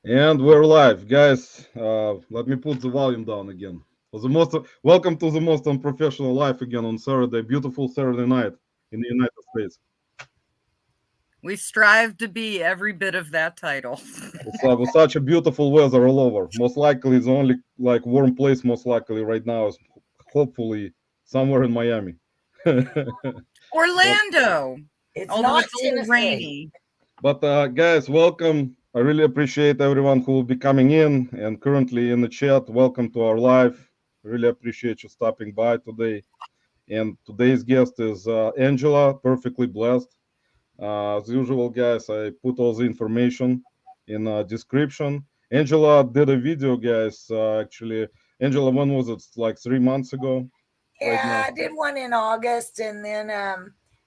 And we're live, guys. Let me put the volume down again. For the most, welcome to the most unprofessional live again on Saturday, beautiful Saturday night in the United States. We strive to be every bit of that title. With such a beautiful weather all over. Most likely, the only like warm place, most likely right now is hopefully somewhere in Miami. but Orlando, It's although not it's a little Tennessee. rainy. Guys, welcome. I really appreciate everyone who will be coming in and currently in the chat. Welcome to our live. Really appreciate you stopping by today. And today's guest is Angela, perfectly blessed. As usual, guys, I put all the information in description. Angela did a video, guys. Actually, Angela, when was it? Like 3 months ago, right Yeah, now. I did one in August and then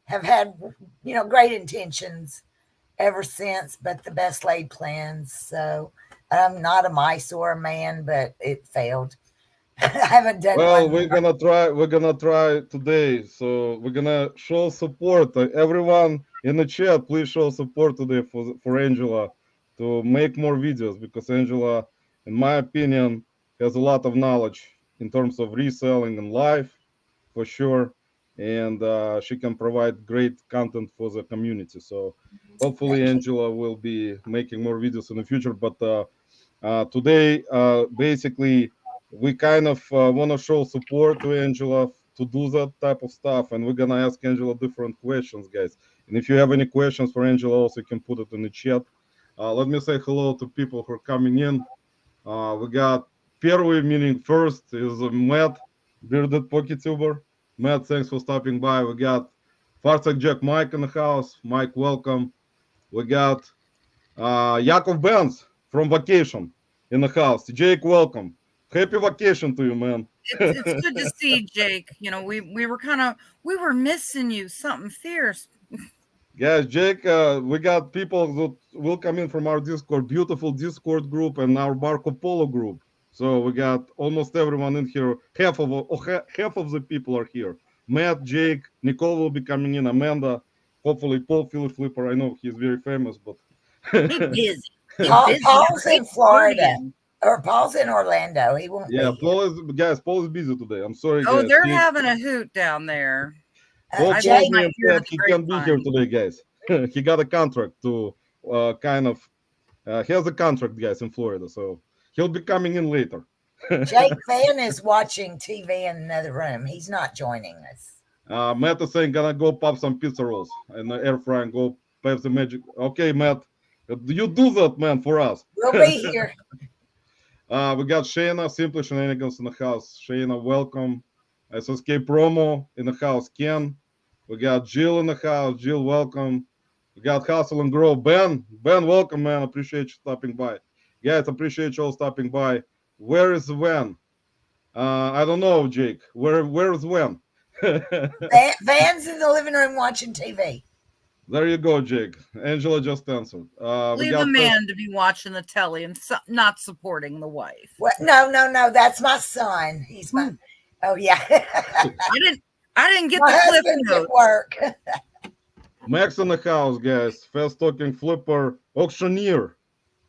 have had, great intentions ever since, but the best laid plans. So I'm not a Mysore man, but it failed. I haven't done Well, one. we're gonna try. We're gonna try today. So we're gonna show support. Everyone in the chat, please show support today for Angela to make more videos because Angela, in my opinion, has a lot of knowledge in terms of reselling and live, for sure, and she can provide great content for the community. So hopefully, Thank you. Angela will be making more videos in the future. But today, basically, we kind of want to show support to Angela to do that type of stuff, and we're gonna ask Angela different questions, guys. And if you have any questions for Angela, also you can put it in the chat. Let me say hello to people who are coming in. We got Первый, meaning first, is Matt, bearded pocket tuber. Matt, thanks for stopping by. We got Farsak Jack Mike in the house. Mike, welcome. We got Yakov Benz from vacation in the house. Jake, welcome. Happy vacation to you, man. It's good to see Jake. We were missing you, something fierce. Guys, Jake, we got people that will come in from our Discord, beautiful Discord group and our Marco Polo group. So we got almost everyone in here. Half of the people are here. Matt, Jake, Nicole will be coming in. Amanda, hopefully Paul Philly Flipper. I know he's very famous, but He busy. He busy. Paul's Great in Florida partying. or Paul's in Orlando. He won't yeah, be here. Paul is busy today. I'm sorry, Oh, guys. they're having a hoot down there. Paul I told believe Jake, me my and ear to said the he can be here grapevine. today, guys. He got a contract to kind of he has a contract, guys, in Florida, so he'll be coming in later. Jake Fan is watching TV in another room. He's not joining us. Matt is saying gonna go pop some pizza rolls and air fry and go pay the magic. Okay, Matt, you do that, man, for us. We'll be here. We got Shayna, Simply Shenanigans in the house. Shayna, welcome. SSK Promo in the house. Ken, we got Jill in the house. Jill, welcome. We got Hustle and Grow. Ben, welcome, man. Appreciate you stopping by. Guys, appreciate you all stopping by. Where is Van? I don't know, Jake. Where's Van? Van's in the living room watching TV. There you go, Jake. Angela just answered. We Leave a got man to be watching the telly and not supporting the wife. What? No. That's my son. He's my. Oh yeah. I didn't get My the clip husband's notes. at work. Max in the house, guys. Fast talking flipper auctioneer.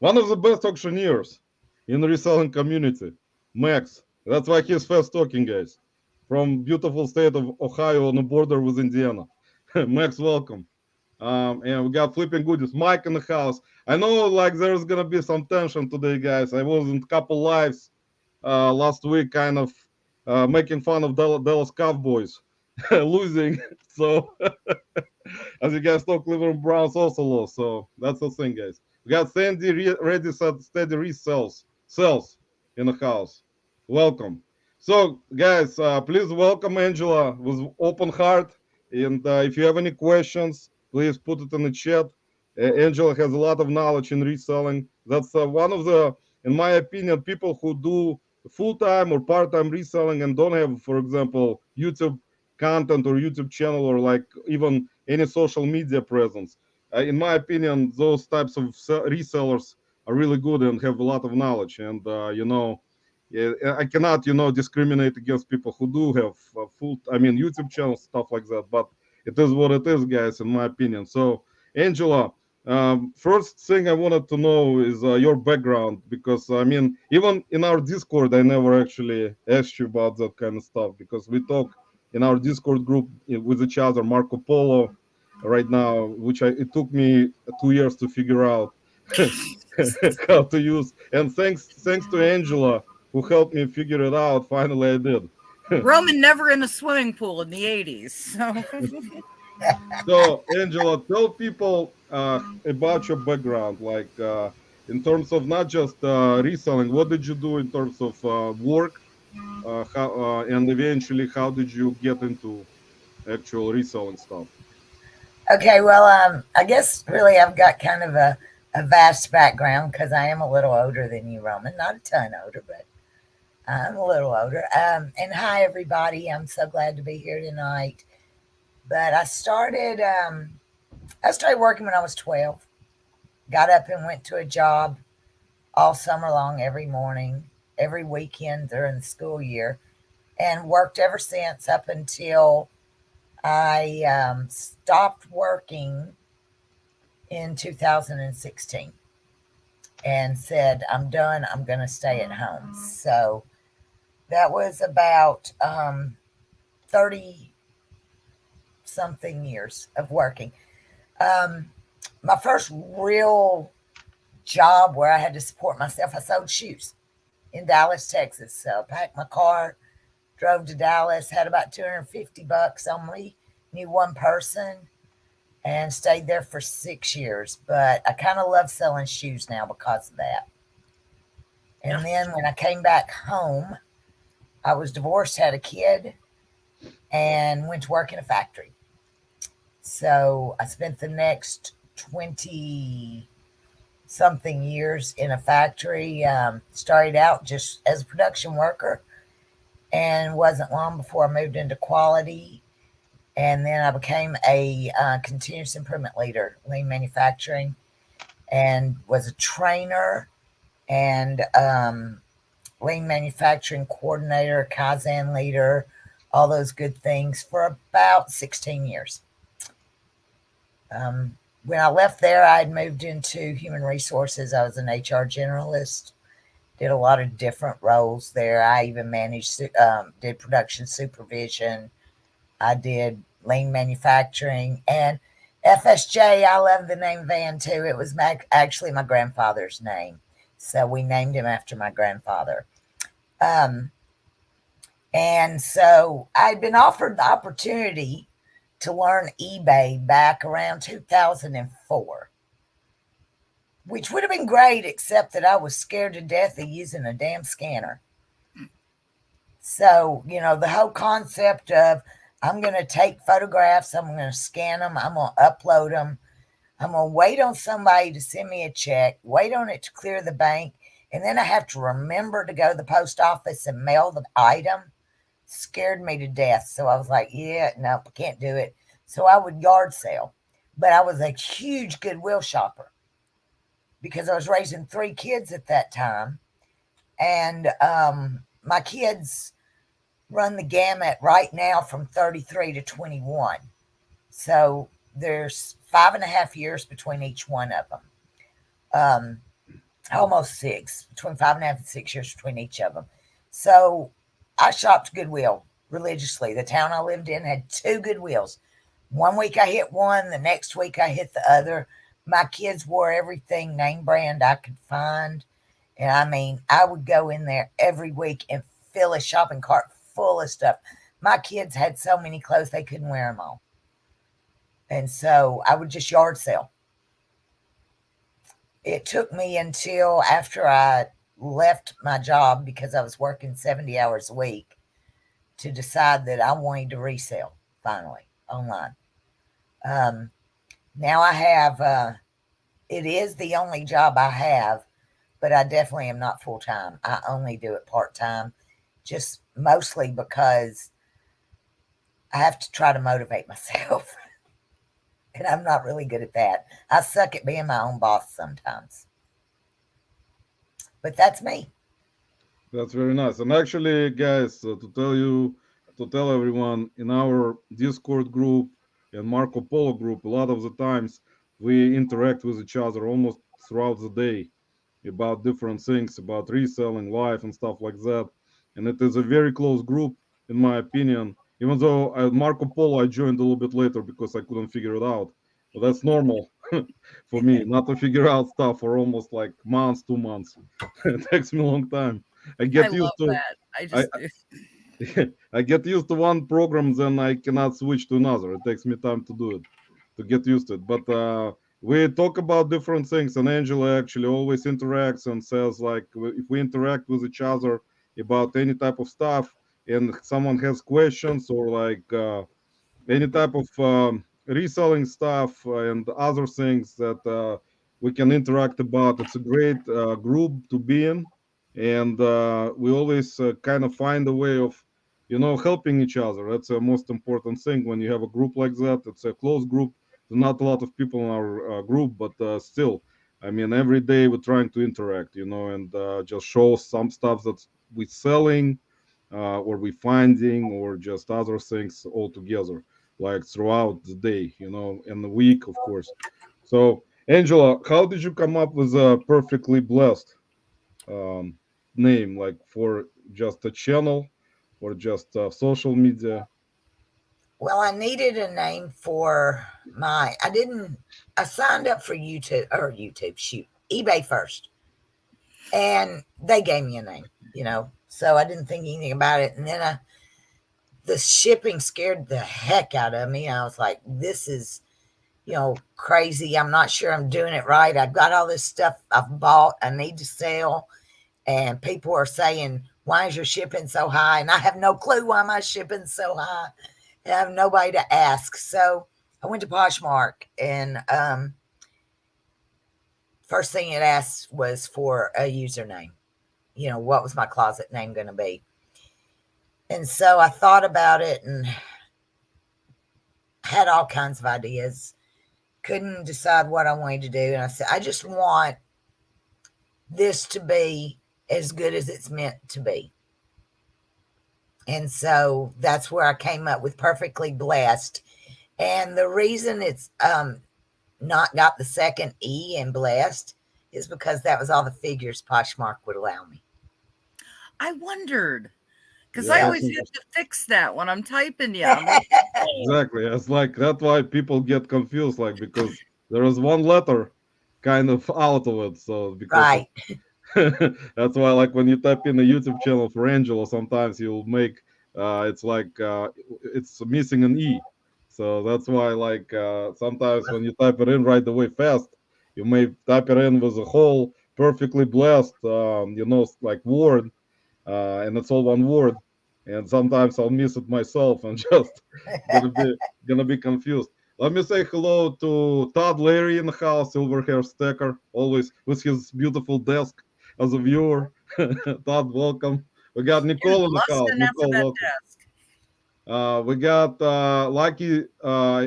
One of the best auctioneers in the reselling community. Max. That's why he's fast talking, guys. From beautiful state of Ohio on the border with Indiana. Max, welcome. And we got flipping goodies. Mike in the house. I know like there's gonna be some tension today, guys. I was in a couple lives last week, kind of making fun of Dallas Cowboys losing. So as you guys know, Cleveland Browns also lost. So that's the thing, guys. We got Sandy ready, set, steady resells sells in the house. Welcome. So, guys, please welcome Angela with open heart. And if you have any questions, please put it in the chat. Angela has a lot of knowledge in reselling. That's one of the, in my opinion, people who do full-time or part-time reselling and don't have, for example, YouTube content or YouTube channel or like even any social media presence. In my opinion, those types of resellers are really good and have a lot of knowledge. And yeah, I cannot, discriminate against people who do have YouTube channels, stuff like that. But it is what it is, guys, in my opinion. So, Angela, First thing I wanted to know is your background, because I mean, even in our Discord, I never actually asked you about that kind of stuff, because we talk in our Discord group with each other, Marco Polo, right now, which it took me 2 years to figure out how to use. And thanks to Angela who helped me figure it out. Finally, I did. Roman never in a swimming pool in the 80s. So So, Angela, tell people about your background, like in terms of not just reselling. What did you do in terms of work, and eventually, how did you get into actual reselling stuff? Okay, well, I guess really I've got kind of a vast background because I am a little older than you, Roman. Not a ton older, but I'm a little older. And hi, everybody. I'm so glad to be here tonight. But I started working when I was 12. Got up and went to a job all summer long, every morning, every weekend during the school year, and worked ever since up until I stopped working in 2016 and said, I'm done. I'm going to stay at home. So that was about 30 something years of working. Um, my first real job where I had to support myself, I sold shoes in Dallas, Texas. So I packed my car, drove to Dallas, had about 250 bucks on me, knew one person, and stayed there for 6 years. But I kind of love selling shoes now because of that. And then when I came back home, I was divorced, had a kid, and went to work in a factory. So I spent the next 20 something years in a factory. Started out just as a production worker, and wasn't long before I moved into quality. And then I became a continuous improvement leader, lean manufacturing, and was a trainer and lean manufacturing coordinator, Kaizen leader, all those good things for about 16 years. When I left there, I had moved into human resources. I was an HR generalist, did a lot of different roles there. I even managed, did production supervision. I did lean manufacturing and FSJ. I love the name Van too. It was actually my grandfather's name. So we named him after my grandfather. Um, and so I'd been offered the opportunity to learn eBay back around 2004, which would have been great, except that I was scared to death of using a damn scanner. So, the whole concept of I'm going to take photographs, I'm going to scan them, I'm going to upload them, I'm going to wait on somebody to send me a check, wait on it to clear the bank, and then I have to remember to go to the post office and mail the item scared me to death. So I was like, yeah, nope, I can't do it. So I would yard sale. But I was a huge Goodwill shopper because I was raising 3 kids at that time. And my kids run the gamut right now from 33 to 21. So there's 5.5 years between each one of them. Almost 6, between 5.5 and 6 years between each of them. So I shopped Goodwill religiously. The town I lived in had 2 Goodwills. One week I hit one, the next week I hit the other. My kids wore everything name brand I could find. And I mean, I would go in there every week and fill a shopping cart full of stuff. My kids had so many clothes they couldn't wear them all. And so I would just yard sale. It took me until after I left my job, because I was working 70 hours a week, to decide that I wanted to resell finally online. Now I have, it is the only job I have, but I definitely am not full time. I only do it part time, just mostly because I have to try to motivate myself. And I'm not really good at that. I suck at being my own boss sometimes. But that's me. That's very nice. And actually, guys, to tell everyone, in our Discord group and Marco Polo group, a lot of the times we interact with each other almost throughout the day about different things, about reselling, life, and stuff like that. And it is a very close group, in my opinion. Even though Marco Polo I joined a little bit later because I couldn't figure it out, but that's normal for me not to figure out stuff for almost like months, 2 months. It takes me a long time. I I get love used to. that. I I just do. I get used to one program, then I cannot switch to another. It takes me time to do it, to get used to it. But we talk about different things, and Angela actually always interacts and says like if we interact with each other about any type of stuff, and someone has questions or like any type of reselling stuff and other things that we can interact about. It's a great group to be in, and we always kind of find a way of, helping each other. That's the most important thing when you have a group like that. It's a closed group. There's not a lot of people in our group, but still, I mean, every day we're trying to interact, and just show some stuff that we're selling or we finding or just other things altogether like throughout the day, and the week, of course. So, Angela, how did you come up with a perfectly blessed um, name, like for just a channel or just social media? Well, I needed a name for I didn't, I signed up for YouTube, shoot, eBay first. And they gave me a name, so I didn't think anything about it. And then the shipping scared the heck out of me. I was like, this is, crazy. I'm not sure I'm doing it right. I've got all this stuff I've bought, I need to sell. And people are saying, why is your shipping so high? And I have no clue why my shipping's so high. And I have nobody to ask. So I went to Poshmark, and first thing it asked was for a username. What was my closet name going to be? And so I thought about it and had all kinds of ideas. Couldn't decide what I wanted to do. And I said, I just want this to be as good as it's meant to be. And so that's where I came up with Perfectly Blessed. And the reason it's not got the second E in blessed is because that was all the figures Poshmark would allow me. I wondered because Yeah, I Yeah. always have to fix that when I'm typing you. I'm like, exactly. It's like that's why people get confused, like because there is one letter kind of out of it. So because of Right. that's why, like, when you type in a YouTube channel for Angela, sometimes you'll make it's like it's missing an E. So that's why, like, sometimes when you type it in right away fast, you may type it in with a whole perfectly blessed, like word, and it's all one word. And sometimes I'll miss it myself and just gonna be gonna be confused. Let me say hello to Todd Larry in the house, silver hair stacker, always with his beautiful desk as a viewer. Todd, welcome. We got you're Nicole in the house. lusting after Nicole, that welcome. desk. We got Lucky.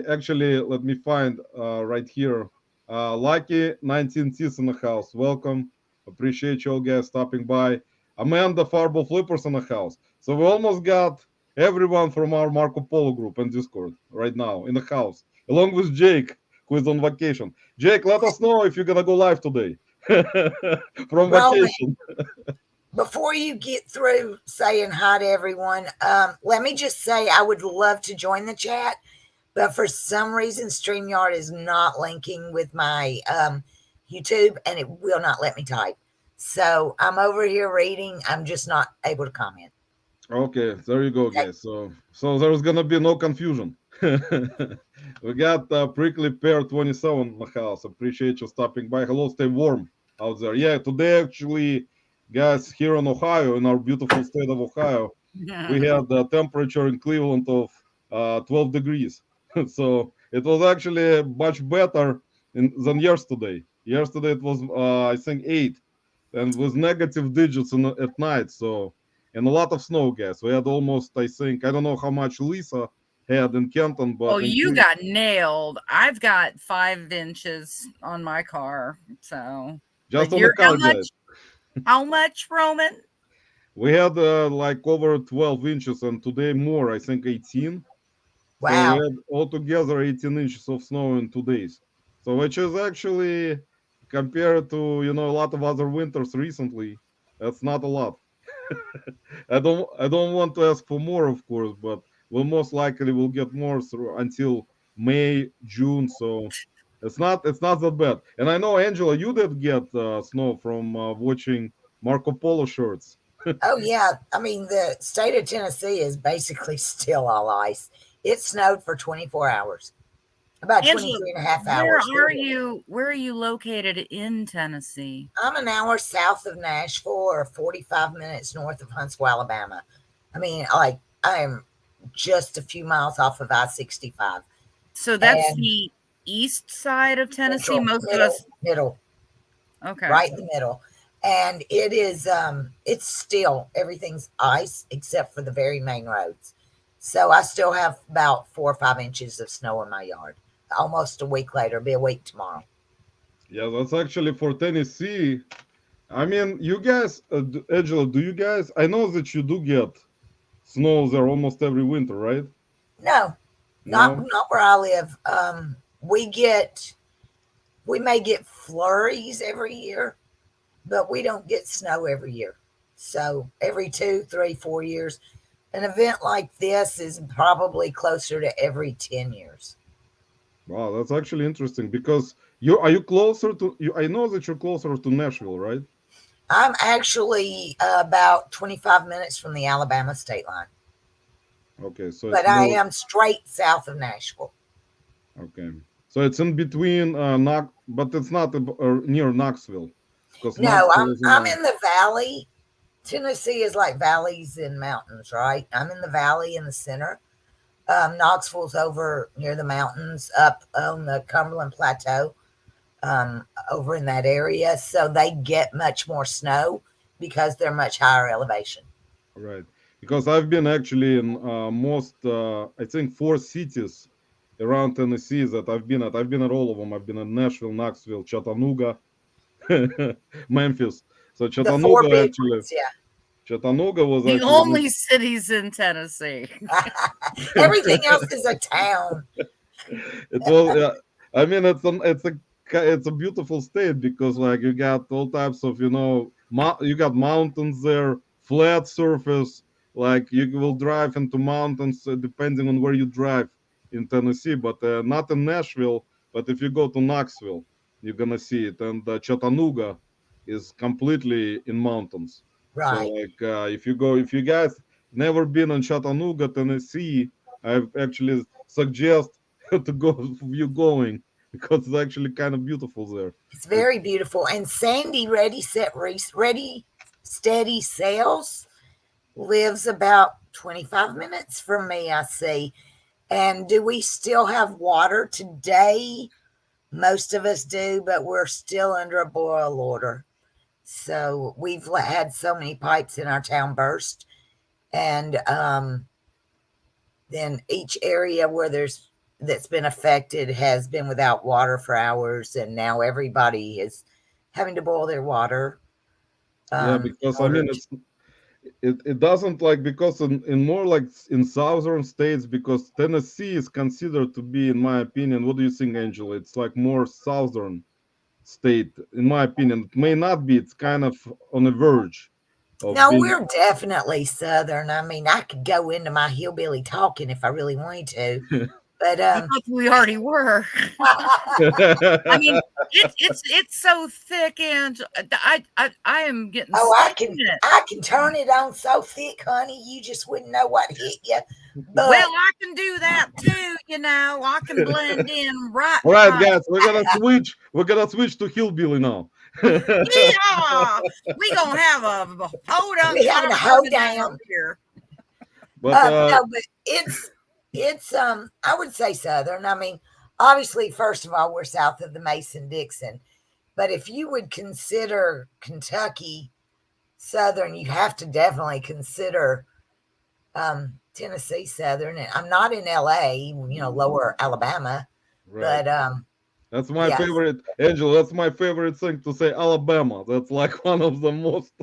Actually, let me find right here. Lucky 19 Ts in the house. Welcome. Appreciate you all guys stopping by. Amanda Farbo Flippers in the house. So we almost got everyone from our Marco Polo group and Discord right now in the house, along with Jake, who is on vacation. Jake, let us know if you're gonna go live today from Roman, vacation. before you get through saying hi to everyone, let me just say I would love to join the chat, but for some reason, StreamYard is not linking with my YouTube, and it will not let me type. So I'm over here reading. I'm just not able to comment. Okay, there you go, Okay. guys. So there's gonna be no confusion. We got Prickly Pear 27 in the house. Appreciate you stopping by. Hello, stay warm out there. Yeah, today actually, guys, here in Ohio, in our beautiful state of Ohio, we had a temperature in Cleveland of 12 degrees. So it was actually much better than yesterday. Yesterday it was, I think, 8, and with negative digits at night. So, and a lot of snow, guys. We had almost, I think, I don't know how much Lisa had in Kenton, Oh, but in you got nailed. I've got 5 inches on my car. So, just but on the you're car, guys. how much, Roman? We had like over 12 inches, and today more, I think 18. So we Wow. had altogether 18 inches of snow in 2 days. So which is actually compared to a lot of other winters recently, that's not a lot. I don't want to ask for more, of course, but we'll most likely will get more through until May, June. So it's not that bad. And I know, Angela, you did get snow from watching Marco Polo shirts. Oh yeah, I mean the state of Tennessee is basically still all ice. It snowed for 24 hours, about Angela, 23 and a half where hours. are you? Where are you located in Tennessee? I'm an hour south of Nashville or 45 minutes north of Huntsville, Alabama. I mean, like I am just a few miles off of I-65. So that's And the east side of Tennessee. central, Most of middle, us. middle, Okay. right in the middle. And it is it's still everything's ice except for the very main roads. So I still have about 4 or 5 inches of snow in my yard. Almost a week later, it'll be a week tomorrow. Yeah, that's actually for Tennessee. I mean, you guys, Angela, do you guys? I know that you do get snow there almost every winter, right? No, No. not where I live. We may get flurries every year, but we don't get snow every year. So every 2, 3, 4 years. An event like this is probably closer to every 10 years. Wow, that's actually interesting because you closer to you. I know that you're closer to Nashville, right? I'm actually about 25 minutes from the Alabama state line, Okay, so it's but I more. am straight south of Nashville. Okay, so it's in between but it's not near Knoxville, because No, Knoxville is I'm in the valley. Tennessee is like valleys and mountains, right? I'm in the valley in the center. Knoxville's over near the mountains, up on the Cumberland Plateau, over in that area. So they get much more snow because they're much higher elevation. right. Because I've been actually in most, I think, 4 cities around Tennessee that I've been at. I've been at all of them. I've been at Nashville, Knoxville, Chattanooga, Memphis. So The 4 Chattanooga big actually, ones, yeah. Chattanooga was The actually only cities in Tennessee. Everything else is a town. it was. I mean, it's a beautiful state because like you got all types of you got mountains there, flat surface. Like you will drive into mountains depending on where you drive in Tennessee, but not in Nashville. But if you go to Knoxville, you're gonna see it. And Chattanooga is completely in mountains. So Right. like if you guys never been in Chattanooga, Tennessee, I actually suggest to go you going because it's actually kind of beautiful there. It's It, very beautiful. And Sandy Ready, Steady Sales lives about 25 minutes from me, I see. And do we still have water today? Most of us do, but we're still under a boil order. So we've had so many pipes in our town burst. And then each area that's been affected has been without water for hours, and now everybody is having to boil their water. yeah, In because I order mean to, it doesn't like because in more like in southern states, because Tennessee is considered to be, in my opinion, what do you think, Angela? It's like more southern state, in my opinion. It may not be. It's kind of on the verge of no, being. we're definitely southern. I mean, I could go into my hillbilly talking if I really wanted to, but I thought we already were. I mean, it's so thick, and I am getting oh, sick of it. I can turn it on so thick, honey, you just wouldn't know what hit you. But Well, I can do that too. I can blend in right All right, fine. guys, we're gonna switch. We're gonna switch to hillbilly now. Yeah, we gonna have a podunk we having a hoedown over here. But no, but it's I would say southern. I mean, obviously, first of all, we're south of the Mason-Dixon, but if you would consider Kentucky southern, you have to definitely consider Tennessee southern. And I'm not in LA, lower Alabama, right. but That's my yes. favorite, Angel. That's my favorite thing to say, Alabama. That's like one of the most,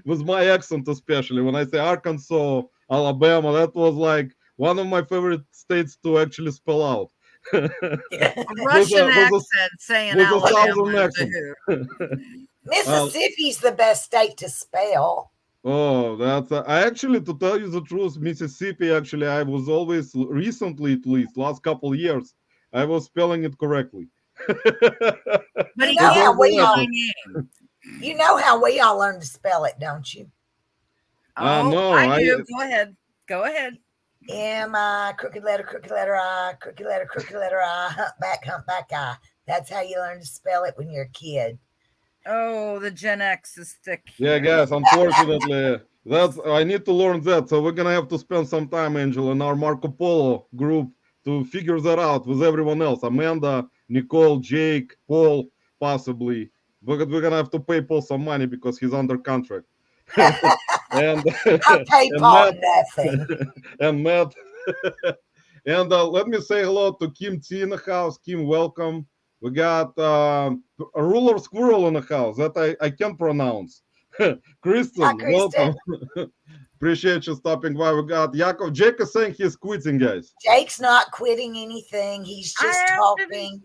with my accent especially. When I say Arkansas, Alabama, that was like one of my favorite states to actually spell out. A Russian accent saying with a Alabama southern is accent. who. Mississippi's the best state to spell. Oh, that's I actually, to tell you the truth, Mississippi. Actually, I was always recently, at least last couple years, I was spelling it correctly. But he You know For how can't those we read all my lessons. name. you know how we all learned to spell it, don't you? Oh, No, I do. Go ahead. Go ahead. M-I, crooked letter I, crooked letter I, humpback I. That's how you learn to spell it when you're a kid. Oh, the Gen X is thick yeah, here. guys. Unfortunately, that's I need to learn that. So we're gonna have to spend some time, Angel, in our Marco Polo group to figure that out with everyone else. Amanda, Nicole, Jake, Paul, possibly. We're gonna have to pay Paul some money because he's under contract. and I pay and Paul Matt nothing. and Matt. And let me say hello to Kim T in the house. Kim, welcome. We got a ruler squirrel in the house that I can't pronounce. Hi, Kristen, Kristen. welcome. Appreciate you stopping by. We got Yakov. Jake is saying he's quitting, guys. Jake's not quitting anything. He's I just have to be. talking.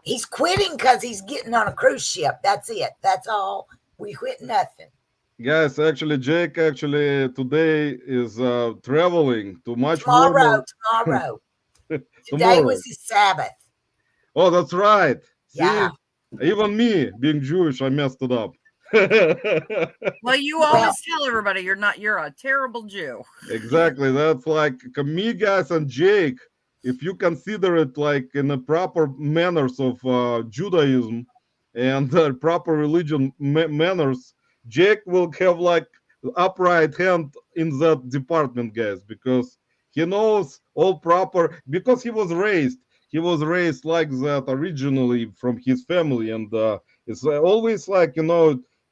He's quitting because he's getting on a cruise ship. That's it. That's all. We quit nothing. Guys, actually, Jake actually today is traveling to much warmer Tomorrow. Today tomorrow. was his Sabbath. Oh, that's right. See, Yeah. even me being Jewish, I messed it up. Well, you Well, always tell everybody you're a terrible Jew. Exactly. That's like me, guys, and Jake. If you consider it like in the proper manners of Judaism and proper religion manners, Jake will have like upright hand in that department, guys, because he knows all proper. Because he was raised. He was raised like that originally from his family, and it's always like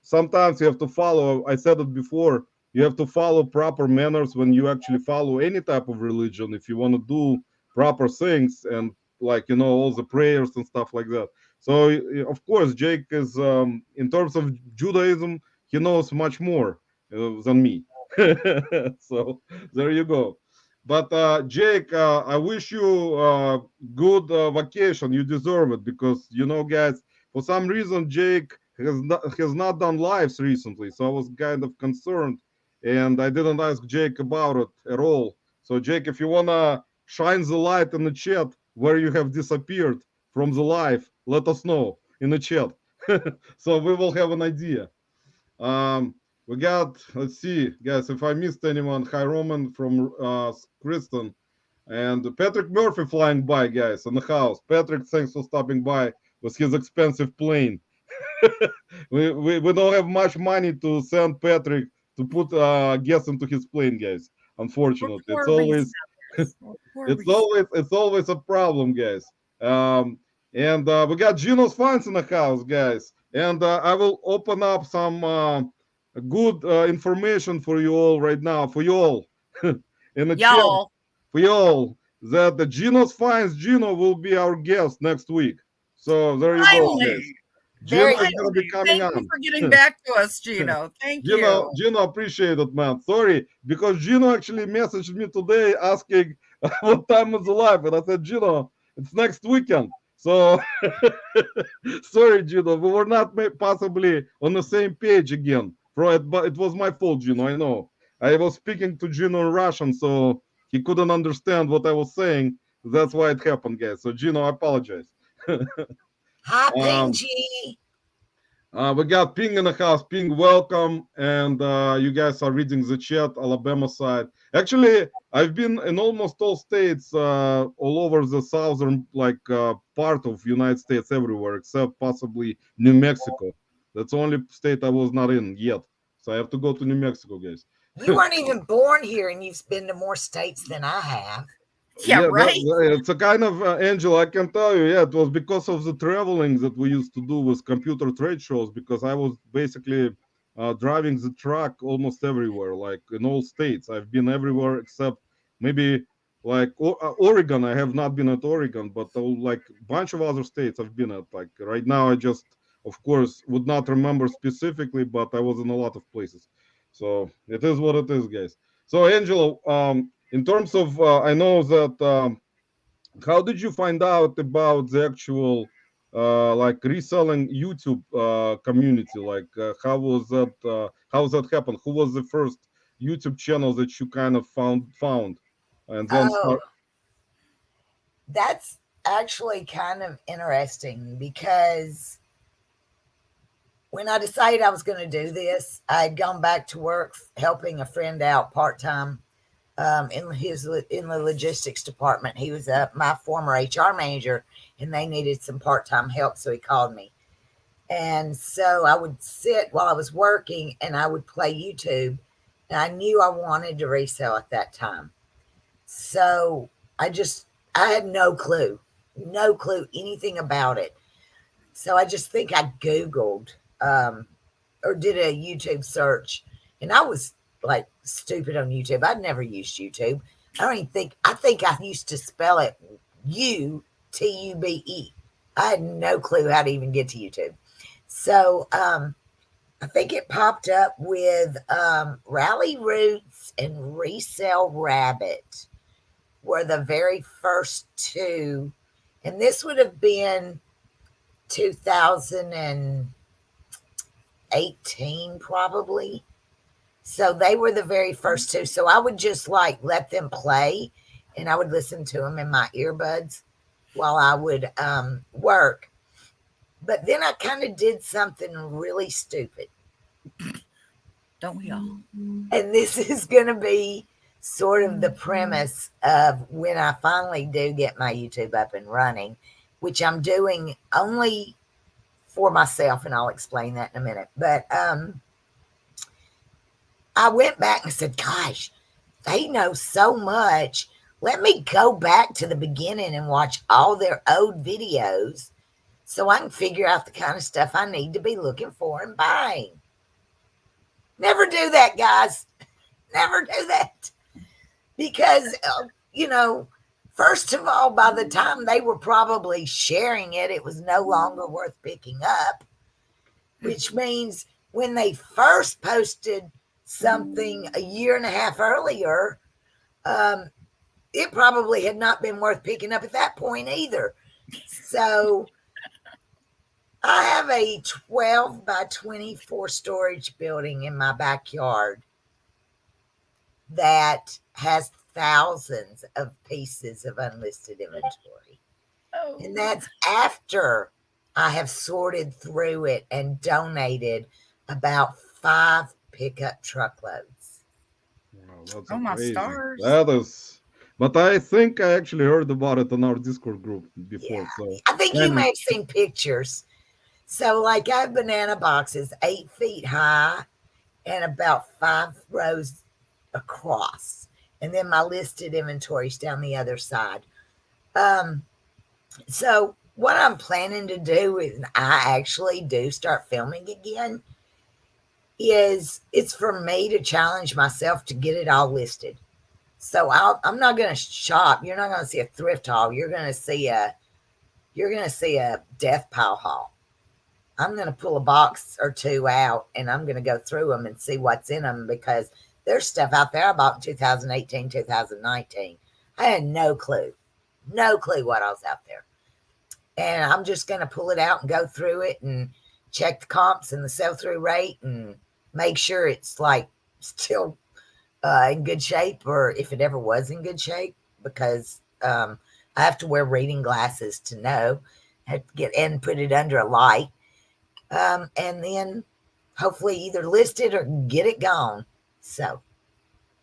Sometimes you have to follow. I said it before, you have to follow proper manners when you actually follow any type of religion if you want to do proper things and like all the prayers and stuff like that. So of course Jake is in terms of Judaism, he knows much more than me. So there you go. But Jake, I wish you good vacation. You deserve it because guys, for some reason Jake has not done lives recently, so I was kind of concerned and I didn't ask Jake about it at all. So, Jake, if you wanna shine the light in the chat where you have disappeared from the live, let us know in the chat, so we will have an idea. We got, let's see, guys, if I missed anyone, hi Roman from Kristen and Patrick Murphy flying by, guys, in the house. Patrick, thanks for stopping by with his expensive plane. we don't have much money to send Patrick to put guests into his plane, guys. Unfortunately, it's always it's always a problem, guys. And we got Gino's fans in the house, guys. And I will open up some good information for you all right now, for you all in the chat, Y'all. for you all, that the Gino's fans, Gino will be our guest next week. So there you go, guys. Gino is gonna be coming Thank you on. for getting back to us, Gino. Thank you. Gino, appreciate it, man. Sorry, because Gino actually messaged me today asking what time is the live, and I said, Gino, it's next weekend. So sorry, Gino, we were not possibly on the same page again. But it was my fault, Gino. I know. I was speaking to Gino in Russian, so he couldn't understand what I was saying. That's why it happened, guys. So Gino, I apologize. Hi, Pingy. We got Ping in the house. Ping, welcome. And you guys are reading the chat, Alabama side. Actually, I've been in almost all states, all over the southern part of United States, everywhere except possibly New Mexico. That's the only state I was not in yet. So I have to go to New Mexico, guys. You weren't even born here, and you've been to more states than I have. Yeah, right. It's a kind of Angel. I can tell you, yeah, it was because of the traveling that we used to do with computer trade shows. Because I was basically driving the truck almost everywhere, like in all states. I've been everywhere except maybe like Oregon. I have not been at Oregon, but like a bunch of other states I've been at. Like right now, I just, of course, would not remember specifically, but I was in a lot of places. So it is what it is, guys. So Angelo, in terms of, I know that how did you find out about the actual like reselling YouTube community? Like how was that happen? Who was the first YouTube channel that you kind of found and then Oh, start? that's actually kind of interesting because when I decided I was going to do this, I had gone back to work helping a friend out part time in the logistics department. He was my former HR manager, and they needed some part time help, so he called me. And so I would sit while I was working, and I would play YouTube. And I knew I wanted to resell at that time, so I had no clue anything about it. So I just think I Googled or did a YouTube search, and I was like stupid on YouTube. I'd never used YouTube. I don't even think I think I used to spell it UTUBE. I had no clue how to even get to YouTube. So I think it popped up with Rally Roots and Resell Rabbit were the very first two, and this would have been 2018 probably. So they were the very first two. So I would just like let them play, and I would listen to them in my earbuds while I would work. But then I kind of did something really stupid. Don't we all? And this is going to be sort of the premise of when I finally do get my YouTube up and running, which I'm doing only for myself, and I'll explain that in a minute. But I went back and said, gosh, they know so much. Let me go back to the beginning and watch all their old videos so I can figure out the kind of stuff I need to be looking for and buying. Never do that, guys. Never do that. Because, first of all, by the time they were probably sharing it, it was no longer worth picking up, which means when they first posted something a year and a half earlier, it probably had not been worth picking up at that point either. So I have a 12 by 24 storage building in my backyard that has thousands of pieces of unlisted inventory. Oh. And that's after I have sorted through it and donated about 5 pickup truckloads. Wow, that's Oh, my amazing. stars. That is, but I think I actually heard about it on our Discord group before. Yeah. So I think you kind may of have seen pictures. So, like, I have banana boxes 8 feet high and about 5 rows across. And then my listed inventories down the other side. So what I'm planning to do is I actually do start filming again is it's for me to challenge myself to get it all listed. So I'm not going to shop. You're not going to see a thrift haul. You're going to see a death pile haul. I'm going to pull a box or two out and I'm going to go through them and see what's in them because there's stuff out there I bought in 2018, 2019. I had no clue what else out there. And I'm just going to pull it out and go through it and check the comps and the sell-through rate and make sure it's like still in good shape, or if it ever was in good shape, because I have to wear reading glasses to know. I have to get and put it under a light, and then hopefully either list it or get it gone. So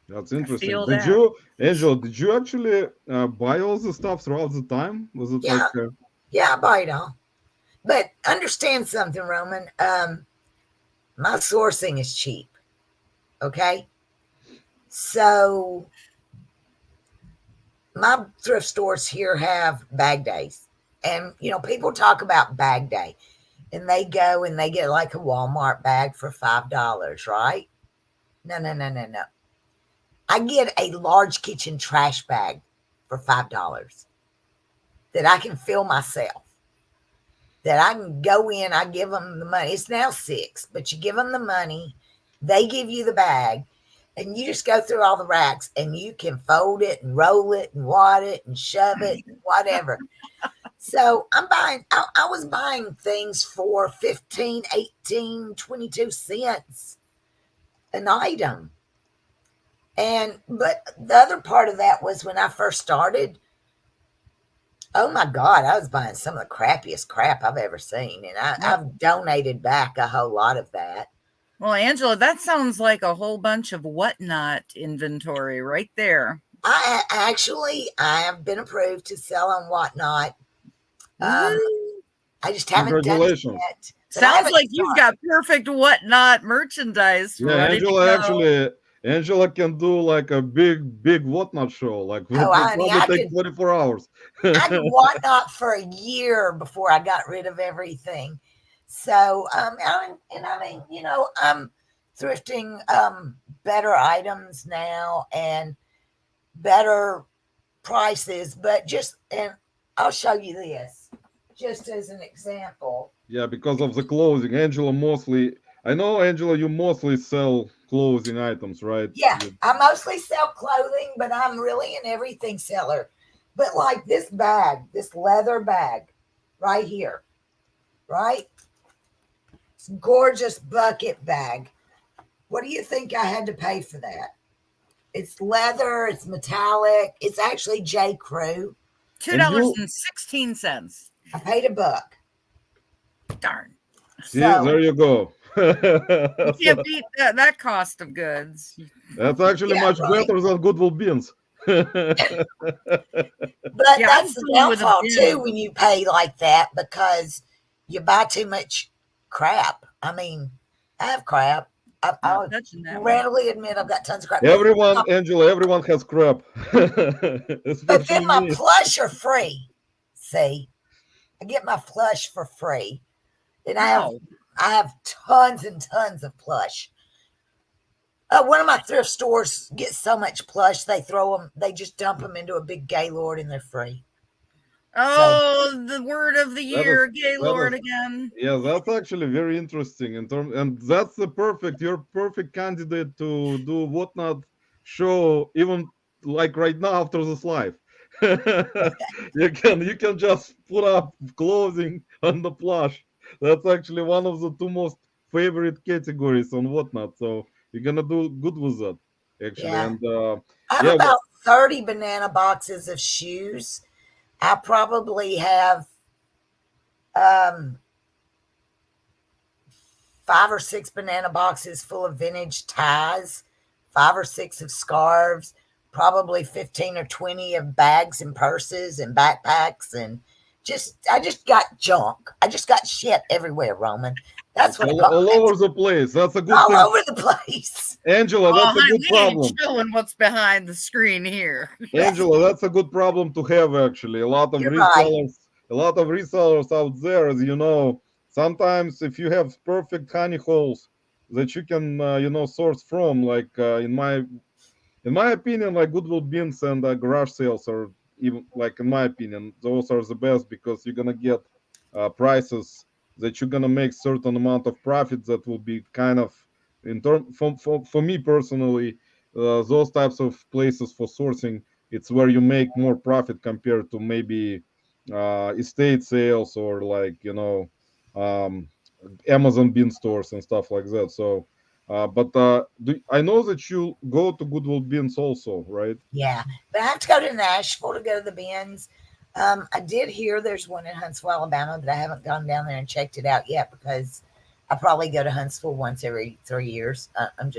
that's I interesting. feel Did that. you, Angel? Did you actually buy all the stuff throughout the time? Was it like? yeah, I buy it all. But understand something, Roman. My sourcing is cheap. Okay. So my thrift stores here have bag days. And, people talk about bag day and they go and they get like a Walmart bag for $5, right? No, no, no, no, no. I get a large kitchen trash bag for $5 that I can fill myself. That I can go in, I give them the money. It's now $6, but you give them the money, they give you the bag, and you just go through all the racks and you can fold it and roll it and wad it and shove it and whatever. So I was buying things for 15, 18, 22 cents an item. But the other part of that was when I first started, oh my God, I was buying some of the crappiest crap I've ever seen. And I've donated back a whole lot of that. Well, Angela, that sounds like a whole bunch of whatnot inventory right there. I have been approved to sell on Whatnot. I just haven't done it yet. Sounds like you've got perfect whatnot merchandise. Yeah, Angela can do like a big whatnot show. Like honey, probably take 24 hours. I did whatnot for a year before I got rid of everything. So I mean, you know, I'm thrifting better items now and better prices, but and I'll show you this just as an example. Yeah, because of the clothing. I know, Angela, you mostly sell clothing items, right? Yeah, I mostly sell clothing, but I'm really an everything seller. But like this bag, this leather bag right here, right? It's a gorgeous bucket bag. What do you think I had to pay for that? It's leather, it's metallic, it's actually J. Crew. $2.16. I paid $1. Darn. See, there you go. You can't beat that cost of goods. That's actually much better than Goodwill bins. But that's the downfall too when you pay like that, because you buy too much crap. I mean, I have crap. I'll readily admit I've got tons of crap. Angela, everyone has crap. But then my plush are free. See, I get my plush for free, and I have tons and tons of plush. One of my thrift stores gets so much plush, they just dump them into a big Gaylord and they're free. Oh, the word of the year, Gaylord again. Yeah, that's actually very interesting and that's your perfect candidate to do whatnot show, even like right now after this live. you can just put up clothing on the plush. That's actually one of the two most favorite categories on whatnot. So you're gonna do good with that, actually. Yeah. And I have about 30 banana boxes of shoes. I probably have 5 or 6 banana boxes full of vintage ties, 5 or 6 of scarves, probably 15 or 20 of bags and purses and backpacks, and I just got junk. I just got shit everywhere, Roman. That's what all over the place. That's a good all thing. over the place. Angela, that's a good problem. Showing what's behind the screen here. Angela, that's a good problem to have, actually. A lot of resellers out there, as you know, sometimes if you have perfect honey holes that you can source from, like in my opinion, like Goodwill bins and garage sales are, even like in my opinion, those are the best, because you're gonna get prices that you're gonna make certain amount of profit that will be kind of for me personally, those types of places for sourcing, it's where you make more profit compared to maybe estate sales or like Amazon bin stores and stuff like that. So I know that you go to Goodwill bins also, right? Yeah, but I have to go to Nashville to go to the bins. I did hear there's one in Huntsville, Alabama, but I haven't gone down there and checked it out yet, because I probably go to Huntsville once every 3 years. I'm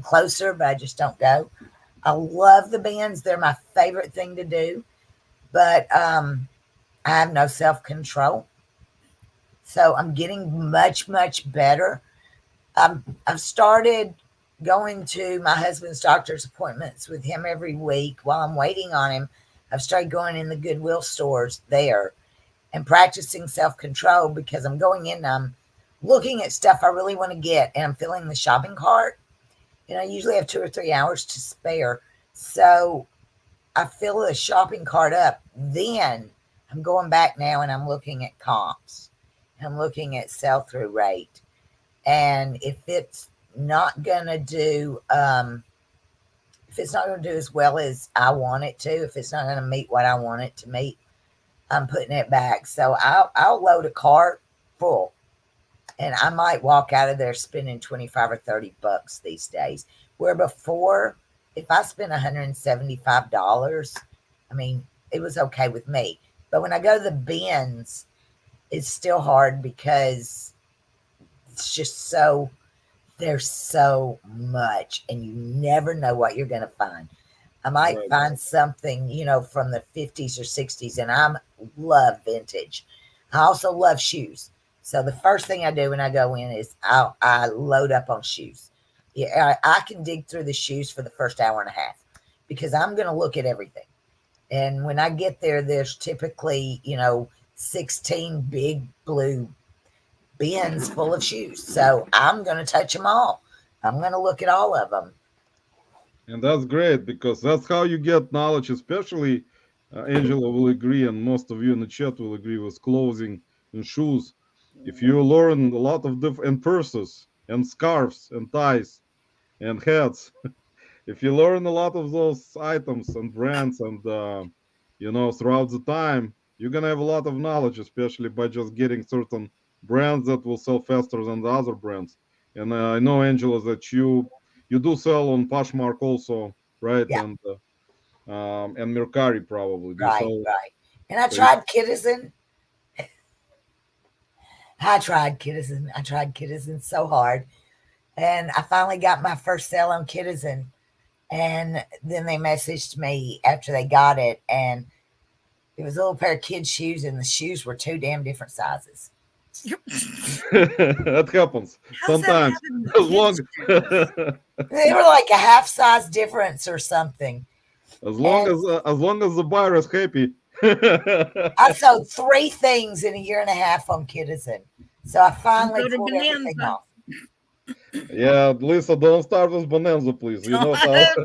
closer, but I just don't go. I love the bins. They're my favorite thing to do, but I have no self-control. So I'm getting much, much better. I've started going to my husband's doctor's appointments with him every week. While I'm waiting on him, I've started going in the Goodwill stores there and practicing self-control, because I'm going in, I'm looking at stuff I really want to get, and I'm filling the shopping cart. I usually have 2 or 3 hours to spare. So I fill the shopping cart up. Then I'm going back now and I'm looking at comps. I'm looking at sell-through rate. And if it's not going to do if it's not going to do as well as I want it to, if it's not going to meet what I want it to meet, I'm putting it back. So I'll load a cart full, and I might walk out of there spending 25 or $30 these days. Where before, if I spent $175, I mean, it was okay with me. But when I go to the bins, it's still hard because it's just so, there's so much, and you never know what you're going to find. I might Right. find something, from the 50s or 60s, and I love vintage. I also love shoes. So the first thing I do when I go in is I load up on shoes. Yeah, I can dig through the shoes for the first hour and a half because I'm going to look at everything. And when I get there, there's typically, 16 big blue bins full of shoes. So I'm going to touch them all. I'm going to look at all of them. And that's great because that's how you get knowledge, especially Angela will agree, and most of you in the chat will agree with clothing and shoes. If you learn a lot of different purses and scarves and ties and hats, if you learn a lot of those items and brands and throughout the time, you're gonna have a lot of knowledge, especially by just getting certain brands that will sell faster than the other brands. And I know, Angela, that you do sell on Poshmark also, right? Yeah, And Mercari probably. Do you right, sell? right. And I So you, tried Kittison. I tried Kittison so hard. And I finally got my first sale on Kittison. And then they messaged me after they got it. And it was a little pair of kids' shoes, and the shoes were two damn different sizes. that happens How's that sometimes. having As kids? long They were like a half size difference or something. And as long as the buyer is happy. I sold 3 things in a year and a half on Kittison. So I finally Go to pulled everything Bonanza. off. Yeah, Lisa, don't start with Bonanza, please. You know how Bonanza.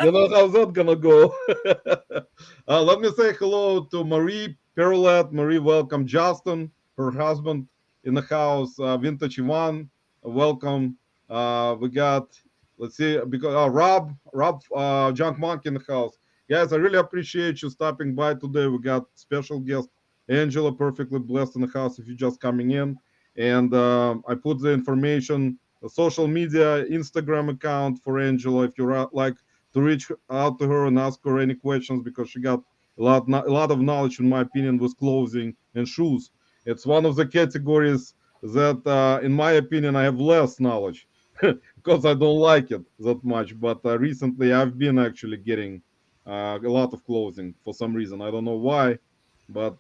you know how's that gonna go. Let me say hello to Marie Perolet. Marie, welcome. Justin, her husband, in the house. Vintage Ivan, welcome. We got, let's see, because Rob, Junk Monk in the house. Guys, I really appreciate you stopping by today. We got special guest Angela, perfectly blessed in the house. If you're just coming in, and I put the information, the social media, Instagram account for Angela, if you like to reach out to her and ask her any questions, because she got a lot of knowledge, in my opinion, with clothing and shoes. It's one of the categories that, in my opinion, I have less knowledge because I don't like it that much. But recently, I've been actually getting a lot of clothing for some reason. I don't know why, but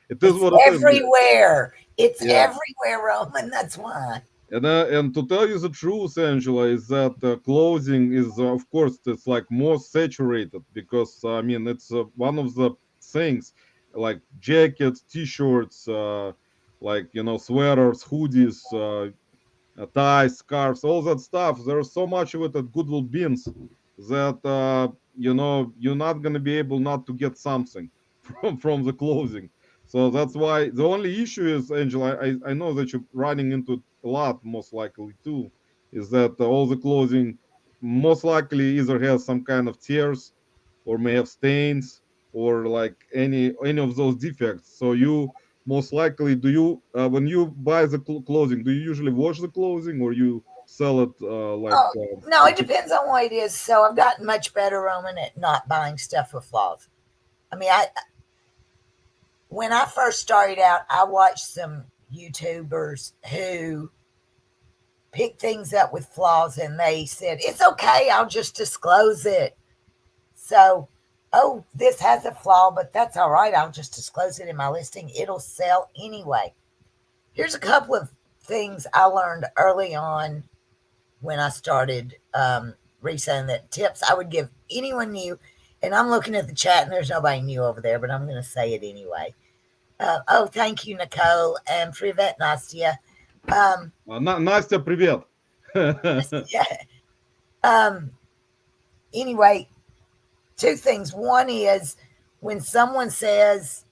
it is It's what it is. everywhere. It's Yeah. everywhere, Roman. That's why. And to tell you the truth, Angela, is that clothing is, of course, it's like more saturated because I mean it's one of the things like jackets, t-shirts, like sweaters, hoodies, ties, scarves, all that stuff. There's so much of it at Goodwill bins that you're not gonna be able not to get something from the clothing. So that's why the only issue is, Angela, I know that you're running into it a lot, most likely too, is that all the clothing most likely either has some kind of tears or may have stains or like any of those defects. So you most likely, do you when you buy the clothing, do you usually wash the clothing or you sell it Oh, no, it depends on what it is. So I've gotten much better, Roman, at not buying stuff with flaws. I mean, when I first started out, I watched some YouTubers who picked things up with flaws, and they said, it's okay, I'll just disclose it. So, oh, this has a flaw, but that's all right. I'll just disclose it in my listing. It'll sell anyway. Here's a couple of things I learned early on when I started reselling, that tips I would give anyone new. And I'm looking at the chat, and there's nobody new over there, but I'm going to say it anyway. Oh, thank you, Nicole, and Privet Nastya. Настя, привет. Yeah. Anyway, 2 things. One is when someone says,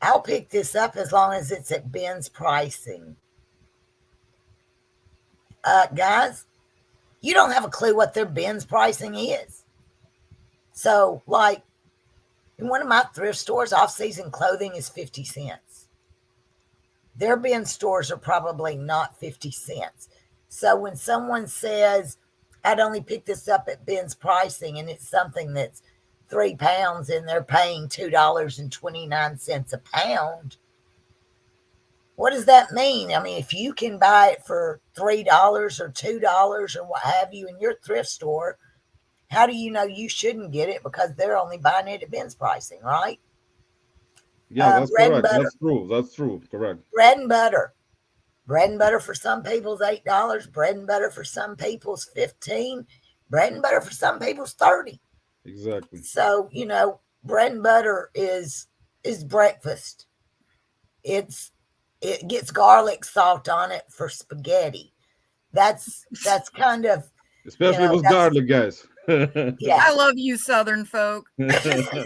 I'll pick this up as long as it's at Ben's pricing. Guys, you don't have a clue what their bins pricing is. So, like, in one of my thrift stores, off-season clothing is 50 cents. Their bin stores are probably not 50 cents. So when someone says, I'd only pick this up at Ben's pricing, and it's something that's 3 pounds and they're paying $2.29 a pound, what does that mean? I mean, if you can buy it for $3 or $2 or what have you in your thrift store, how do you know you shouldn't get it because they're only buying it at Ben's pricing, right? Yeah, that's Bread and correct. butter. That's true. That's true. Correct. Bread and butter. Bread and butter for some people is $8. Bread and butter for some people is $15. Bread and butter for some people is $30. Exactly. So, you know, bread and butter is breakfast. It gets garlic salt on it for spaghetti. That's kind of, Especially with garlic, guys. yeah. I love you, Southern folk. I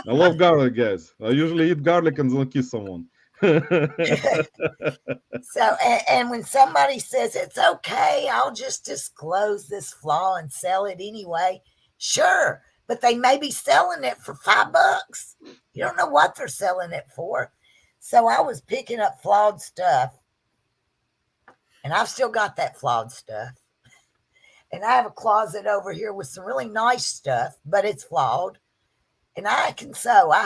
love garlic, guys. I usually eat garlic and then kiss someone. So, and when somebody says it's okay, I'll just disclose this flaw and sell it anyway. Sure, but they may be selling it for $5. You don't know what they're selling it for. So I was picking up flawed stuff, and I've still got that flawed stuff. And I have a closet over here with some really nice stuff, but it's flawed. And I can sew. I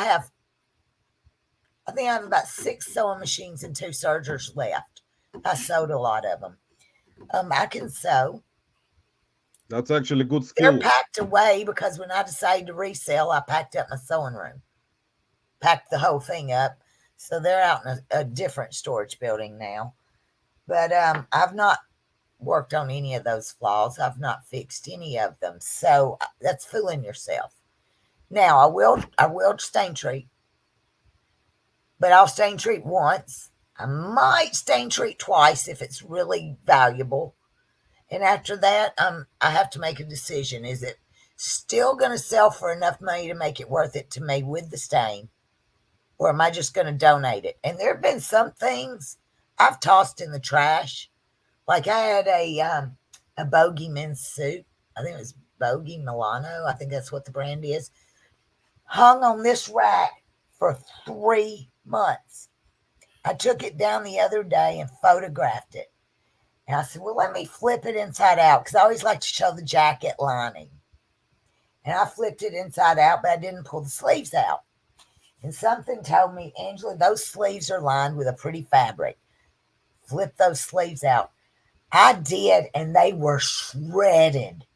think I have about 6 sewing machines and 2 sergers left. I sewed a lot of them. I can sew. That's actually good skill. They're packed away because when I decided to resell, I packed up my sewing room, packed the whole thing up. So they're out in a different storage building now. But I've not worked on any of those flaws. I've not fixed any of them. So that's fooling yourself. Now I will stain treat. But I'll stain treat once. I might stain treat twice if it's really valuable. And after that, I have to make a decision. Is it still going to sell for enough money to make it worth it to me with the stain? Or am I just going to donate it? And there have been some things I've tossed in the trash. Like I had a Bogey men's suit. I think it was Bogey Milano. I think that's what the brand is. Hung on this rack for 3 months. I took it down the other day and photographed it. And I said, well, let me flip it inside out because I always like to show the jacket lining. And I flipped it inside out, but I didn't pull the sleeves out. And something told me, Angela, those sleeves are lined with a pretty fabric. Flip those sleeves out. I did, and they were shredded.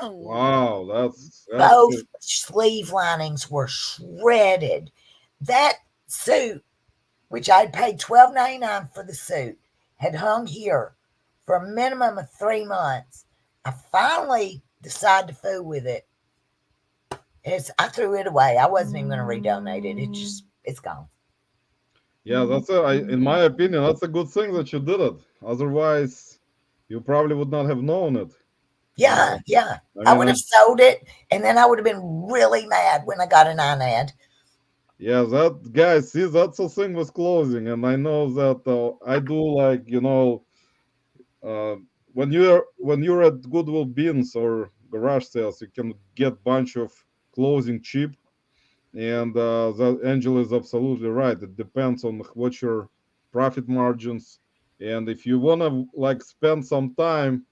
Oh, Wow, that's Both good. sleeve linings were shredded. That suit, which I'd paid $12.99 for the suit, had hung here for a minimum of 3 months. I finally decided to fool with it. I threw it away. I wasn't even going to redonate it. It's gone. Yeah, in my opinion, that's a good thing that you did it. Otherwise, you probably would not have known it. Yeah. I would have sold it, and then I would have been really mad when I got an INAD. Yeah, that guy, see, that's the thing with clothing, and I know that I do like when you're at Goodwill bins or garage sales, you can get bunch of clothing cheap, and that Angela is absolutely right. It depends on what your profit margins, and if you wanna like spend some time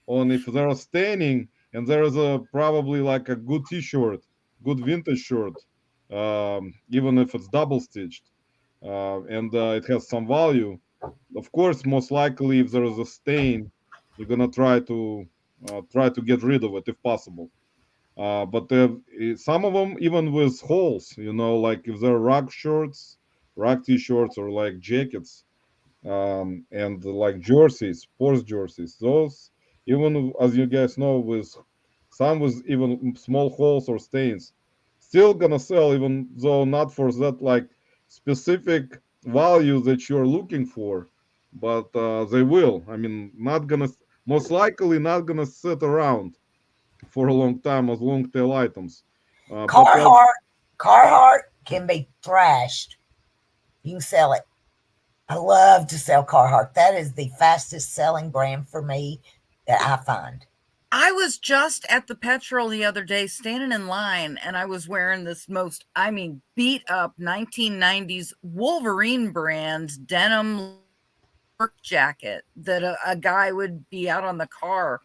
on if there are staining and there is probably like a good t-shirt, good vintage shirt, even if it's double stitched, and it has some value. Of course, most likely, if there is a stain, you're gonna try to get rid of it if possible. But some of them even with holes, like if they're rug shirts, rug t-shirts, or like jackets, and like jerseys, sports jerseys, those even as you guys know, with some with even small holes or stains, still gonna sell, even though not for that like specific value that you're looking for, but they will. I mean, not gonna most likely not gonna sit around for a long time as long tail items. But like, Carhartt can be thrashed. You can sell it. I love to sell Carhartt. That is the fastest selling brand for me that I find. I was just at the petrol the other day standing in line, and I was wearing this beat up 1990s Wolverine brand denim work jacket that a guy would be out on the car.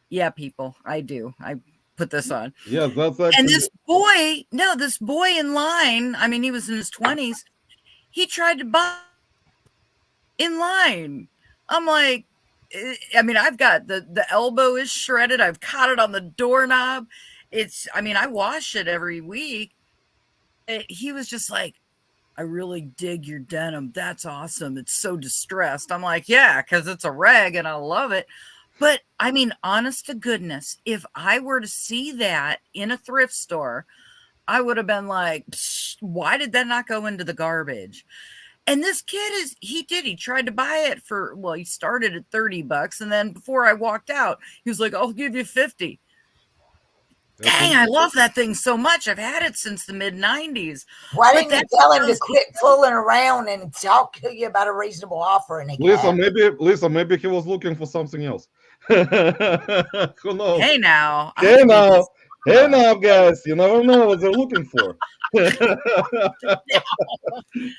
Yeah, people, I do. I put this on. Yes, that's And actually. this boy in line, I mean, he was in his 20s. He tried to buy in line. I'm like, I mean, I've got the elbow is shredded. I've caught it on the doorknob. I wash it every week. He was just like, I really dig your denim. That's awesome. It's so distressed. I'm like, yeah, because it's a rag and I love it. But I mean, honest to goodness, if I were to see that in a thrift store, I would have been like, why did that not go into the garbage? And this kid he tried to buy it for, well, he started at $30. And then before I walked out, he was like, I'll give you 50. Dang, I love that thing so much. I've had it since the mid-90s. Why didn't you tell him to quit fooling around and talk to you about a reasonable offer? And Lisa, maybe he was looking for something else. Who knows? Hey now, guys, you never know what they're looking for.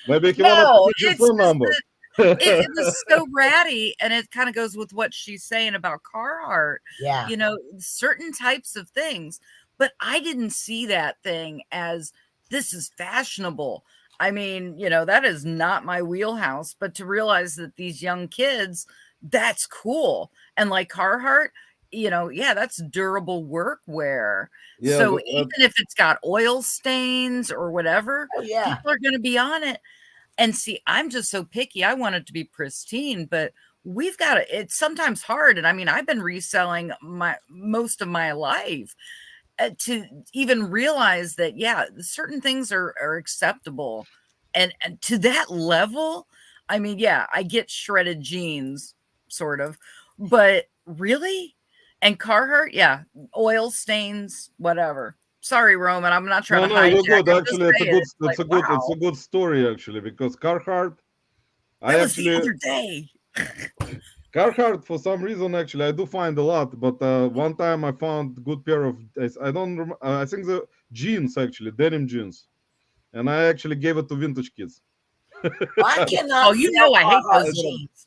Maybe he wanted to get your phone number. It was so ratty, and it kind of goes with what she's saying about Carhartt. Yeah, you know, certain types of things, but I didn't see that thing as this is fashionable. I mean, you know, that is not my wheelhouse, but to realize that these young kids, that's cool. And like Carhartt, you know, yeah, that's durable workwear. Yeah, so even if it's got oil stains or whatever, people are going to be on it. And see, I'm just so picky. I want it to be pristine, but we've got it. It's sometimes hard. And I mean, I've been reselling most of my life to even realize that, yeah, certain things are acceptable. And to that level, I mean, yeah, I get shredded jeans sort of, but really? And Carhartt, yeah, oil stains, whatever. Sorry, Roman, I'm not trying to hijack. No, you're good. Actually, it's a good story actually, because Carhartt, the other day. Carhartt, for some reason, actually, I do find a lot. But one time I found a good pair of, I don't remember, I think the jeans, actually, denim jeans, and I actually gave it to Vintage Kids. I cannot. Oh, you know I hate those jeans,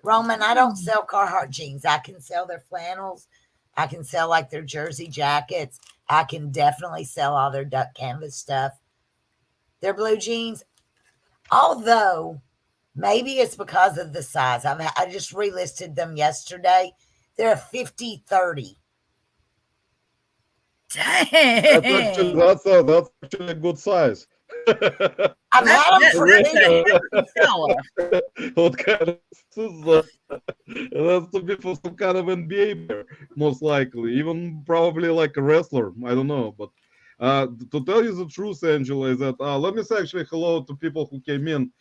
Roman. I don't sell Carhartt jeans. I can sell their flannels. I can sell like their jersey jackets. I can definitely sell all their duck canvas stuff. Their blue jeans, although maybe it's because of the size. I just relisted them yesterday. They're a 50-30. Dang. That's actually a good size. I've had them for what kind of that's to be for some kind of NBA player, most likely, even probably like a wrestler. I don't know, but to tell you the truth, Angela, is that let me say actually hello to people who came in.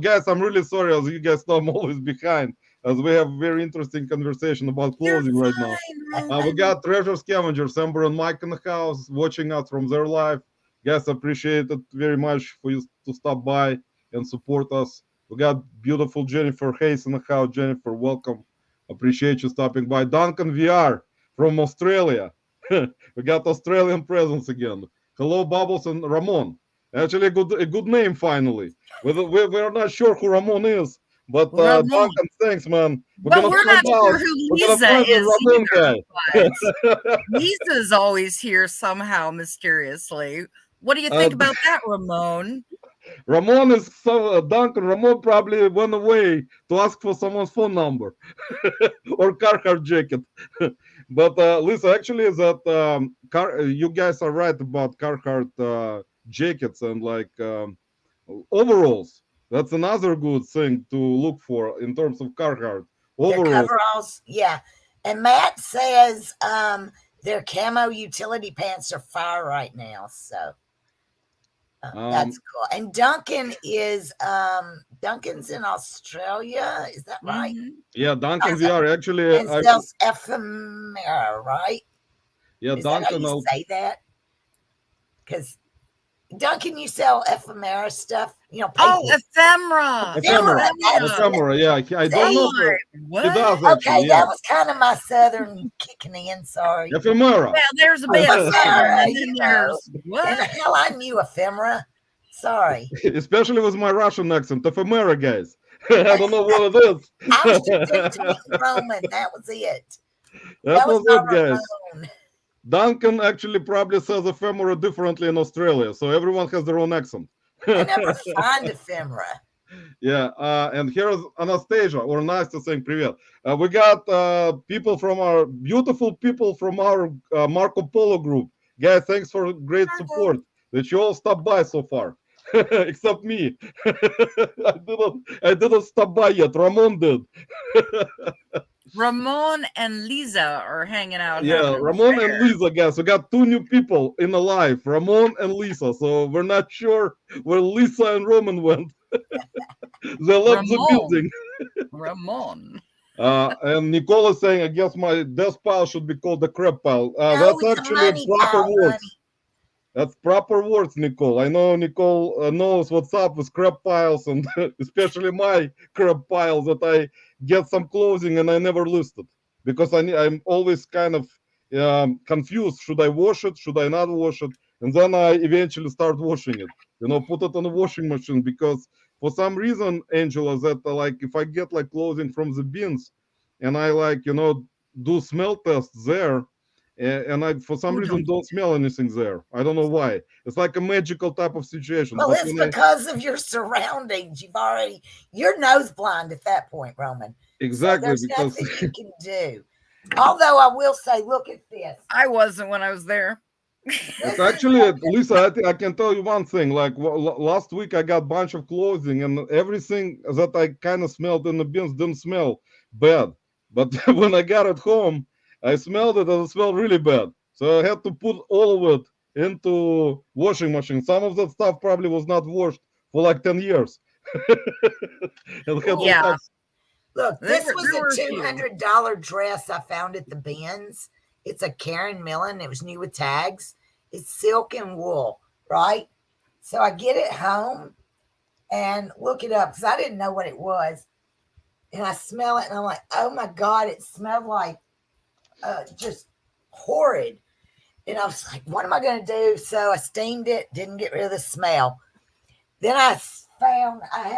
Guys, I'm really sorry, as you guys know, I'm always behind, as we have very interesting conversation about clothing right now. We got Treasure Scavengers, Amber and Mike in the house, watching us from their live. Guys, appreciate it very much for you to stop by and support us. We got beautiful Jennifer Hayes in the house. Jennifer, welcome. Appreciate you stopping by. Duncan VR from Australia. We got Australian presence again. Hello, Bubbles and Ramon. Actually, a good name finally. We're not sure who Ramon is, but Duncan, thanks, man. We're not sure who Lisa is either. Lisa's always here somehow mysteriously. What do you think about that, Ramon? Ramon is Duncan. Ramon probably went away to ask for someone's phone number or Carhartt jacket. But Lisa, actually, is that you guys are right about Carhartt jackets and like overalls. That's another good thing to look for in terms of Carhartt overalls. Their coveralls, yeah. And Matt says their camo utility pants are fire right now. So. That's cool. And Duncan is Duncan's in Australia. Is that right? Yeah, Duncan VR actually and sells Ephemera, right? Yeah, is Duncan. That how you say that? Because Duncan, you sell ephemera stuff? You know, Oh, paper. ephemera. Ephemera. Ephemera. Ephemera, yeah. I don't know. Oh, He what? does Okay, actually, yeah. that was kind of my southern kicking in. Sorry. Ephemera. Well, there's a bit of Ephemera, southern, and you then know. there's And what? hell, I knew ephemera. Sorry. Especially with my Russian accent. Ephemera, guys. I don't know what it is. I was just imitating Roman. That was it. That was my it, guys. Ramon. Duncan actually probably says ephemera differently in Australia, so everyone has their own accent. I never find ephemera. Yeah, and here's Anastasia or Nastya saying привет. We got people from our beautiful people from our Marco Polo group. Guys, thanks for great support that you all stopped by so far, except me. I didn't stop by yet. Ramon did. Ramon and Lisa are hanging out. Yeah, having a Ramon fair. and Lisa, guys. We got two new people in the live, Ramon and Lisa. So we're not sure where Lisa and Roman went. They left the building. Ramon. And Nicole is saying, I guess my desk pile should be called the crap pile. No, That's it's a actually money proper pile, words. honey. That's proper words, Nicole. I know Nicole knows what's up with crap piles, and especially my crap piles that I get some clothing and I never list it because I'm always kind of confused. Should I wash it? Should I not wash it? And then I eventually start washing it. You know, put it on a washing machine because for some reason, Angela, that like if I get like clothing from the bins and I like do smell tests there. And I, for some reason, don't smell anything there. I don't know why. It's like a magical type of situation. Well, But it's because of your surroundings. You're nose blind at that point, Roman. Exactly, so because nothing you can do. Although I will say, look at this. I wasn't when I was there. It's actually, Lisa, I can tell you one thing. Like last week, I got a bunch of clothing, and everything that I kind of smelled in the bins didn't smell bad. But when I got it home, I smelled it and it smelled really bad. So I had to put all of it into washing machine. Some of that stuff probably was not washed for like 10 years. Yeah. Look, this was a $200 dress I found at the bins. It's a Karen Millen. It was new with tags. It's silk and wool, right? So I get it home and look it up because I didn't know what it was. And I smell it and I'm like, oh my God, it smelled like just horrid. And I was like, what am I going to do? So I steamed it, didn't get rid of the smell. Then I found I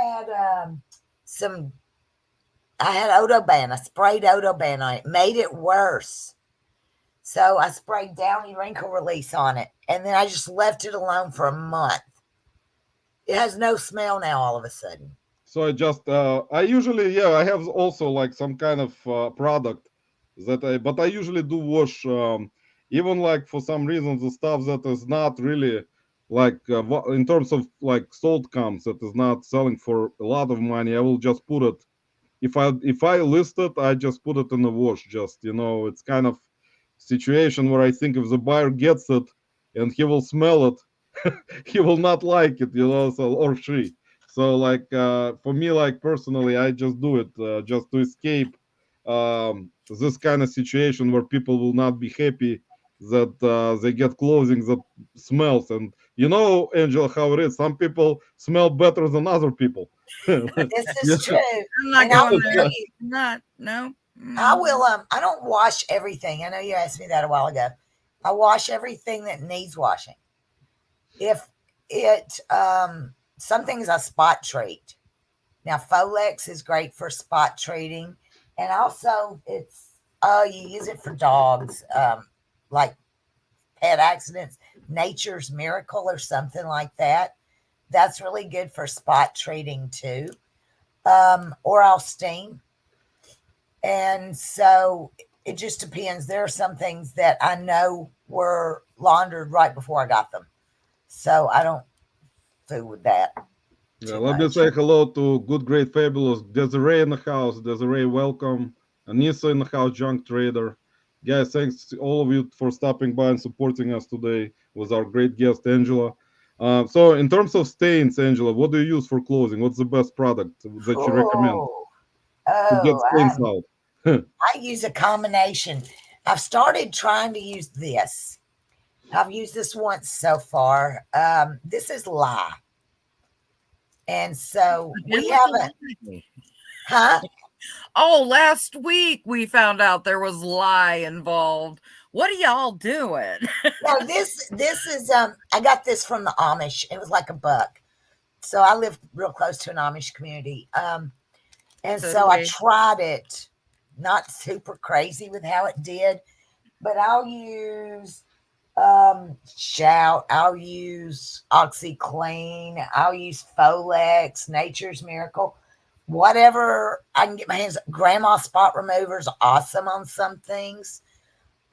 had Odoban. I sprayed Odoban on it, made it worse. So I sprayed Downy Wrinkle Release on it, and then I just left it alone for a month. It has no smell now all of a sudden. So I usually, I have also like some kind of product but I usually do wash, even like for some reason, the stuff that is not really like in terms of like salt comes that is not selling for a lot of money. I will just put it. If I list it, I just put it in the wash. Just it's kind of situation where I think if the buyer gets it and he will smell it, he will not like it, so or she. So like for me, like personally, I just do it just to escape this kind of situation where people will not be happy that they get clothing that smells. And Angela, how it is. Some people smell better than other people. This is true. I'm not going there. No. I will. I don't wash everything. I know you asked me that a while ago. I wash everything that needs washing. If it, some things I spot treat. Now, Folex is great for spot treating. And also you use it for dogs, like pet accidents, Nature's Miracle or something like that. That's really good for spot treating too. Or I'll steam. And so it just depends. There are some things that I know were laundered right before I got them. So I don't fool with that. Yeah, let me say hello to Good, Great, Fabulous. Desiree in the house. Desiree, welcome. Anissa in the house, Junk Trader. Guys, thanks to all of you for stopping by and supporting us today with our great guest, Angela. So in terms of stains, Angela, what do you use for clothing? What's the best product that you recommend to get stains out? I use a combination. I've started trying to use this. I've used this once so far. This is lye. And so Again we with the haven't, lie. huh? Oh, last week we found out there was lye involved. What are y'all doing? Now this is I got this from the Amish. It was like $1. So I live real close to an Amish community. And So so do I we. tried it, not super crazy with how it did, but I'll use Shout, I'll use OxyClean, I'll use Folex, Nature's Miracle, whatever I can get my hands. Grandma spot remover is awesome on some things.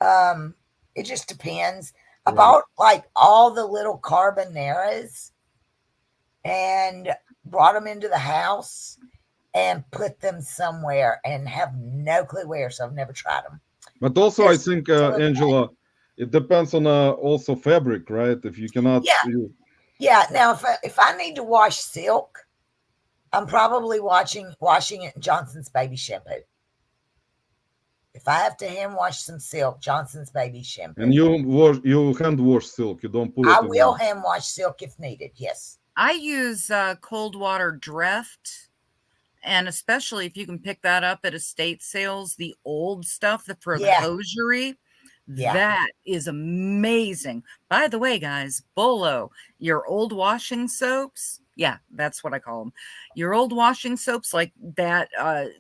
It just depends. I Right. bought like all the little carbonaras and brought them into the house and put them somewhere and have no clue where, so I've never tried them. But also, I This think, particular Angela, it depends on also fabric, right? If you cannot, yeah, yeah. Now, if I need to wash silk, I'm probably washing it in Johnson's baby shampoo. If I have to hand wash some silk, Johnson's baby shampoo. and you hand wash silk. You don't put I it in. will hand wash silk if needed. Yes. I use cold water Dreft, and especially if you can pick that up at estate sales, the old stuff for the Yeah. hosiery, Yeah. that is amazing. By the way, guys, Bolo, your old washing soaps, yeah, that's what I call them. Your old washing soaps like that,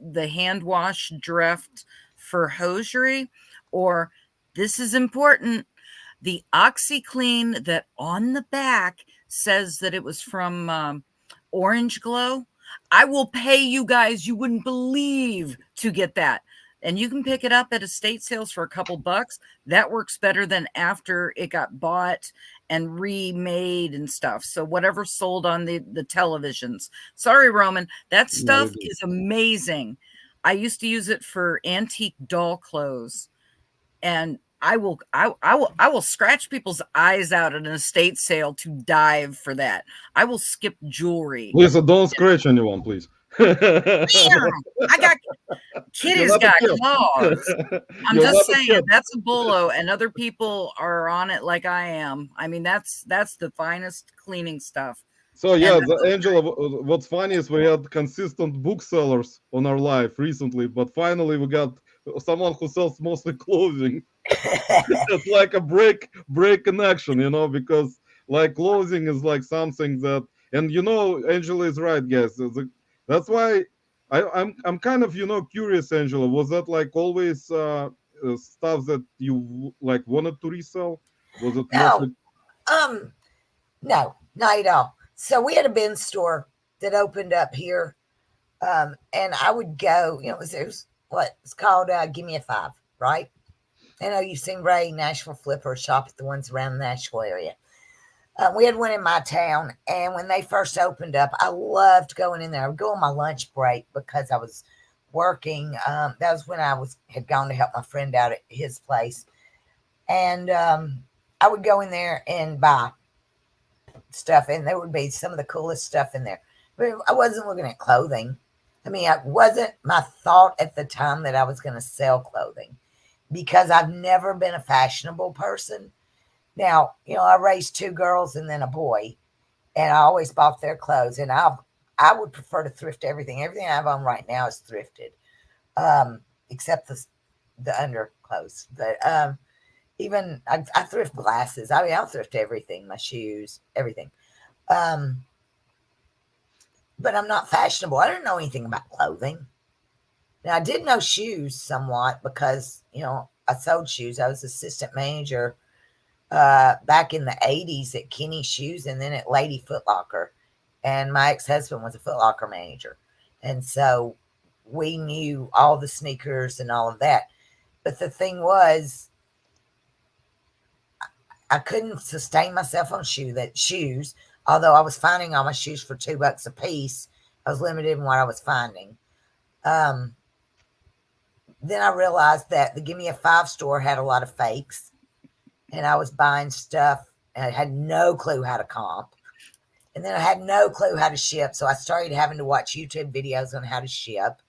the hand wash Dreft for hosiery, or this is important, the OxyClean that on the back says that it was from Orange Glow. I will pay you guys, you wouldn't believe, to get that. And you can pick it up at estate sales for a couple bucks. That works better than after it got bought and remade and stuff. So whatever sold on the televisions. Sorry, Roman. That stuff is amazing. I used to use it for antique doll clothes. And I will scratch people's eyes out at an estate sale to dive for that. I will skip jewelry. Lisa, don't scratch anyone, please. I got Kitty's got claws. I'm just saying that's a Bolo, and other people are on it like I am. I mean, that's the finest cleaning stuff. So yeah, Angela, what's funny is we had consistent booksellers on our life recently, but finally we got someone who sells mostly clothing. It's like a break in action, because like clothing is like something that, and Angela is right, guys. That's why I'm kind of curious, Angela. Was that like always stuff that you like wanted to resell? Was it No, mostly... no, not at all. So we had a bin store that opened up here, and I would go. It was what it's called. Give me a 5, right? I know you've seen Ray, Nashville Flipper, shop at the ones around the Nashville area. We had one in my town, and when they first opened up, I loved going in there. I would go on my lunch break because I was working. That was when I had gone to help my friend out at his place, and I would go in there and buy stuff, and there would be some of the coolest stuff in there. But I wasn't looking at clothing. I mean, it wasn't my thought at the time that I was going to sell clothing, because I've never been a fashionable person. Now, I raised 2 girls and then a boy, and I always bought their clothes. And I would prefer to thrift everything. Everything I have on right now is thrifted, except the underclothes. But even I thrift glasses. I mean, I'll thrift everything, my shoes, everything. But I'm not fashionable. I don't know anything about clothing. Now, I did know shoes somewhat because, I sold shoes. I was assistant manager back in the 80s at Kenny Shoes and then at Lady Foot Locker. And my ex-husband was a Foot Locker manager. And so we knew all the sneakers and all of that. But the thing was, I couldn't sustain myself on shoes, although I was finding all my shoes for $2 a piece. I was limited in what I was finding. Then I realized that the Give Me a 5 store had a lot of fakes, and I was buying stuff and I had no clue how to comp. And then I had no clue how to ship. So I started having to watch YouTube videos on how to ship.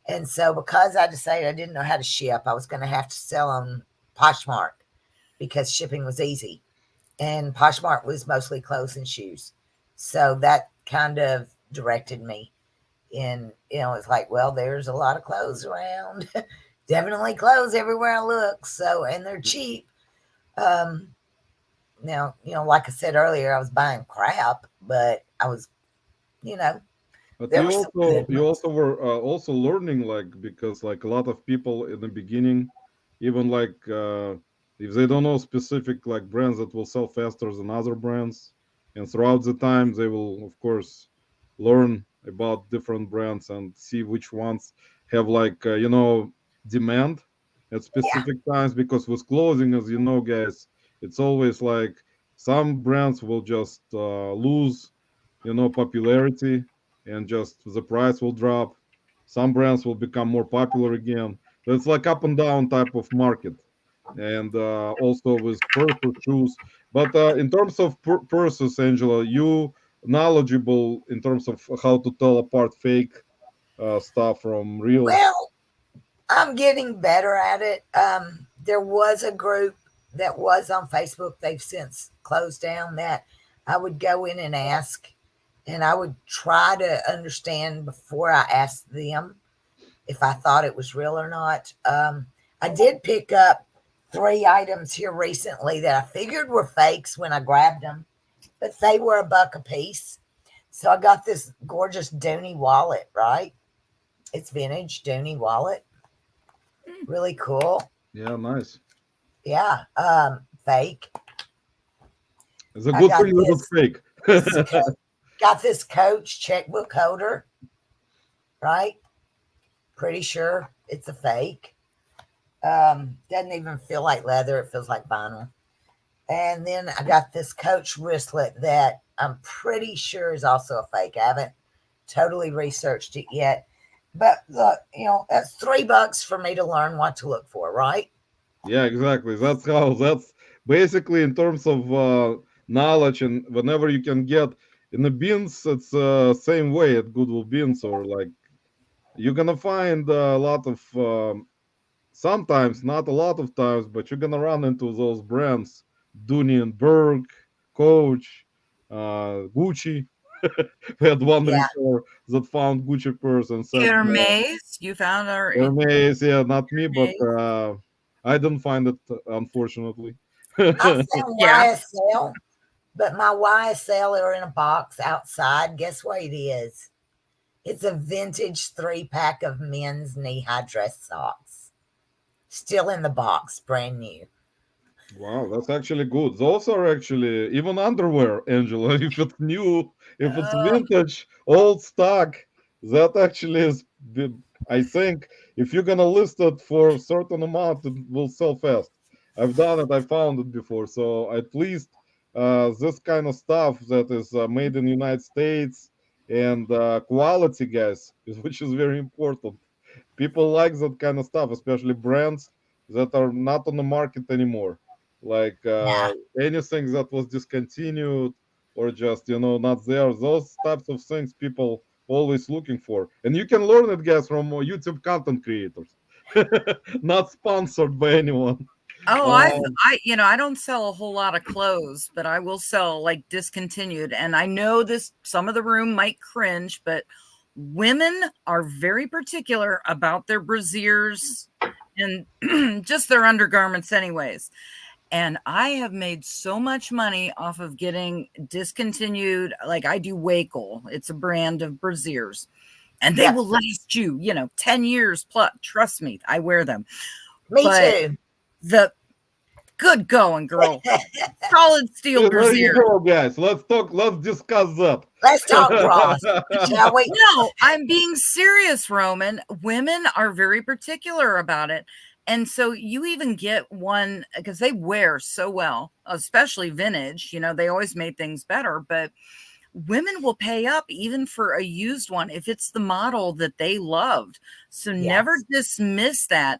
And so because I decided I didn't know how to ship, I was going to have to sell on Poshmark. because shipping was easy. And Poshmark was mostly clothes and shoes. So that kind of directed me in, it's like, well, there's a lot of clothes around. Definitely clothes everywhere I look. So, and they're cheap. Um, Now, like I said earlier, I was buying crap, but I was, you know, But there were some good you ones. also were also learning, like, because like a lot of people in the beginning, even like if they don't know specific like brands that will sell faster than other brands, and throughout the time they will of course learn about different brands and see which ones have like demand at Yeah, specific times. Because with clothing, as you know, guys, it's always like some brands will just lose popularity, and just the price will drop. Some brands will become more popular again. So it's like up and down type of market. And also with purses, shoes. But in terms of purses, Angela, you knowledgeable in terms of how to tell apart fake stuff from real. well, I'm getting better at it. There was a group that was on Facebook. They've since closed down that I would go in and ask, and I would try to understand before I asked them if I thought it was real or not. I did pick up 3 items here recently that I figured were fakes when I grabbed them, but they were $1 a piece. So I got this gorgeous Dooney wallet, right? It's vintage Dooney wallet. Really cool. Yeah, nice. Yeah. Fake. It's a I good for got you that it's fake. this got this Coach checkbook holder, right? Pretty sure it's a fake. Doesn't even feel like leather, it feels like vinyl. And then I got this Coach wristlet that I'm pretty sure is also a fake. I haven't totally researched it yet. But look, that's $3 for me to learn what to look for, right? Yeah, exactly. That's basically in terms of knowledge, and whenever you can get in the bins, it's same way at Goodwill bins, or like you're gonna find a lot of sometimes, not a lot of times, but you're gonna run into those brands: Dooney and Berg, Coach, Gucci. We had one Yeah. reseller that found Gucci purse and said, Hermes, you found our Hermes, yeah, not me, but Hermes. I didn't find it, unfortunately. I found Yeah. YSL, but my YSL are in a box outside. Guess what it is? It's a vintage 3-pack of men's knee-high dress socks. Still in the box, brand new. Wow, that's actually good. Those are actually even underwear, Angela. If it's new, if it's Oh, vintage, old stock, that actually is. I think if you're gonna list it for a certain amount, it will sell fast. I've done it. I found it before. So at least this kind of stuff that is made in the United States and quality, guys, which is very important. People like that kind of stuff, especially brands that are not on the market anymore, like Yeah. anything that was discontinued or just not there. Those types of things people always looking for, and you can learn it, guys, from YouTube content creators. Not sponsored by anyone. oh, um, I don't sell a whole lot of clothes, but I will sell like discontinued. And I know this, some of the room might cringe, but women are very particular about their brasiers and just their undergarments, anyways. And I have made so much money off of getting discontinued. Like I do Wakel, it's a brand of brasiers, and they Yep. will last you, 10 years plus. Trust me, I wear them. Me But too. the good going, girl. Solid steel there you brazier. go, guys. Let's talk. Let's discuss that. Let's talk bras, shall we? No, I'm being serious, Roman. Women are very particular about it. And so you even get one because they wear so well, especially vintage. They always made things better, but women will pay up even for a used one if it's the model that they loved. So never Yes. dismiss that.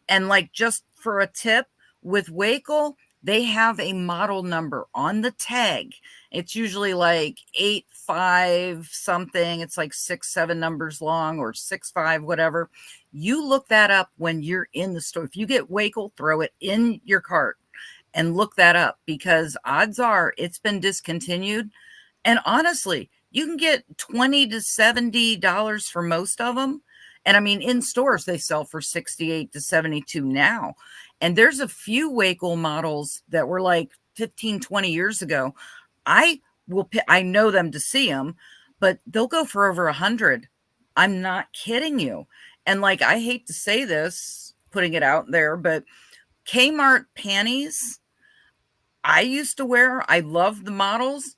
And like just for a tip with Wakel, they have a model number on the tag. It's usually like 85 something. It's like 6, 7 numbers long or 6, 5, whatever. You look that up when you're in the store. If you get Wakel, throw it in your cart and look that up, because odds are it's been discontinued. And honestly, you can get $20 to $70 for most of them. And I mean, in stores, they sell for 68 to 72 now. And there's a few Wakel models that were like 15, 20 years ago. I know them to see them, but they'll go for over 100. I'm not kidding you. And like, I hate to say this, putting it out there, but Kmart panties, I used to wear. I love the models.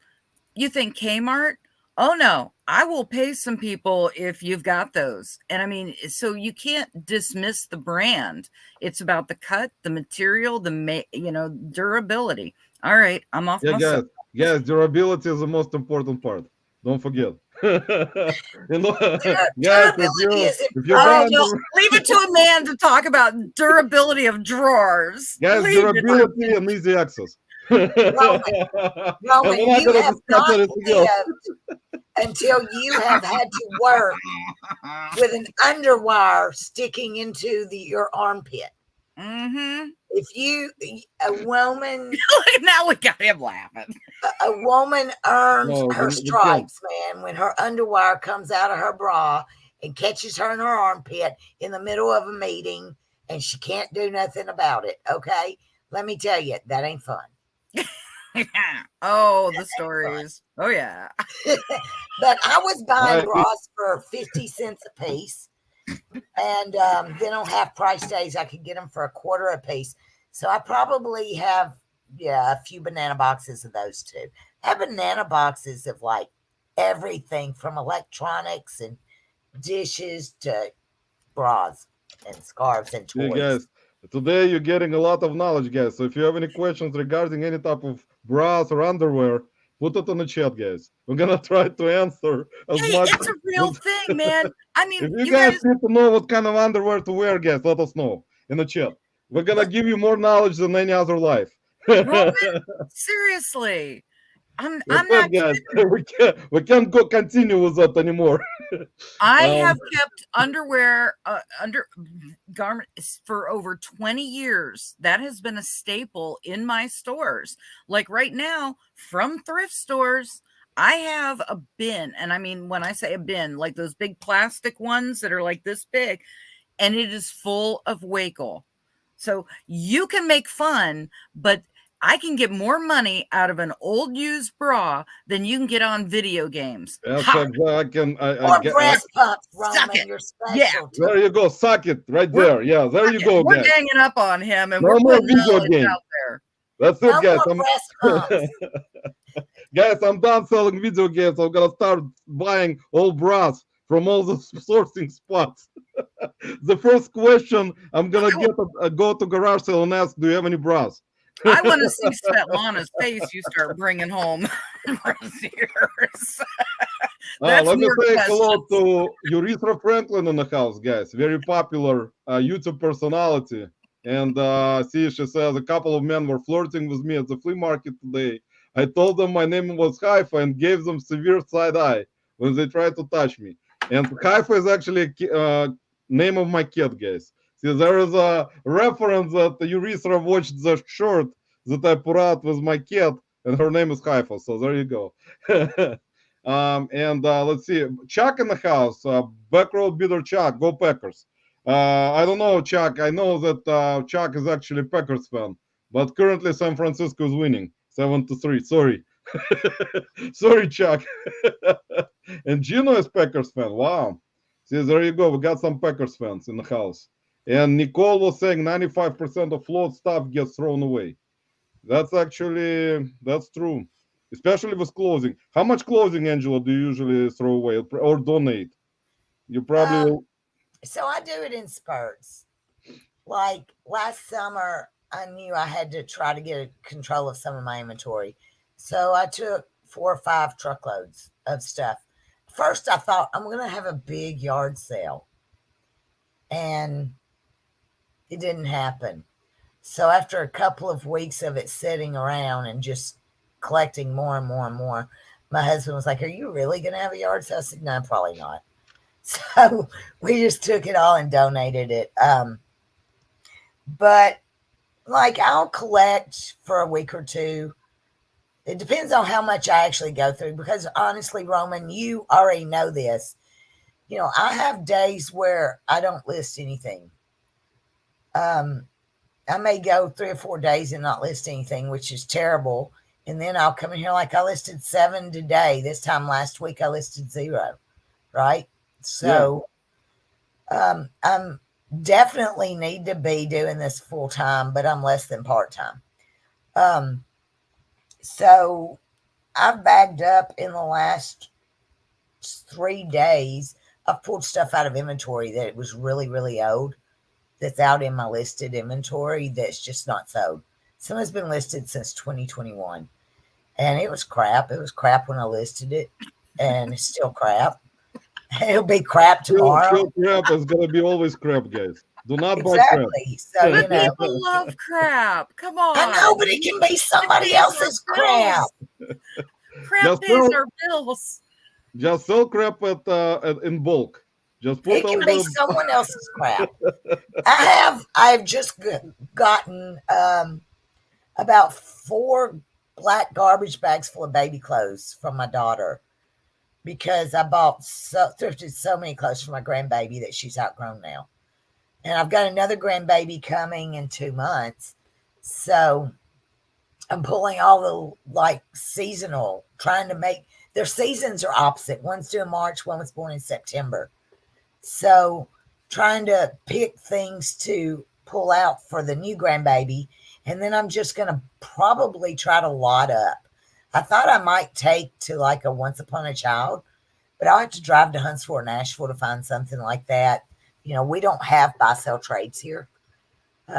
You think Kmart? Oh no, I will pay some people if you've got those. And I mean, so you can't dismiss the brand. It's about the cut, the material, durability. All right, I'm off Yeah, my guys, durability is the most important part. Don't forget. You know, guys, Durability is if you're Oh, buying well, leave it to a man to talk about durability of drawers. guys, Leave it. durability and easy access. And Roman, we're not you gonna have discuss not anything else. lived until you have had to work with an underwire sticking into your armpit. Mm-hmm. If a woman, Now we got him laughing. a woman earns No, her we stripes, man, when her underwire comes out of her bra and catches her in her armpit in the middle of a meeting, and she can't do nothing about it. Okay, let me tell you, that ain't fun. Oh, the stories. Oh yeah. But I was buying bras for 50 cents a piece. And then on half price days, I could get them for a quarter a piece. So I probably have, a few banana boxes of those too. I have banana boxes of like everything from electronics and dishes to bras and scarves and toys. Yeah, guys, today you're getting a lot of knowledge, guys. So if you have any questions regarding any type of bras or underwear, put it on the chat, guys. We're gonna try to answer as much. It's a real thing, man. I mean, If you guys need to know what kind of underwear to wear, guys, let us know in the chat. We're gonna give you more knowledge than any other life. Roman, seriously. I'm not guys. We can't go continue with that anymore. I have kept underwear garments for over 20 years. That has been a staple in my stores. Like right now, from thrift stores, I have a bin. And I mean, when I say a bin, like those big plastic ones that are like this big, and it is full of Wakel. So you can make fun, but I can get more money out of an old used bra than you can get on video games. That's exactly. Or breast pumps, Roman, your specialty. Yeah, there you go. Suck it right there. Yeah, there you go, we're guys. ganging up on him, and No we're more putting video games out there. That's it, guys. Breast pumps. Guys, I'm done selling video games. I'm gonna start buying all bras from all the sourcing spots. The first question I'm gonna go to garage sale and ask, do you have any bras? I want to see Svetlana's face you start bringing home. Let me say hello to Urethra Franklin in the house, guys. Very popular YouTube personality. And see, she says, a couple of men were flirting with me at the flea market today. I told them my name was Haifa and gave them severe side eye when they tried to touch me. And Haifa is actually a name of my kid, guys. See, there is a reference that Urethra watched the short that I put out with my kid, and her name is Haifa. So there you go. Let's see, Chuck in the house, back row beater Chuck, go Packers. I don't know, Chuck. I know that Chuck is actually a Packers fan, but currently San Francisco is winning 7-3. Sorry. Sorry, Chuck. And Gino is Packers fan. Wow. See, there you go. We got some Packers fans in the house. And Nicole was saying 95% of float stuff gets thrown away. That's true. Especially with clothing. How much clothing, Angela, do you usually throw away or donate? You probably... So I do it in spurts. Like last summer, I knew I had to try to get control of some of my inventory. So I took 4 or 5 truckloads of stuff. First, I thought I'm going to have a big yard sale. And it didn't happen. So after a couple of weeks of it sitting around and just collecting more and more and more, my husband was like, "Are you really going to have a yard sale?" I said, "No, probably not." So we just took it all and donated it. But like I'll collect for a week or two. It depends on how much I actually go through because honestly, Roman, you already know this. I have days where I don't list anything. Um, I may go 3 or 4 days and not list anything, which is terrible. And then I'll come in here like I listed 7 today. This time last week I listed 0. Right. So I'm definitely need to be doing this full time, but I'm less than part time. So I've bagged up in the last 3 days. I've pulled stuff out of inventory that it was really, really old that's out in my listed inventory that's just not sold. Some has been listed since 2021 and it was crap. It was crap when I listed it and it's still crap. It'll be crap tomorrow. Still crap is gonna be always crap, guys. Do not buy crap. Exactly. So, But people love crap. Come on. I know, but it can be somebody else's crap. Crap pays our bills. Just sell crap in bulk. Just put It can be someone else's crap. I've just gotten about 4 black garbage bags full of baby clothes from my daughter because I thrifted so many clothes for my grandbaby that she's outgrown now. And I've got another grandbaby coming in 2 months. So I'm pulling all the seasonal, trying to make their seasons are opposite. One's due in March, one was born in September. So trying to pick things to pull out for the new grandbaby. And then I'm just going to probably try to lot up. I thought I might take to a Once Upon a Child, but I'll have to drive to Huntsville or Nashville to find something like that. We don't have buy-sell trades here.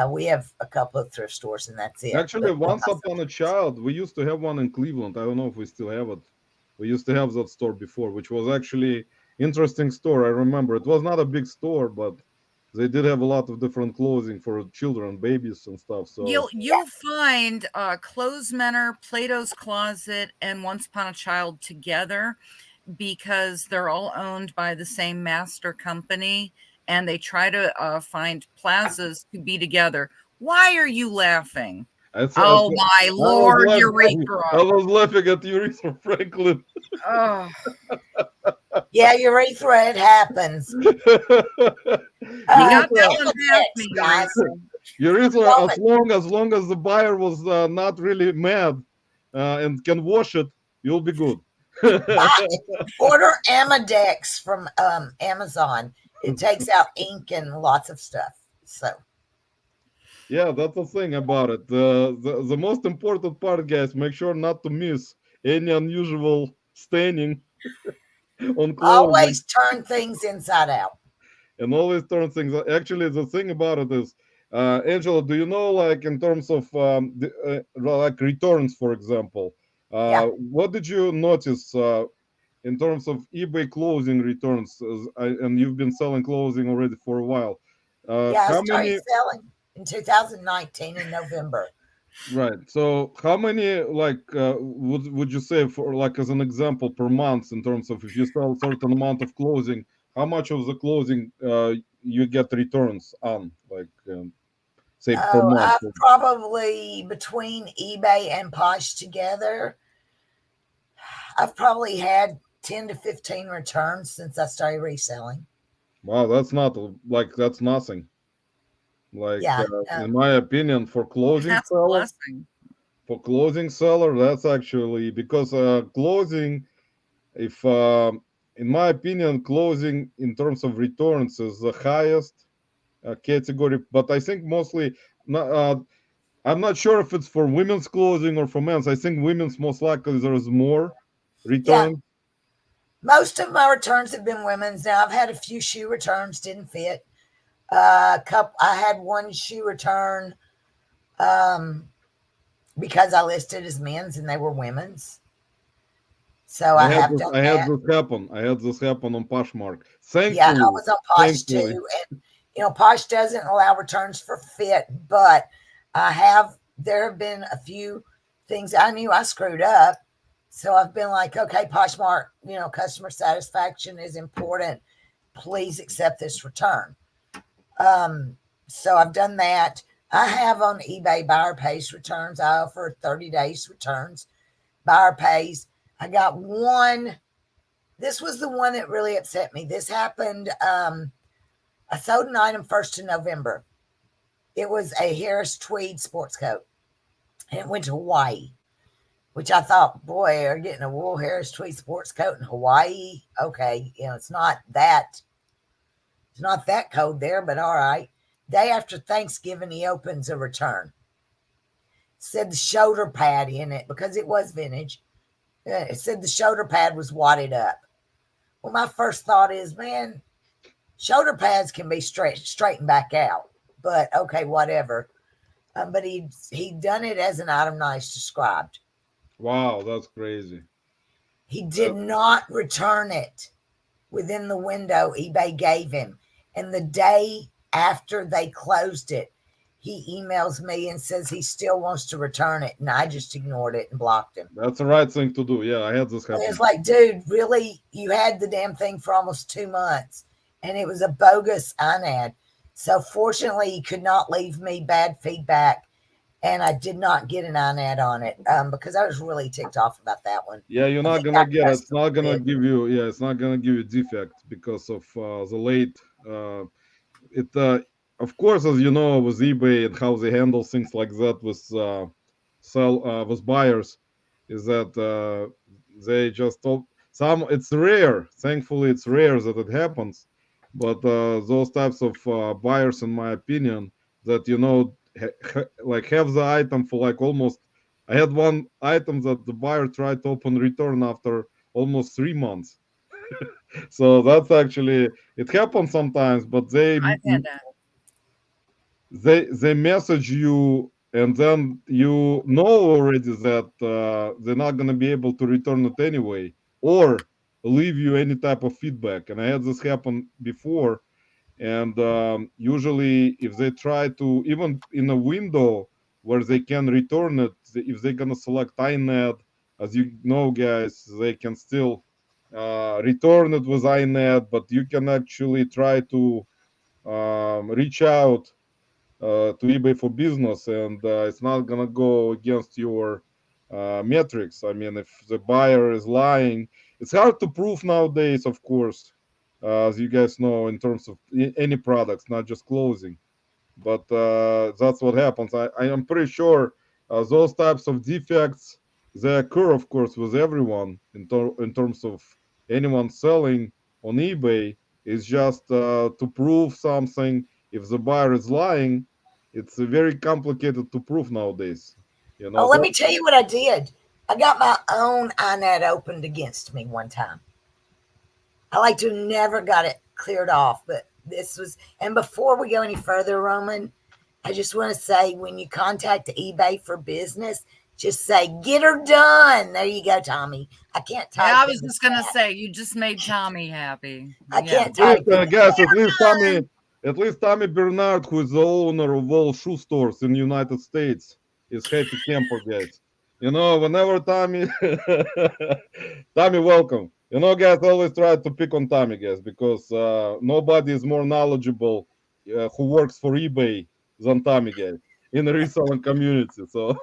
We have a couple of thrift stores and that's it. Actually, Once Upon a Child, we used to have one in Cleveland. I don't know if we still have it. We used to have that store before, which was actually interesting store. I remember it was not a big store, but they did have a lot of different clothing for children, babies and stuff. So you'll find Clothes Menor, Plato's Closet, and Once Upon a Child together because they're all owned by the same master company, and they try to find plazas to be together. Why are you laughing? Oh my Lord, Urethra! I was laughing at Urethra Franklin. Oh. Yeah, Urethra, it happens. Urethra, as long as the buyer was not really mad and can wash it, you'll be good. Order Amadex from Amazon. It takes out ink and lots of stuff. So. Yeah, that's the thing about it. The most important part, guys, make sure not to miss any unusual staining on clothing. Always turn things inside out. And always turn things. Actually, the thing about it is, Angela, do you know, in terms of returns, for example, what did you notice in terms of eBay closing returns? And you've been selling clothing already for a while. I started selling in 2019 in November. Right. So how many would you say for as an example per month in terms of if you sell a certain amount of clothing, how much of the clothing you get returns on say per month? I've probably between eBay and Posh together, I've probably had 10 to 15 returns since I started reselling. Wow, that's not that's nothing. In my opinion, for clothing seller, that's actually because clothing, if in my opinion, clothing in terms of returns is the highest category. But I think mostly, I'm not sure if it's for women's clothing or for men's. I think women's most likely there's more returns. Yeah. Most of my returns have been women's. Now I've had a few shoe returns, didn't fit. I had one shoe return because I listed as men's and they were women's. So I had this happen on Poshmark. Thankfully, I was on Posh too, and Posh doesn't allow returns for fit, but there have been a few things I knew I screwed up. So I've been like, okay, Poshmark, customer satisfaction is important. Please accept this return. So I've done that. I have on eBay buyer pays returns. I offer 30 days returns. Buyer pays. I got one. This was the one that really upset me. This happened. I sold an item 1st of November. It was a Harris tweed sports coat, and it went to Hawaii, which I thought, boy, are getting a wool Harris tweed sports coat in Hawaii? Okay, it's not that cold there, but all right. Day after Thanksgiving, he opens a return. Said the shoulder pad in it, because it was vintage. It said the shoulder pad was wadded up. Well, my first thought is, man, shoulder pads can be straightened back out, but okay, whatever. But he'd done it as an item nice described. Wow, that's crazy. He did not return it within the window eBay gave him. And the day after they closed it, he emails me and says he still wants to return it. And I just ignored it and blocked him. That's the right thing to do. Yeah, I had this happen. It's like, dude, really? You had the damn thing for almost 2 months, and it was a bogus INAD. So fortunately, he could not leave me bad feedback, and I did not get an INAD on it because I was really ticked off about that one. Yeah, you're not gonna get it. It's not gonna give you. Yeah, it's not gonna give you defect because of the late. Of course, as you know, with eBay and how they handle things like that with with buyers, is that they just some. It's rare. Thankfully, it's rare that it happens, but those types of buyers, in my opinion, that like have the item for like almost. I had one item that the buyer tried to open return after almost 3 months. So that's actually, it happens sometimes, but I've had that. they message you, and then you know already that they're not going to be able to return it anyway, or leave you any type of feedback. And I had this happen before. And usually if they try to, even in a window where they can return it, if they're going to select INAD, as you know, guys, they can still return it with INAD, but you can actually try to reach out to eBay for business, and it's not gonna go against your metrics. I mean, if the buyer is lying, it's hard to prove nowadays, of course, as you guys know, in terms of any products, not just clothing. But that's what happens. I am pretty sure those types of defects, they occur, of course, with everyone in terms of anyone selling on eBay. Is just to prove something. If the buyer is lying, it's very complicated to prove nowadays. Oh, let me tell you what I did. I got my own INAD opened against me one time. I like to never got it cleared off, but this was, and before we go any further, Roman, I just want to say, when you contact eBay for business, just say, get her done. There you go, Tommy. I can't type. Yeah, I was just going to say, you just made Tommy happy. I can't type. Guys, at least Tommy Bernard, who is the owner of all shoe stores in the United States, is happy camper, guys. Whenever Tommy, Tommy, welcome. Guys, always try to pick on Tommy, guys, because nobody is more knowledgeable who works for eBay than Tommy, guys, in the reselling community. So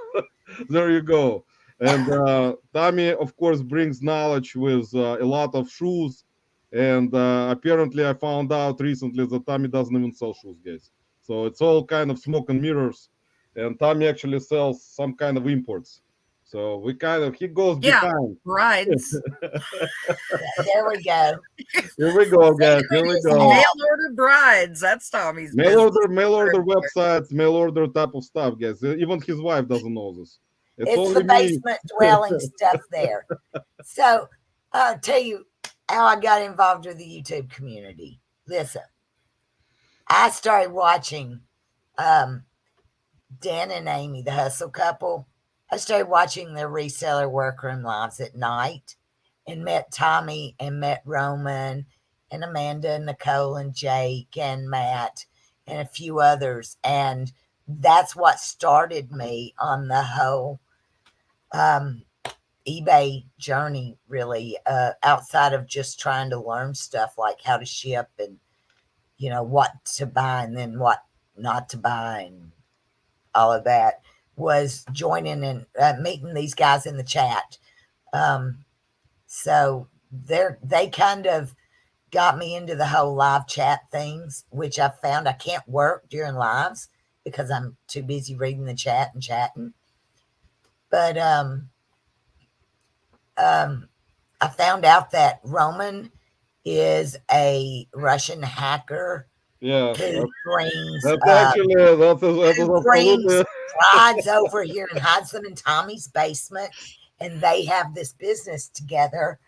there you go. And Tommy, of course, brings knowledge with a lot of shoes. And apparently, I found out recently that Tommy doesn't even sell shoes, guys. So it's all kind of smoke and mirrors. And Tommy actually sells some kind of imports. So he goes behind. Brides. There we go. Here we go, guys. Here we go. Mail order brides. That's Tommy's mail order websites, mail order type of stuff, guys. Even his wife doesn't know this. It's the basement dwelling stuff there. So I'll tell you how I got involved with the YouTube community. Listen, I started watching Dan and Amy, the hustle couple. I started watching their reseller workroom lives at night, and met Tommy and met Roman and Amanda and Nicole and Jake and Matt and a few others. And that's what started me on the whole eBay journey, really, outside of just trying to learn stuff like how to ship and, what to buy and then what not to buy and all of that was joining and meeting these guys in the chat. So they kind of got me into the whole live chat things, which I found I can't work during lives because I'm too busy reading the chat and chatting. But I found out that Roman is a Russian hacker Yeah, who brings that's actually absolutely. brides over here and hides them in Tommy's basement, and they have this business together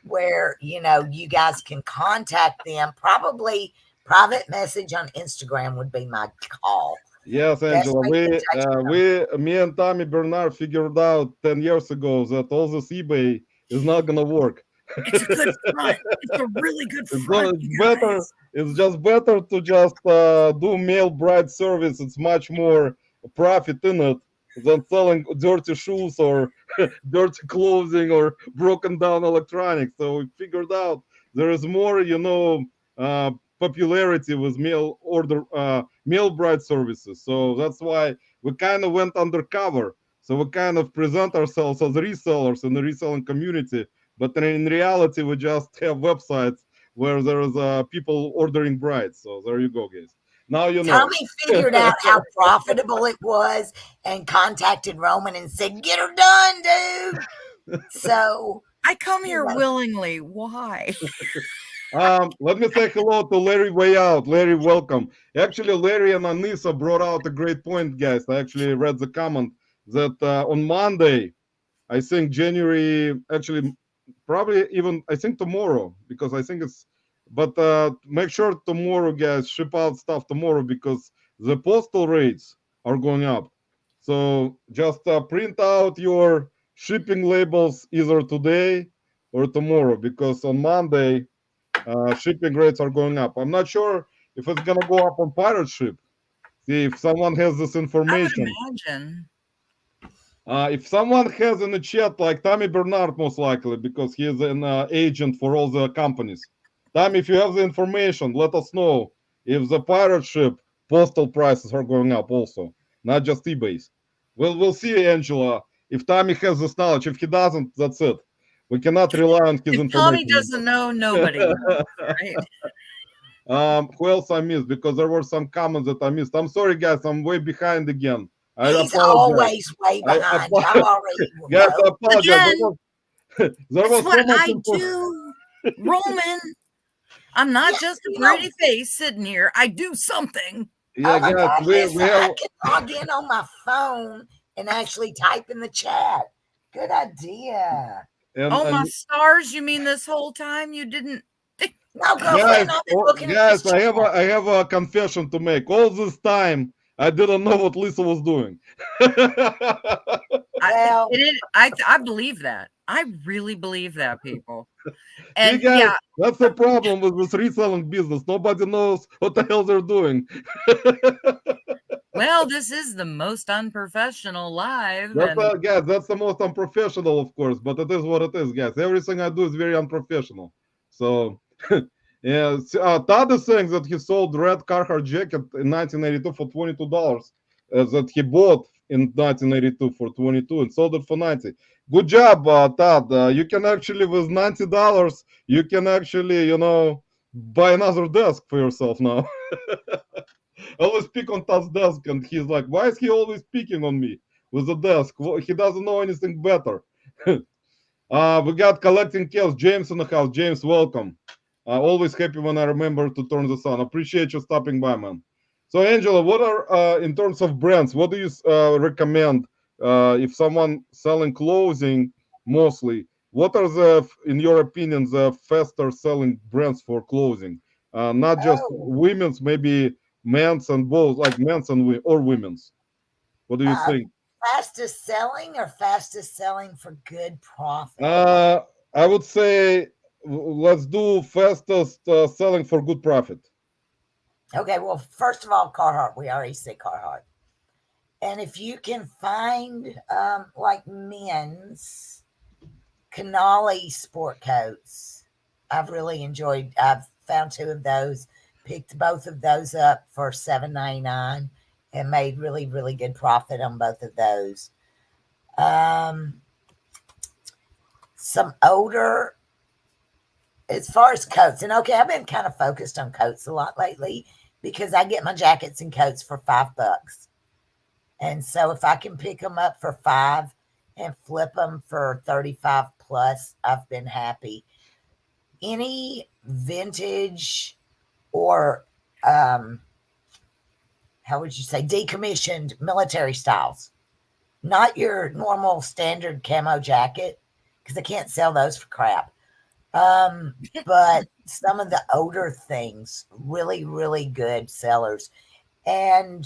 where you guys can contact them. Probably private message on Instagram would be my call. Yes, Angela, me and Tommy Bernard figured out 10 years ago that all this eBay is not gonna work. It's a good front. It's a really good front. It's just better to just do male bride service. It's much more profit in it than selling dirty shoes or dirty clothing or broken down electronics. So we figured out there is more, popularity with male bride services. So that's why we kind of went undercover. So we kind of present ourselves as resellers in the reselling community, but in reality, we just have websites where there's people ordering brides. So there you go, guys. Now you know. Tommy figured out how profitable it was and contacted Roman and said, "Get her done, dude." So I come here willingly. Why? Let me say hello to Larry Way Out. Larry, welcome. Actually, Larry and Anissa brought out a great point, guys. I actually read the comment that on Monday, I think January, actually, probably even, I think tomorrow, because I think it's, but make sure tomorrow, guys, ship out stuff tomorrow because the postal rates are going up. So just print out your shipping labels either today or tomorrow because on Monday, shipping rates are going up. I'm not sure if it's gonna go up on pirate ship. See if someone has this information. I would imagine. If someone has in the chat, like Tommy Bernard, most likely, because he is an agent for all the companies. Tommy, if you have the information, let us know if the pirate ship postal prices are going up also, not just eBay's. We'll see, Angela, if Tommy has this knowledge. If he doesn't, that's it. We cannot rely on his information. Tommy doesn't know, nobody knows, right? Who else I missed? Because there were some comments that I missed. I'm sorry, guys. I'm way behind again. He's always way behind. I'm already. Guys, I apologize. Again, there was what so much I do, Roman. I'm not just a pretty face sitting here. I do something. Yeah, guys, I can log in on my phone and actually type in the chat. Good idea. My stars! You mean this whole time you didn't? No, girlfriend, guys, I have a confession to make. All this time, I didn't know what Lisa was doing. I believe that. I really believe that, people. And see, guys, that's the problem with this reselling business. Nobody knows what the hell they're doing. Well, this is the most unprofessional live. Guys, that's the most unprofessional, of course, but it is what it is, guys. Everything I do is very unprofessional. So, yeah, Todd is saying that he sold red Carhartt jacket in 1982 for $22, that he bought in 1982 for $22 and sold it for $90. Good job, Todd. You can actually, with $90, you can actually, buy another desk for yourself now. I always pick on Todd's desk, and he's like, why is he always picking on me with the desk? Well, he doesn't know anything better. We got collecting chaos. James in the house. James, welcome. Always happy when I remember to turn this on. Appreciate you stopping by, man. So, Angela, what are, in terms of brands, what do you recommend if someone selling clothing mostly? What are in your opinion, the faster selling brands for clothing? Not just women's, maybe men's and both, like men's and or women's. What do you think? Fastest selling or fastest selling for good profit? I would say let's do fastest selling for good profit. Okay, well, first of all, Carhartt. We already said Carhartt. And if you can find like men's Canali sport coats, I've really enjoyed. I've found 2 of those, picked both of those up for $7.99, and made really, really good profit on both of those. Some older, as far as coats, and okay, I've been kind of focused on coats a lot lately because I get my jackets and coats for $5. And so if I can pick them up for $5 and flip them for 35 plus, I've been happy. Any vintage or how would you say decommissioned military styles, not your normal standard camo jacket, because I can't sell those for crap. But some of the older things, really, really good sellers. And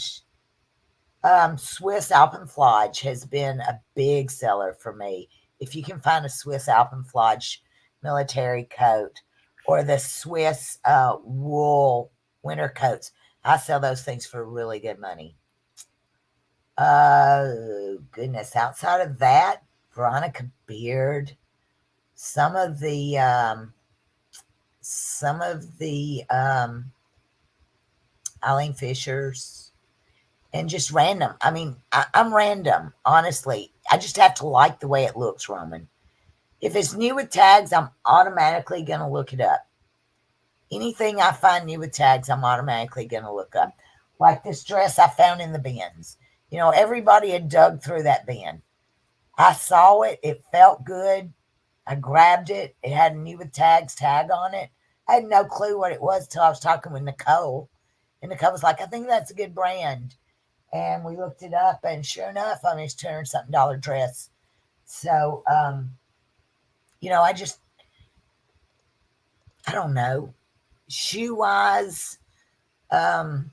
Swiss Alpenflage has been a big seller for me. If you can find a Swiss Alpenflage military coat or the Swiss wool winter coats, I sell those things for really good money. Goodness, outside of that, Veronica Beard, some of the Eileen Fishers, and just random. I mean, I'm random, honestly. I just have to like the way it looks, Roman. If it's new with tags, I'm automatically going to look it up. Anything I find new with tags, I'm automatically going to look up. Like this dress I found in the bins. You know, everybody had dug through that bin. I saw it. It felt good. I grabbed it. It had a new with tags tag on it. I had no clue what it was till I was talking with Nicole. And Nicole was like, I think that's a good brand. And we looked it up, and sure enough, I mean, it's $200-something dress. So, you know, I don't know. Shoe-wise,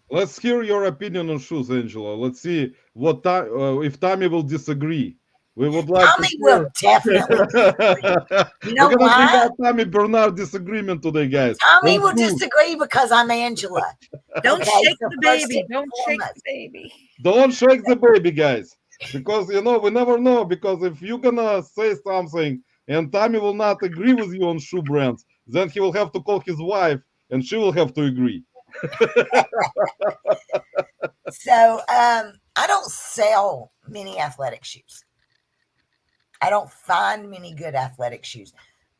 let's hear your opinion on shoes, Angela. Let's see what if Tommy will disagree. We would like Tommy will definitely disagree. You know We're gonna why? bring out Tommy Bernard disagreement today, guys. Tommy will disagree because I'm Angela. Don't Okay, shake so the first baby. and Don't shake foremost. the baby. Don't shake the baby, guys, because you know we never know. Because if you're gonna say something and Tommy will not agree with you on shoe brands, then he will have to call his wife, and she will have to agree. So, I don't sell many athletic shoes. I don't find many good athletic shoes.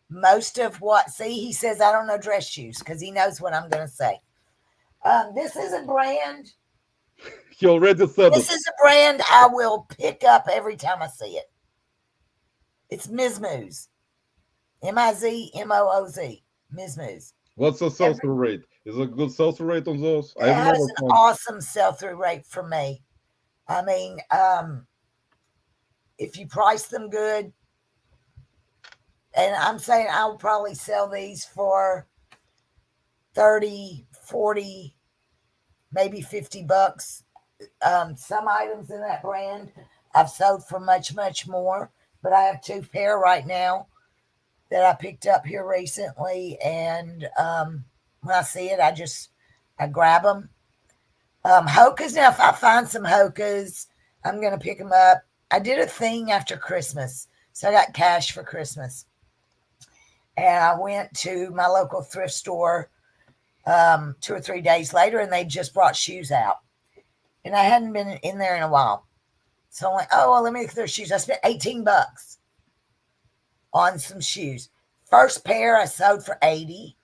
Most of what, see, he says I don't know dress shoes because he knows what I'm going to say. This is a brand. He already said This it. is a brand I will pick up every time I see it. It's Mizmooz. Mizmooz. Mizmooz. What's the sell-through rate? Is it a good sell-through rate on those? It has an awesome sell-through rate for me. I mean, if you price them good, and I'm saying I'll probably sell these for 30, 40, maybe $50. Some items in that brand I've sold for much, much more, but I have 2 pair right now that I picked up here recently, and when I see it, I grab them. Hokas, now if I find some Hokas, I'm going to pick them up. I did a thing after Christmas, so I got cash for Christmas. And I went to my local thrift store 2 or 3 days later, and they just brought shoes out. And I hadn't been in there in a while. So I went, oh, well, let me look at their shoes. I spent $18 on some shoes. First pair I sold for $80.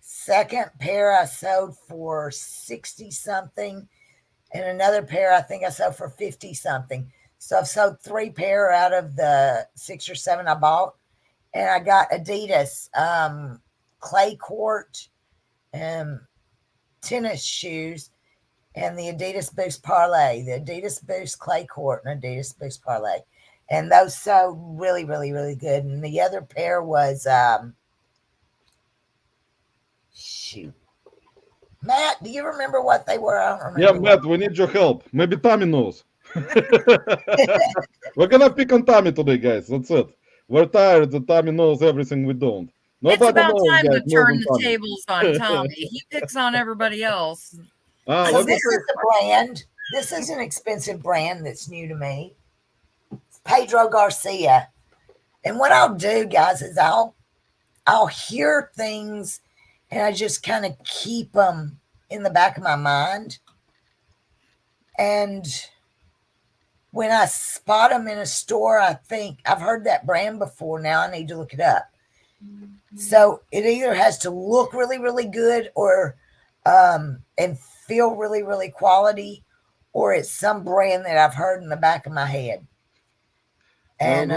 Second pair I sold for 60 something. And another pair I think I sold for 50 something. So I've sold 3 pair out of the 6 or 7 I bought. And I got Adidas clay court tennis shoes and the Adidas Boost Parlay, the Adidas Boost clay court and Adidas Boost Parlay. And those sold really, really, really good. And the other pair was, shoot. Matt, do you remember what they were? I don't remember. Yeah, Matt, we need your help. Maybe Tommy knows. We're gonna pick on Tommy today, guys. That's it. We're tired that Tommy knows everything we don't. It's Nobody about knows, time guys, to turn the Tommy. tables on Tommy. He picks on everybody else. So this is a brand. This is an expensive brand that's new to me. It's Pedro Garcia. And what I'll do, guys, is I'll hear things and I just kind of keep them in the back of my mind. And when I spot them in a store, I think I've heard that brand before. Now I need to look it up. So it either has to look really, really good or and feel really, really quality, or it's some brand that I've heard in the back of my head. And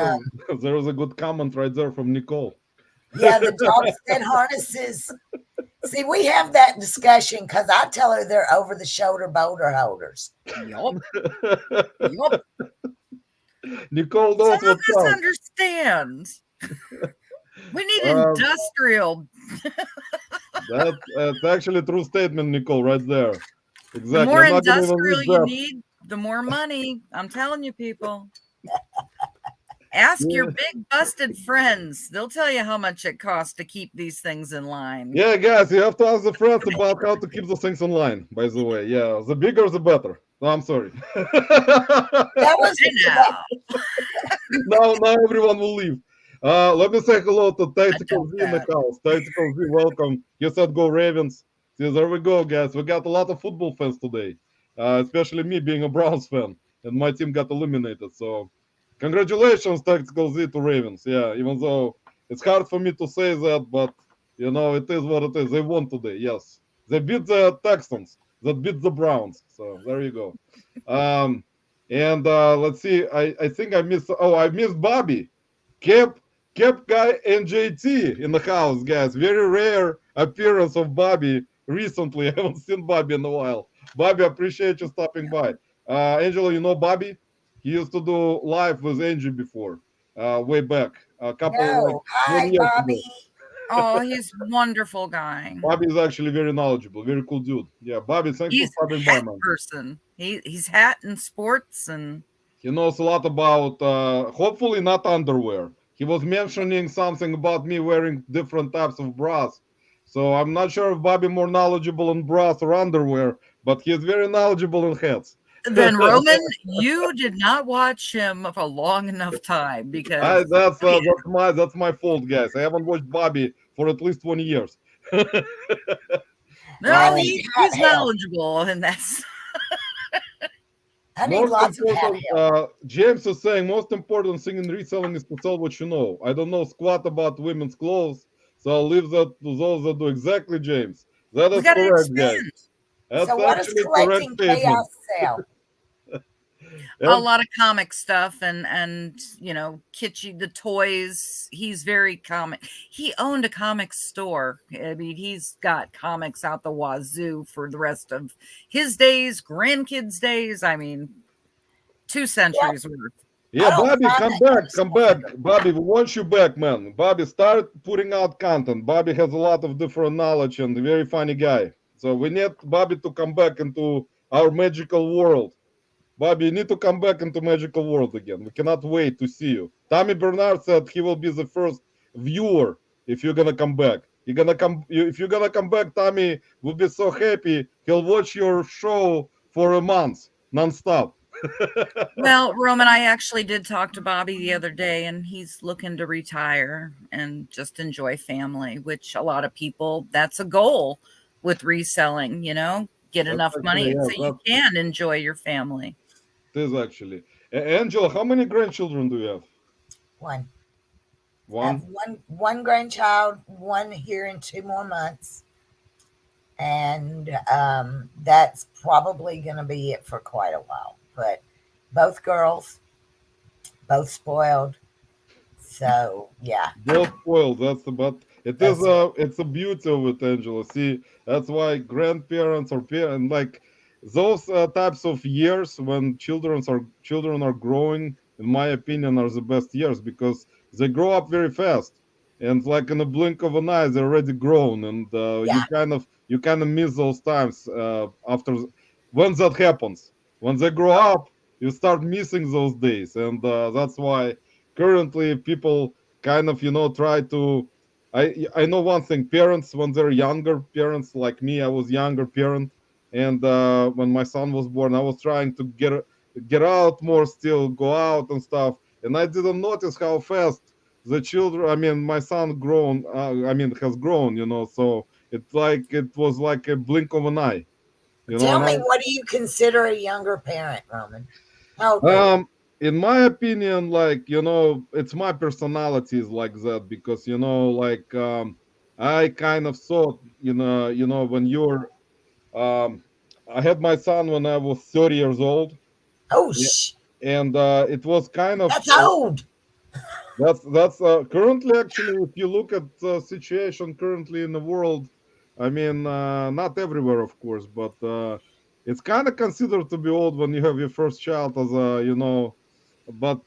there was a good comment right there from Nicole. yeah, the dog sled harnesses. See, we have that discussion because I tell her they're over the shoulder boulder holders. Yup. Yup. Nicole knows Some of what's us up. understand. We need industrial. That's actually a true statement, Nicole, right there. Exactly. The more I'm not gonna even industrial read you that. need, the more money. I'm telling you, people. Ask your big busted friends. They'll tell you how much it costs to keep these things in line. Yeah, guys, you have to ask the friends about how to keep the things online, by the way. Yeah, the bigger, the better. No, I'm sorry. That was now everyone will leave. Let me say hello to Tactical doubt Z in the that. house. Tactical Z, welcome. You said go Ravens. See, there we go, guys. We got a lot of football fans today, especially me being a Browns fan, and my team got eliminated. So, congratulations, Tactical Z to Ravens. Yeah, even though it's hard for me to say that, but you know, it is what it is. They won today. Yes, they beat the Texans. That beat the Browns. So there you go. And let's see. I think I missed. Oh, I missed Bobby. Cap Guy NJT in the house, guys. Very rare appearance of Bobby recently. I haven't seen Bobby in a while. Bobby, appreciate you stopping by. Angela, you know Bobby? He used to do live with Angie before, way back, a couple like no. Hi, 1 year ago. Bobby. Oh, he's a wonderful guy. Bobby is actually very knowledgeable, very cool dude. Yeah, Bobby, thanks He's for stopping a by, hat man. person. He's hat and sports and He knows a lot about, hopefully not underwear. He was mentioning something about me wearing different types of bras. So I'm not sure if Bobby more knowledgeable in bras or underwear, but he's very knowledgeable in hats. then Roman, you did not watch him for a long enough time because That's my fault, guys. I haven't watched Bobby for at least 20 years. no, need he's hat help. knowledgeable, and that's I need Most lots of hat important, help. James is saying most important thing in reselling is to sell what you know. I don't know squat about women's clothes, so I'll leave that to those that do exactly, James. That we is got to correct, guys. expand. That's So what does actually correct collecting statement. chaos sell? A lot of comic stuff and you know, kitschy, the toys. He's very comic. He owned a comic store. I mean, he's got comics out the wazoo for the rest of his days, grandkids' days. I mean, 2 centuries worth. Yeah, don't Bobby, find come that kind back, of come stuff back. Bobby, we want you back, man. Bobby, start putting out content. Bobby has a lot of different knowledge and a very funny guy. So we need Bobby to come back into our magical world. Bobby, you need to come back into magical world again. We cannot wait to see you. Tommy Bernard said he will be the first viewer if you're gonna come back. If you're gonna come back, Tommy will be so happy. He'll watch your show for a month nonstop. Well, Roman, I actually did talk to Bobby the other day, and he's looking to retire and just enjoy family, which a lot of people, that's a goal with reselling, you know, get That's enough money actually, yeah, so you can enjoy your family. it is actually. Angela, how many grandchildren do you have? One. I One? have one grandchild, one here in 2 more months. And that's probably going to be it for quite a while. But both girls, both spoiled. So yeah, Both spoiled. That's about it. It's a beauty of it, Angela. See, that's why grandparents or parents like those types of years when children are growing. In my opinion, are the best years because they grow up very fast, and like in a blink of an eye, they're already grown, and yeah, you kind of miss those times after when that happens. When they grow up, you start missing those days, and that's why currently people kind of try to I know one thing, parents when they're younger, parents like me, I was younger parent, and when my son was born I was trying to get out more, still go out and stuff, and I didn't notice how fast the children, I mean my son grown, has grown, so it was like a blink of an eye, you know. Tell And me, what do you consider a younger parent, Roman? How old I, were you? in my opinion, like, you know, it's my personality is like that because, you know, like, I kind of thought, you know, when you're, um, I had my son when I was 30 years old. Oh, Yeah. And it was kind of that's old. that's currently, actually, if you look at the situation currently in the world, I mean, not everywhere, of course, but it's kind of considered to be old when you have your first child as a, you know, but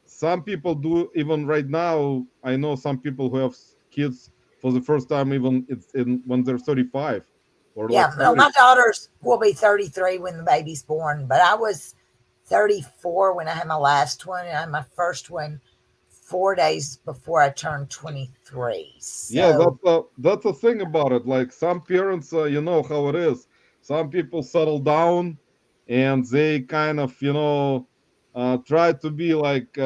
some people do even right now. I know some people who have kids for the first time, even it's in when they're 35 or like Yeah, no, 40. my daughters will be 33 when the baby's born, but I was 34 when I had my last one, and I had my first one 4 days before I turned 23. Yeah, So, that's the thing about it. Like some parents, you know how it is. Some people settle down, and they kind of, you know, try to be like.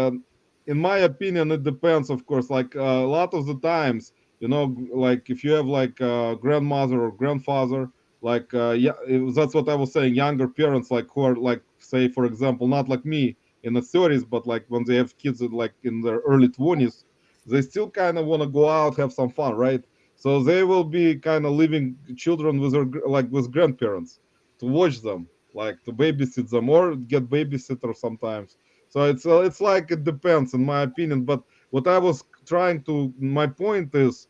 In my opinion, it depends, of course. Like a lot of the times, you know, like if you have like a grandmother or grandfather, like yeah, that's what I was saying. Younger parents, like who are like, say, for example, not like me in the 30s, but like when they have kids like in their early 20s, they still kind of want to go out, have some fun, right? So they will be kind of leaving children with their like with grandparents to watch them, like to babysit them or get babysitter sometimes. So it's like it depends, in my opinion. But what I was trying to, my point is,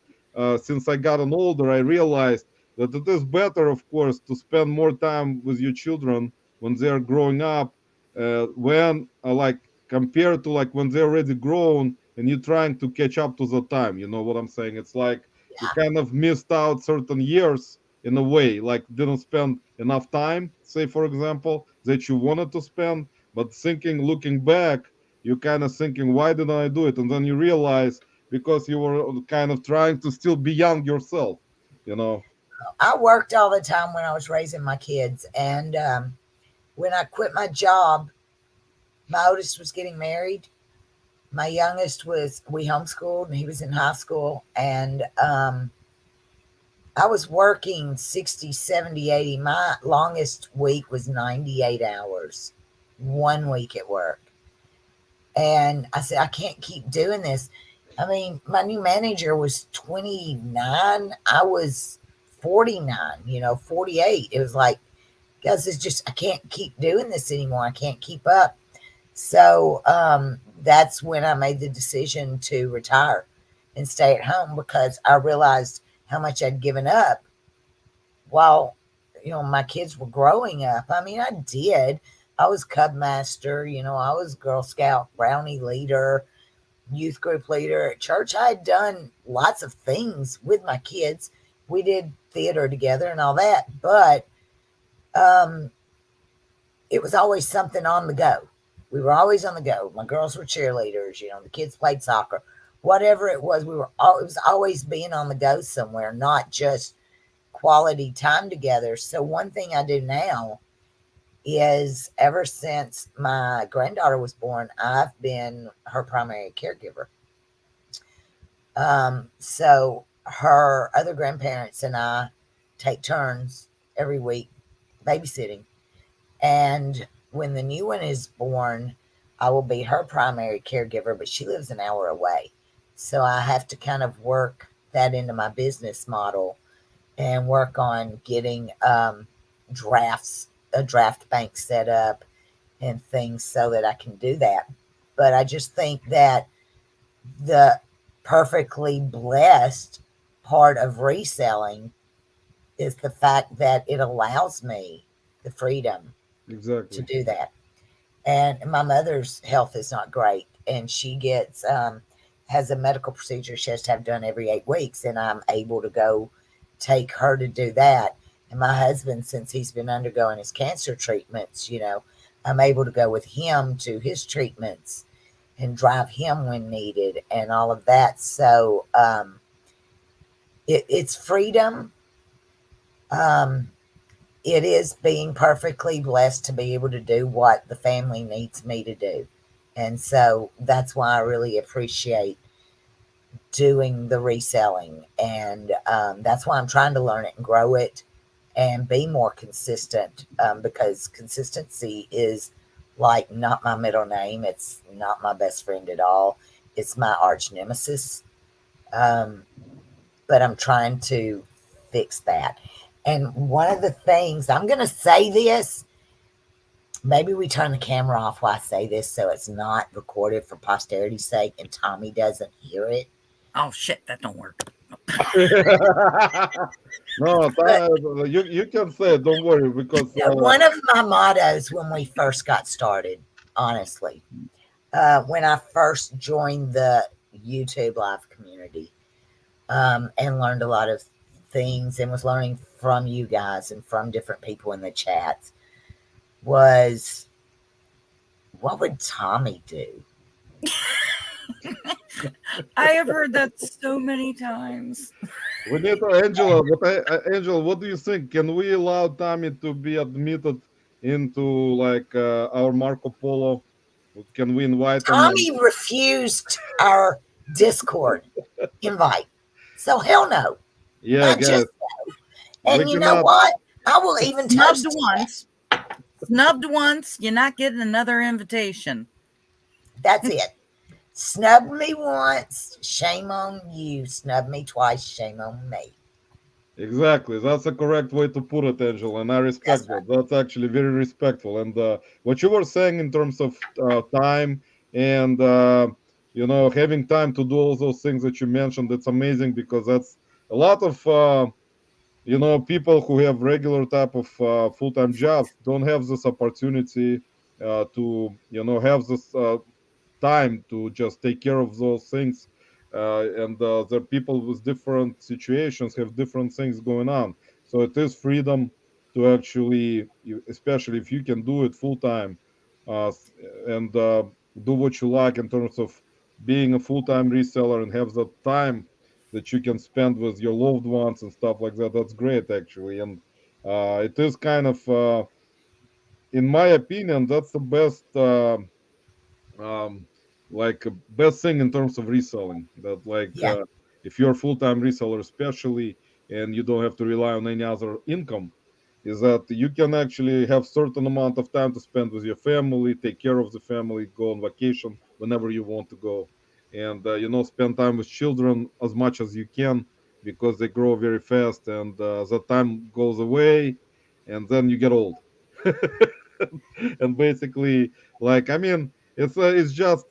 since I gotten older, I realized that it is better, of course, to spend more time with your children when they are growing up, when like compared to like when they're already grown and you're trying to catch up to the time. You know what I'm saying? It's like you yeah, kind of missed out certain years in a way, like didn't spend enough time, say for example, that you wanted to spend, but thinking, looking back, you kind of thinking, why didn't I do it? And then you realize because you were kind of trying to still be young yourself, you know. I worked all the time when I was raising my kids. And when I quit my job, my oldest was getting married. My youngest was, we homeschooled, and he was in high school. And I was working 60, 70, 80. My longest week was 98 hours, 1 week at work. And I said, I can't keep doing this. I mean, my new manager was 29. I was 49, 48. It was like, guys, it's just, I can't keep doing this anymore. I can't keep up. So that's when I made the decision to retire and stay at home, because I realized how much I'd given up while my kids were growing up. I mean, I did. I was Cub Master, I was Girl Scout Brownie leader, youth group leader at church. I had done lots of things with my kids. We did theater together and all that, but um, it was always something on the go. We were always on the go. My girls were cheerleaders, the kids played soccer, whatever it was. It was always being on the go somewhere, not just quality time together. So one thing I do now is, ever since my granddaughter was born, I've been her primary caregiver. So her other grandparents and I take turns every week babysitting. And when the new one is born, I will be her primary caregiver, but she lives an hour away. So I have to kind of work that into my business model and work on getting a draft bank set up and things so that I can do that. But I just think that the perfectly blessed part of reselling is the fact that it allows me the freedom to Exactly. do that. And my mother's health is not great, and she gets has a medical procedure she has to have done every 8 weeks, and I'm able to go take her to do that. And my husband, since he's been undergoing his cancer treatments, I'm able to go with him to his treatments and drive him when needed and all of that. So it's freedom. Um, it is being perfectly blessed to be able to do what the family needs me to do. And so that's why I really appreciate doing the reselling. And that's why I'm trying to learn it and grow it and be more consistent, because consistency is like not my middle name. It's not my best friend at all. It's my arch nemesis. Um, but I'm trying to fix that. And one of the things I'm going to say this, maybe we turn the camera off while I say this so it's not recorded for posterity's sake and Tommy doesn't hear it. Oh shit, that don't work. No, But you can say it, don't worry, because one of my mottos when we first got started, honestly, when I first joined the YouTube live community, and learned a lot of things and was learning from you guys and from different people in the chats, was what would Tommy do? I have heard that so many times. we need Angela. Angela, what do you think? Can we allow Tommy to be admitted into like our Marco Polo? Can we invite him? Tommy refused our Discord invite. So hell no. Yeah, I guys, just we and you know cannot. what? I will even Snubbed toast once. Snubbed once, you're not getting another invitation. that's it. Snub me once, shame on you. Snub me twice, shame on me. Exactly, that's a correct way to put it, Angela, and I That's respect right. that. That's actually very respectful. And what you were saying in terms of time and having time to do all those things that you mentioned, it's amazing because that's a lot of people who have regular type of full-time jobs don't have this opportunity to have this time to just take care of those things. And the people with different situations have different things going on. So it is freedom to actually, especially if you can do it full time, uh, and do what you like in terms of being a full time reseller and have the time that you can spend with your loved ones and stuff like that. That's great, actually. And it is kind of, in my opinion, that's the best. Um, like best thing in terms of reselling that like Yeah, if you're a full-time reseller especially and you don't have to rely on any other income is that you can actually have certain amount of time to spend with your family, take care of the family, go on vacation whenever you want to go, and spend time with children as much as you can because they grow very fast and that time goes away and then you get old. And basically, like, I mean, it's just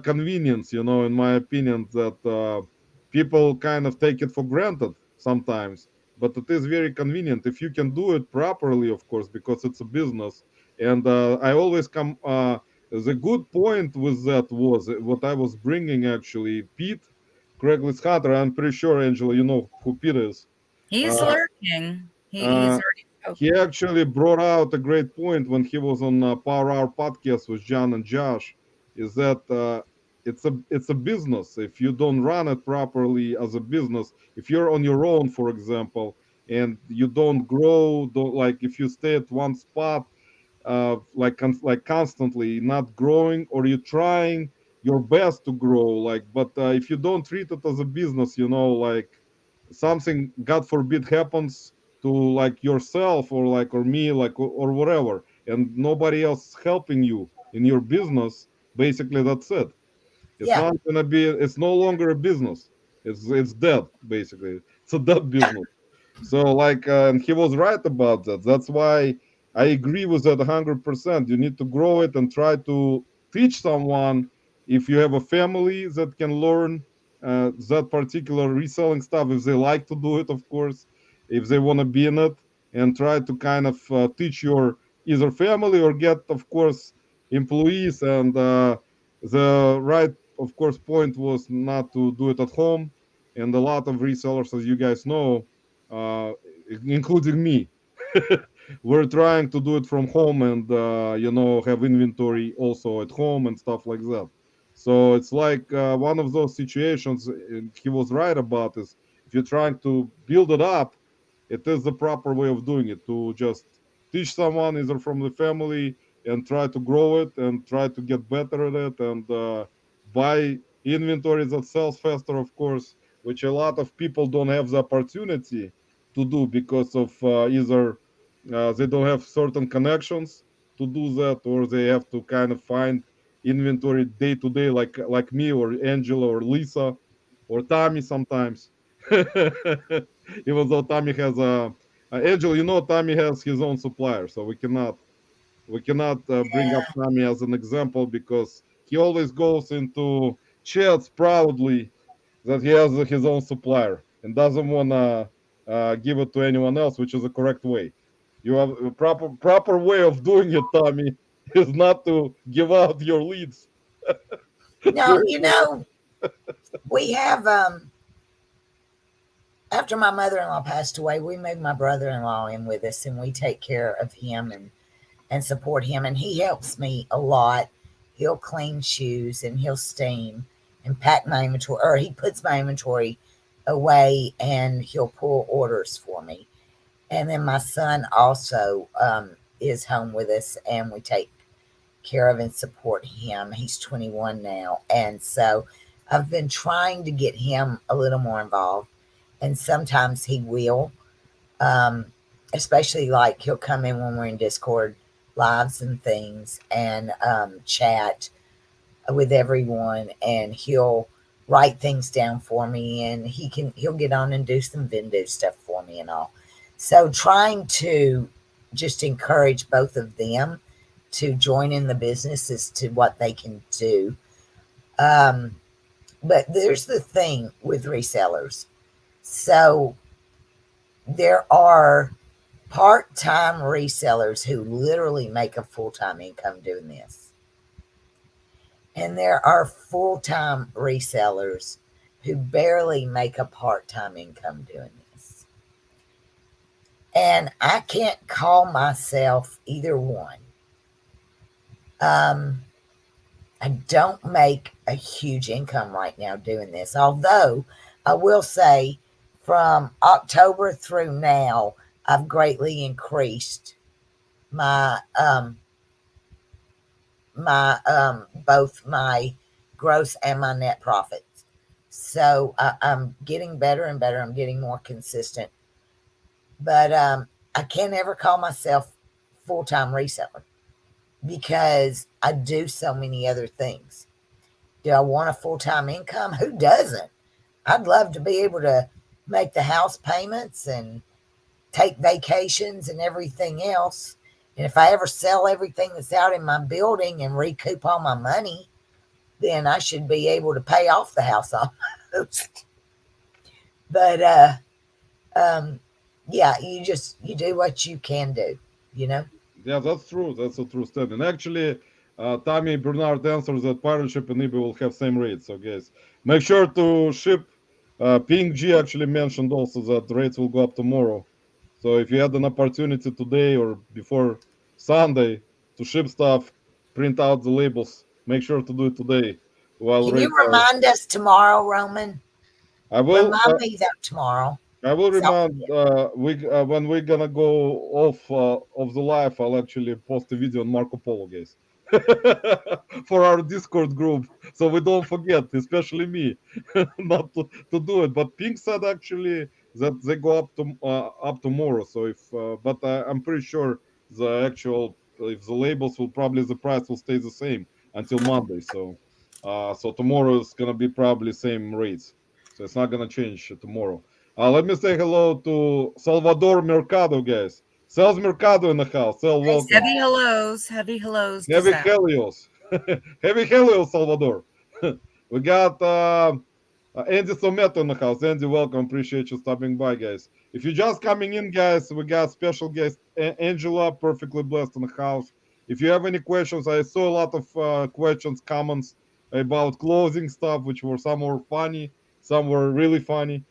convenience, in my opinion, that people kind of take it for granted sometimes. But it is very convenient if you can do it properly, of course, because it's a business. And I always come. The good point with that was what I was bringing actually. Pete, Craigslist Hunter. I'm pretty sure, Angela, you know who Pete is. He's Uh, lurking. He's uh, already he spoken. actually brought out a great point when he was on Power Hour podcast with John and Josh. Is that it's a business. If you don't run it properly as a business, if you're on your own, for example, and you don't grow, don't like if you stay at one spot, like constantly not growing, or you're trying your best to grow, like, but if you don't treat it as a business, like something god forbid happens to like yourself or like or me like or whatever and nobody else helping you in your business, basically that's it. It's yeah, not gonna be, it's no longer a business. It's dead, basically. It's a dead business. So like, and he was right about that. That's why I agree with that 100%. You need to grow it and try to teach someone. If you have a family that can learn that particular reselling stuff, if they like to do it, of course, if they want to be in it, and try to kind of teach your either family or get, of course, employees. And the right, of course, point was not to do it at home. And a lot of resellers, as you guys know, uh, including me, we're trying to do it from home and have inventory also at home and stuff like that. So it's like one of those situations he was right about is if you're trying to build it up, it is the proper way of doing it, to just teach someone either from the family and try to grow it and try to get better at it and buy inventory that sells faster, of course, which a lot of people don't have the opportunity to do because of either they don't have certain connections to do that, or they have to kind of find inventory day to day, like me or Angela or Lisa or Tommy sometimes. Even though Tommy has Angela, Tommy has his own supplier, so we cannot bring up Yeah. Tommy as an example because he always goes into chats proudly that he has his own supplier and doesn't want to give it to anyone else, which is the correct way. You have a proper way of doing it, Tommy, is not to give out your leads. No, we have after my mother-in-law passed away, we moved my brother-in-law in with us, and we take care of him and support him, and he helps me a lot. He'll clean shoes and he'll steam and pack my inventory, or he puts my inventory away and he'll pull orders for me. And then my son also is home with us, and we take care of and support him. He's 21 now, and so I've been trying to get him a little more involved, and sometimes he will, um, especially like he'll come in when we're in Discord lives and things, and chat with everyone, and he'll write things down for me, and he'll get on and do some Vendu stuff for me and all. So trying to just encourage both of them to join in the business as to what they can do. Um, but there's the thing with resellers. So there are part-time resellers who literally make a full-time income doing this. And there are full-time resellers who barely make a part-time income doing this. And I can't call myself either one. I don't make a huge income right now doing this. Although I will say from October through now, I've greatly increased my both my gross and my net profits. So I'm getting better and better. I'm getting more consistent. But I can't ever call myself full-time reseller because I do so many other things. Do I want a full-time income? Who doesn't? I'd love to be able to make the house payments and take vacations and everything else. And if I ever sell everything that's out in my building and recoup all my money, then I should be able to pay off the house almost. But yeah, you do what you can do, you know. Yeah, that's true. That's a true statement. Actually, Tommy Bernard answers that pirate ship and eBay will have same rates. So, guys, make sure to ship. Ping G actually mentioned also that rates will go up tomorrow. So, if you had an opportunity today or before Sunday to ship stuff, print out the labels. Make sure to do it today while Can you rates are. remind us tomorrow, Roman? I will. Remind me that tomorrow. I will So, remind we when we're gonna go off of the live. I'll actually post a video on Marco Polo, guys, for our Discord group, so we don't forget, especially me, not to do it. But Pink said actually that they go up tomorrow. So but I'm pretty sure the actual if the labels will probably the price will stay the same until Monday. So tomorrow is gonna be probably same rates. So it's not gonna change tomorrow. Let me say hello to Salvador Mercado, guys. Sales Mercado in the house. Sal, welcome. Heavy hellos to Heavy Sal. Helios. Heavy Helios, Salvador. We got Andy Someto in the house. Andy, welcome. Appreciate you stopping by, guys. If you're just coming in, guys, we got special guest Angela, perfectly blessed in the house. If you have any questions, I saw a lot of questions, comments about closing stuff, which were some were funny, some were really funny,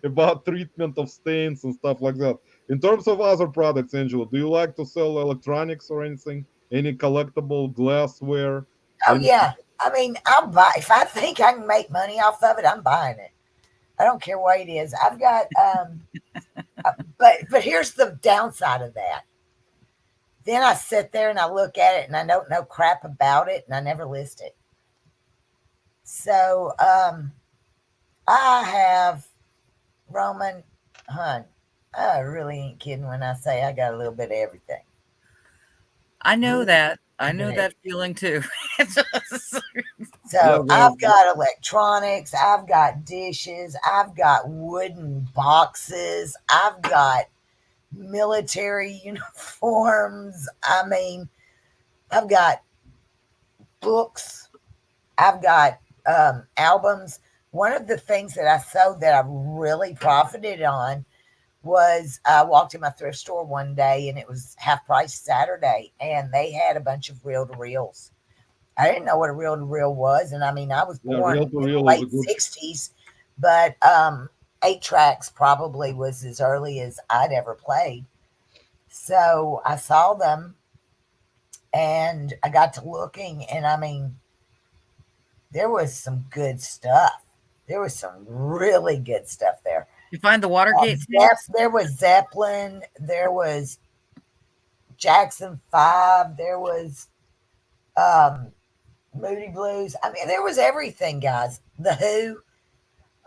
about treatment of stains and stuff like that. In terms of other products, Angela, do you like to sell electronics or anything? Any collectible glassware? oh Any? yeah. I mean, I'll buy if I think I can make money off of it. I'm buying it. I don't care what it is. I've got but here's the downside of that. Then I sit there and I look at it and I don't know crap about it and I never list it. So I have Roman Hun, I really ain't kidding when I say I got a little bit of everything. I know that. I know But that feeling too. Yeah, so I've got electronics, I've got dishes, I've got wooden boxes, I've got military uniforms. I mean, I've got books, I've got albums. One of the things that I sold that I really profited on was I walked in my thrift store one day and it was half price Saturday and they had a bunch of reel to reels. I didn't know what a reel to reel was. And I mean, I was yeah, born real in to the real is a late good. 60s, but 8 tracks probably was as early as I'd ever played. So I saw them and I got to looking, and I mean, there was some good stuff. There was some really good stuff there. You find the Watergate tapes? There was Zeppelin. There was Jackson 5. There was um, Moody Blues. I mean, there was everything, guys. The Who,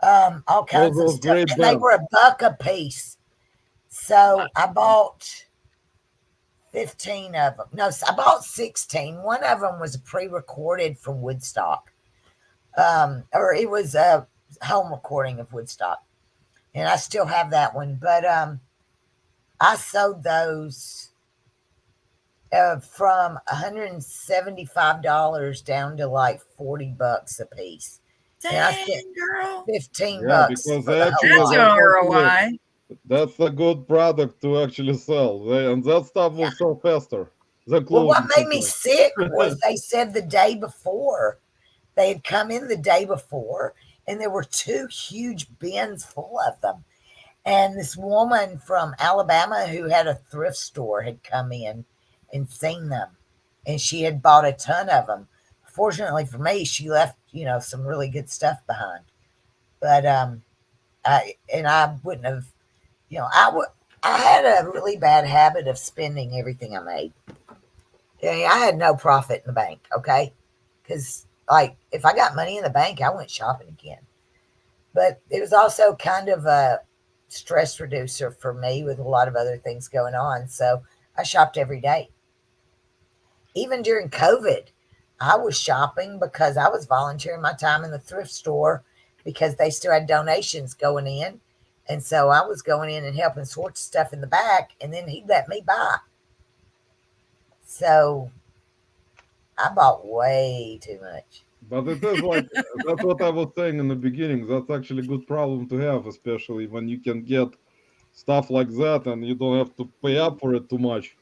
all All kinds of those stuff. great And they bands. were $1 a piece. So I bought 15 of them. No, I bought 16. One of them was pre recorded from Woodstock, or it was a home recording of Woodstock. And I still have that one. But I sold those from $175 down to like $40 a piece. And I spent Dang, girl. 15 Yeah, bucks because for the actually whole That's lot. that's your actually ROI. that's a good product to actually sell. And that stuff will sell faster than Well, what clothing made me sometimes. sick was they said the day before, they had come in the day before, and there were 2 huge bins full of them. And this woman from Alabama who had a thrift store had come in and seen them, and she had bought a ton of them. Fortunately for me, she left, some really good stuff behind. But I wouldn't have, I had a really bad habit of spending everything I made. I had no profit in the bank, okay? Because like if I got money in the bank, I went shopping again. But it was also kind of a stress reducer for me with a lot of other things going on. So I shopped every day. Even during COVID, I was shopping because I was volunteering my time in the thrift store because they still had donations going in. And so I was going in and helping sort stuff in the back, and then he let me buy. So I bought way too much. But it is like that's what I was saying in the beginning. That's actually a good problem to have, especially when you can get stuff like that and you don't have to pay up for it too much,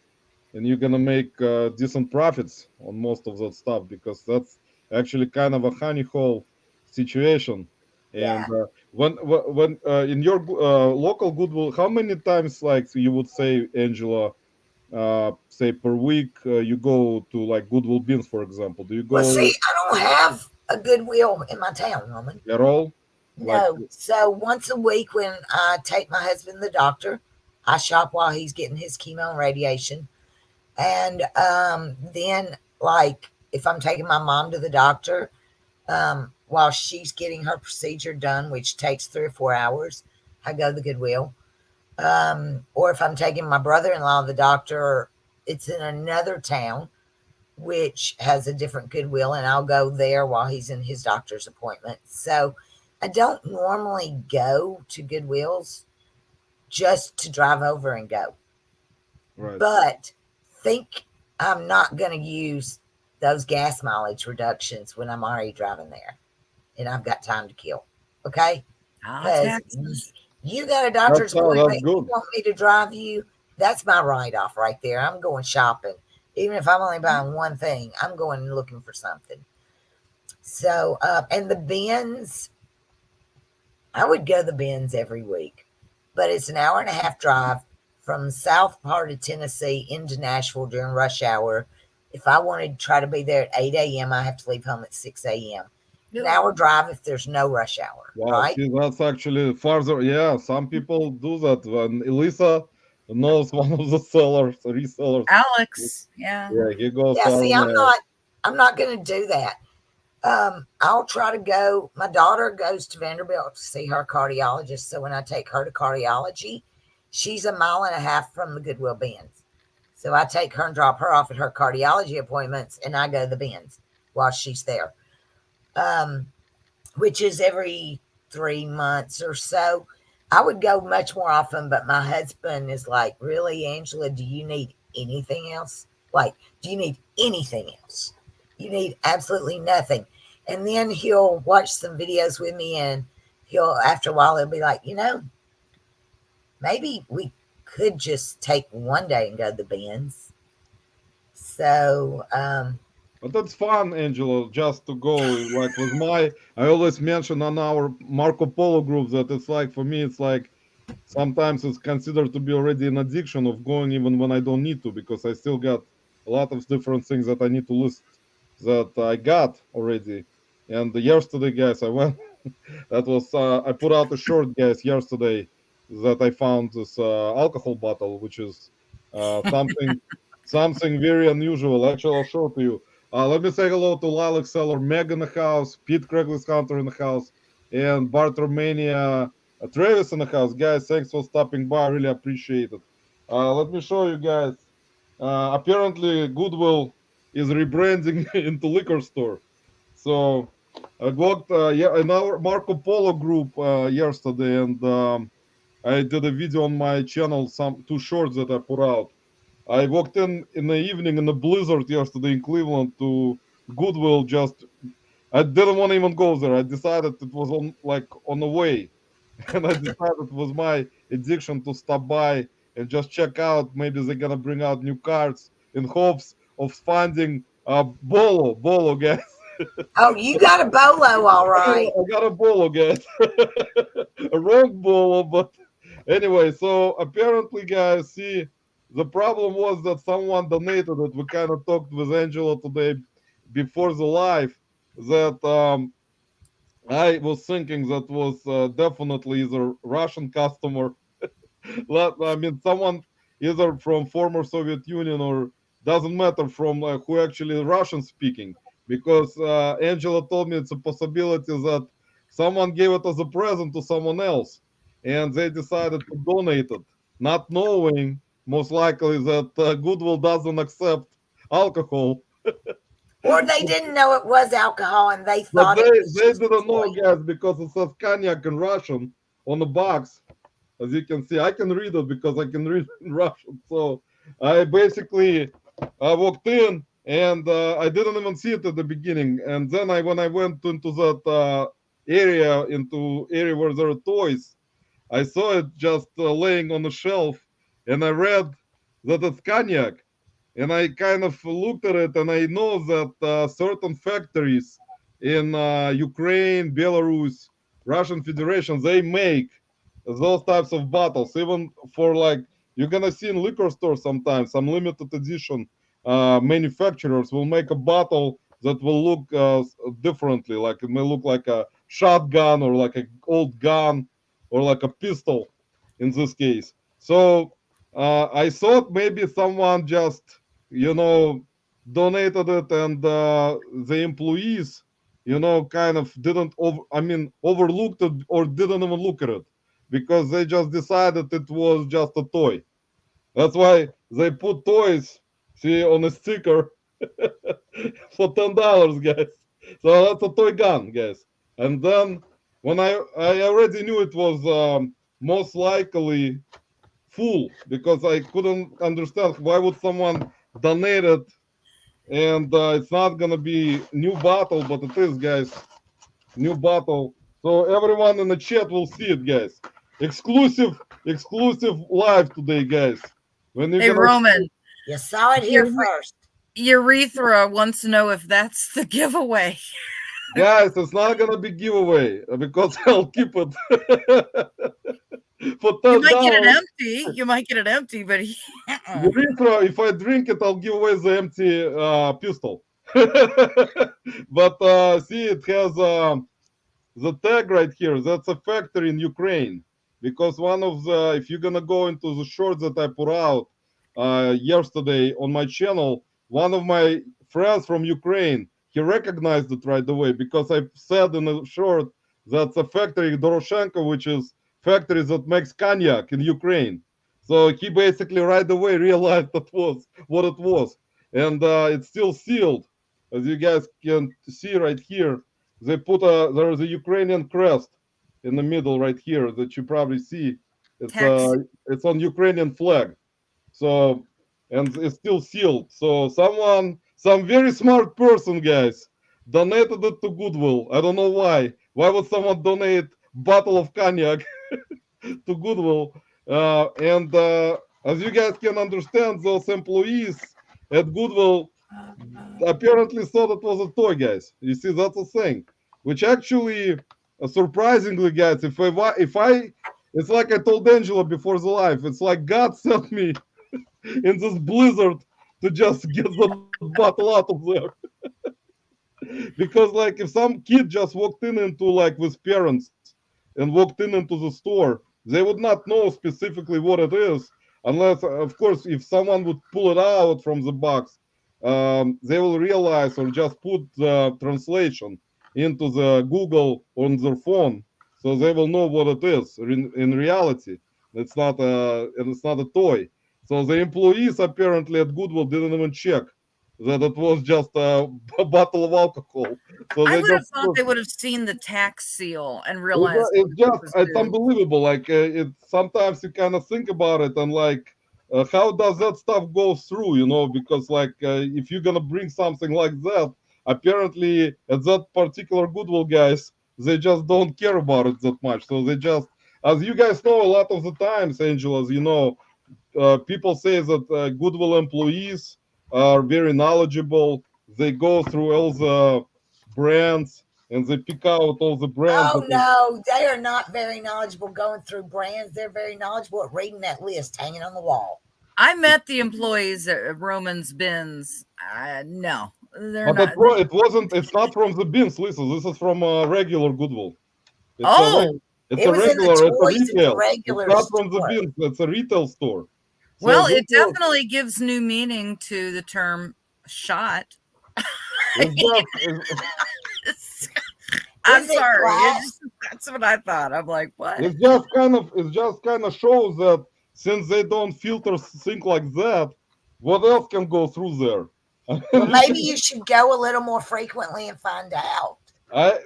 and you're gonna make decent profits on most of that stuff because that's actually kind of a honey hole situation. And Yeah. when in your local Goodwill, how many times like you would say, Angela, say per week you go to like Goodwill bins, for example? Do you Well, go see, I don't have a Goodwill in my town, woman. at all? Like, No. So once a week when I take my husband to the doctor, I shop while he's getting his chemo and radiation. And then, like, if I'm taking my mom to the doctor while she's getting her procedure done, which takes 3 or 4 hours, I go to the Goodwill. Or if I'm taking my brother in law to the doctor, it's in another town, which has a different Goodwill, and I'll go there while he's in his doctor's appointment. So I don't normally go to Goodwills just to drive over and go. right. But think I'm not going to use those gas mileage reductions when I'm already driving there and I've got time to kill. Okay? Because Taxes. you got a That's doctor's how. appointment, That's you good. want me to drive you? That's my write off right there. I'm going shopping. Even if I'm only buying one thing, I'm going looking for something. So, and the bins, I would go to the bins every week, but it's an hour and a half drive from south part of Tennessee into Nashville during rush hour. If I wanted to try to be there at 8 a.m., I have to leave home at 6 a.m. An hour drive if there's no rush hour, Wow, right? see, that's actually farther. Yeah, some people do that. When Elisa knows one of the sellers, resellers, Alex. Yeah. yeah, he goes Yeah, hour see, and a half. I'm not going to do that. I'll try to go. My daughter goes to Vanderbilt to see her cardiologist. So when I take her to cardiology, she's 1.5 miles from the Goodwill Bins. So I take her and drop her off at her cardiology appointments, and I go to the bins while she's there, which is every 3 months or so. I would go much more often, but my husband is like, really, Angela, do you need anything else? Like, do you need anything else? You need absolutely nothing. And then he'll watch some videos with me, and he'll, after a while, he'll be like, maybe we could just take one day and go to the bins. So, But that's fun, Angelo, just to go. Like with I always mention on our Marco Polo group that it's like, for me, it's like sometimes it's considered to be already an addiction of going even when I don't need to, because I still got a lot of different things that I need to list that I got already. And yesterday, guys, I went, that was, I put out a short, guys, yesterday that I found this alcohol bottle, which is something very unusual. Actually, I'll show it to you. Let me say hello to Lilac Seller, Meg in the house, Pete Craigslist Hunter in the house, and Bartermania Travis in the house. Guys, thanks for stopping by. I really appreciate it. Let me show you guys. Apparently, Goodwill is rebranding into liquor store. So I got in our Marco Polo group yesterday, and I did a video on my channel, some 2 shorts that I put out. I walked in the evening in the blizzard yesterday in Cleveland to Goodwill. I didn't want to even go there. I decided it was on the way, and I decided it was my addiction to stop by and just check out. Maybe they're gonna bring out new cards in hopes of finding bolo, guys. oh, you got a bolo, all right. I got a bolo, guys. A wrong bolo, but anyway. So apparently, guys, see, the problem was that someone donated it. We kind of talked with Angela today before the live that I was thinking that was definitely either Russian customer. I mean, someone either from former Soviet Union or doesn't matter from who actually Russian speaking. Because Angela told me it's a possibility that someone gave it as a present to someone else, and they decided to donate it, not knowing most likely that Goodwill doesn't accept alcohol. Or they didn't know it was alcohol and they But thought it was they just didn't know, toy. guys, because it says cognac in Russian on the box. As you can see, I can read it because I can read in Russian. So I basically walked in, and I didn't even see it at the beginning. And then when I went into that area where there are toys, I saw it just laying on the shelf, and I read that it's cognac. And I kind of looked at it, and I know that certain factories in Ukraine, Belarus, Russian Federation, they make those types of bottles. Even for like, you're gonna see in liquor stores sometimes some limited edition manufacturers will make a bottle that will look differently. Like it may look like a shotgun or like an old gun or like a pistol in this case. So I thought maybe someone just, donated it, and the employees, kind of didn't overlooked it or didn't even look at it because they just decided it was just a toy. That's why they put toys, see, on a sticker for $10, guys. So that's a toy gun, guys. And then when I already knew it was most likely full, because I couldn't understand why would someone donate it, and it's not gonna be new bottle, but it is, guys, new bottle. So everyone in the chat will see it, guys. Exclusive live today, guys. When you're Hey, gonna Roman, You saw it here first. Urethra wants to know if that's the giveaway. guys, it's not gonna be giveaway because I'll keep it for $10. You might get it empty. You might get it empty, but Urethra, if I drink it, I'll give away the empty pistol. But see, it has the tag right here. That's a factory in Ukraine. Because one of the, if you're gonna go into the shorts that I put out yesterday on my channel, one of my friends from Ukraine, he recognized it right away because I said in a short that's a factory Doroshenko, which is factory that makes cognac in Ukraine. So he basically right away realized that was what it was, and it's still sealed, as you guys can see right here. They put there is a Ukrainian crest in the middle right here that you probably see. It's Tax. it's on Ukrainian flag. So and it's still sealed. So some very smart person, guys, donated it to Goodwill. I don't know why. Why would someone donate bottle of cognac to Goodwill? And as you guys can understand, those employees at Goodwill apparently thought it was a toy, guys. You see, that's a thing. Which actually, surprisingly, guys, it's like I told Angela before the live. It's like God sent me in this blizzard to just get that bottle out of there. Because like if some kid just walked in into like with parents and walked in into the store, they would not know specifically what it is unless of course if someone would pull it out from the box, they will realize or just put the translation into the Google on their phone, so they will know what it is in reality. It's not a toy. So the employees apparently at Goodwill didn't even check that it was just a, a bottle of alcohol. So I they would have just thought they would have seen the tax seal and realized what it's it just was it's doing. unbelievable. Like it sometimes you kind of think about it and like how does that stuff go through? You know, because like if you're gonna bring something like that, apparently at that particular Goodwill guys, they just don't care about it that much. So they just, as you guys know, a lot of the times, Angel, as you know, people say that Goodwill employees are very knowledgeable. They go through all the brands and they pick out all the brands Oh that are, no, they are not very knowledgeable going through brands. They're very knowledgeable at reading that list hanging on the wall. I met the employees at Roman's Bins. No, they're but not. it wasn't. It's not from the bins, Lisa. This is from regular Goodwill. It's a Oh, it's It a was in the regular. It's a toys at the retail. It's regular not from the store. bins. It's a retail store. So well, this it definitely gives new meaning to the term shot. is I'm Is it sorry. glass? That's what I thought. I'm like, what? it just kind of shows that since they don't filter things like that, what else can go through there? Well, maybe you should go a little more frequently and find out. I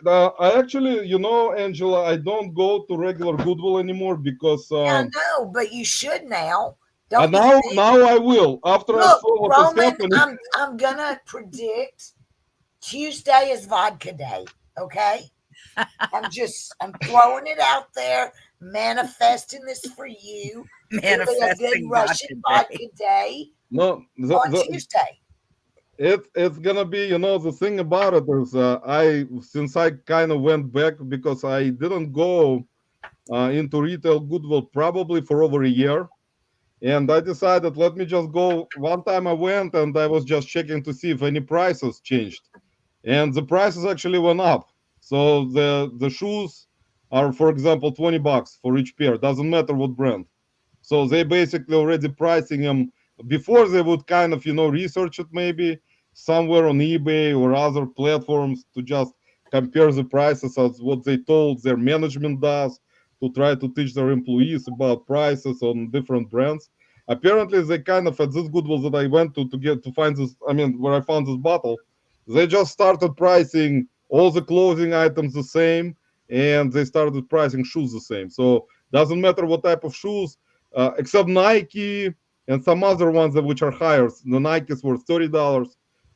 actually, you know, Angela, I don't go to regular Goodwill anymore because I know, but you should now. and Don't you think? now I will after I Look, saw what is Roman, happening. I'm gonna predict Tuesday is vodka day. Okay, I'm throwing it out there, manifesting this for you. It'll be a good Manifesting Russian vodka vodka day No, on Tuesday. it's gonna be, you know, the thing about it is I since I kind of went back because I didn't go into retail Goodwill probably for over a year. And I decided, let me just go. One time I went and I was just checking to see if any prices changed. And the prices actually went up. So the shoes are, for example, $20 for each pair. Doesn't matter what brand. So they basically already pricing them before they would kind of, you know, research it maybe somewhere on eBay or other platforms to just compare the prices as what they told their management does to try to teach their employees about prices on different brands. Apparently, they kind of at this Goodwill that I went to get to find this. I mean, where I found this bottle, they just started pricing all the clothing items the same, and they started pricing shoes the same. So doesn't matter what type of shoes, except Nike and some other ones which are higher. The Nikes were $30,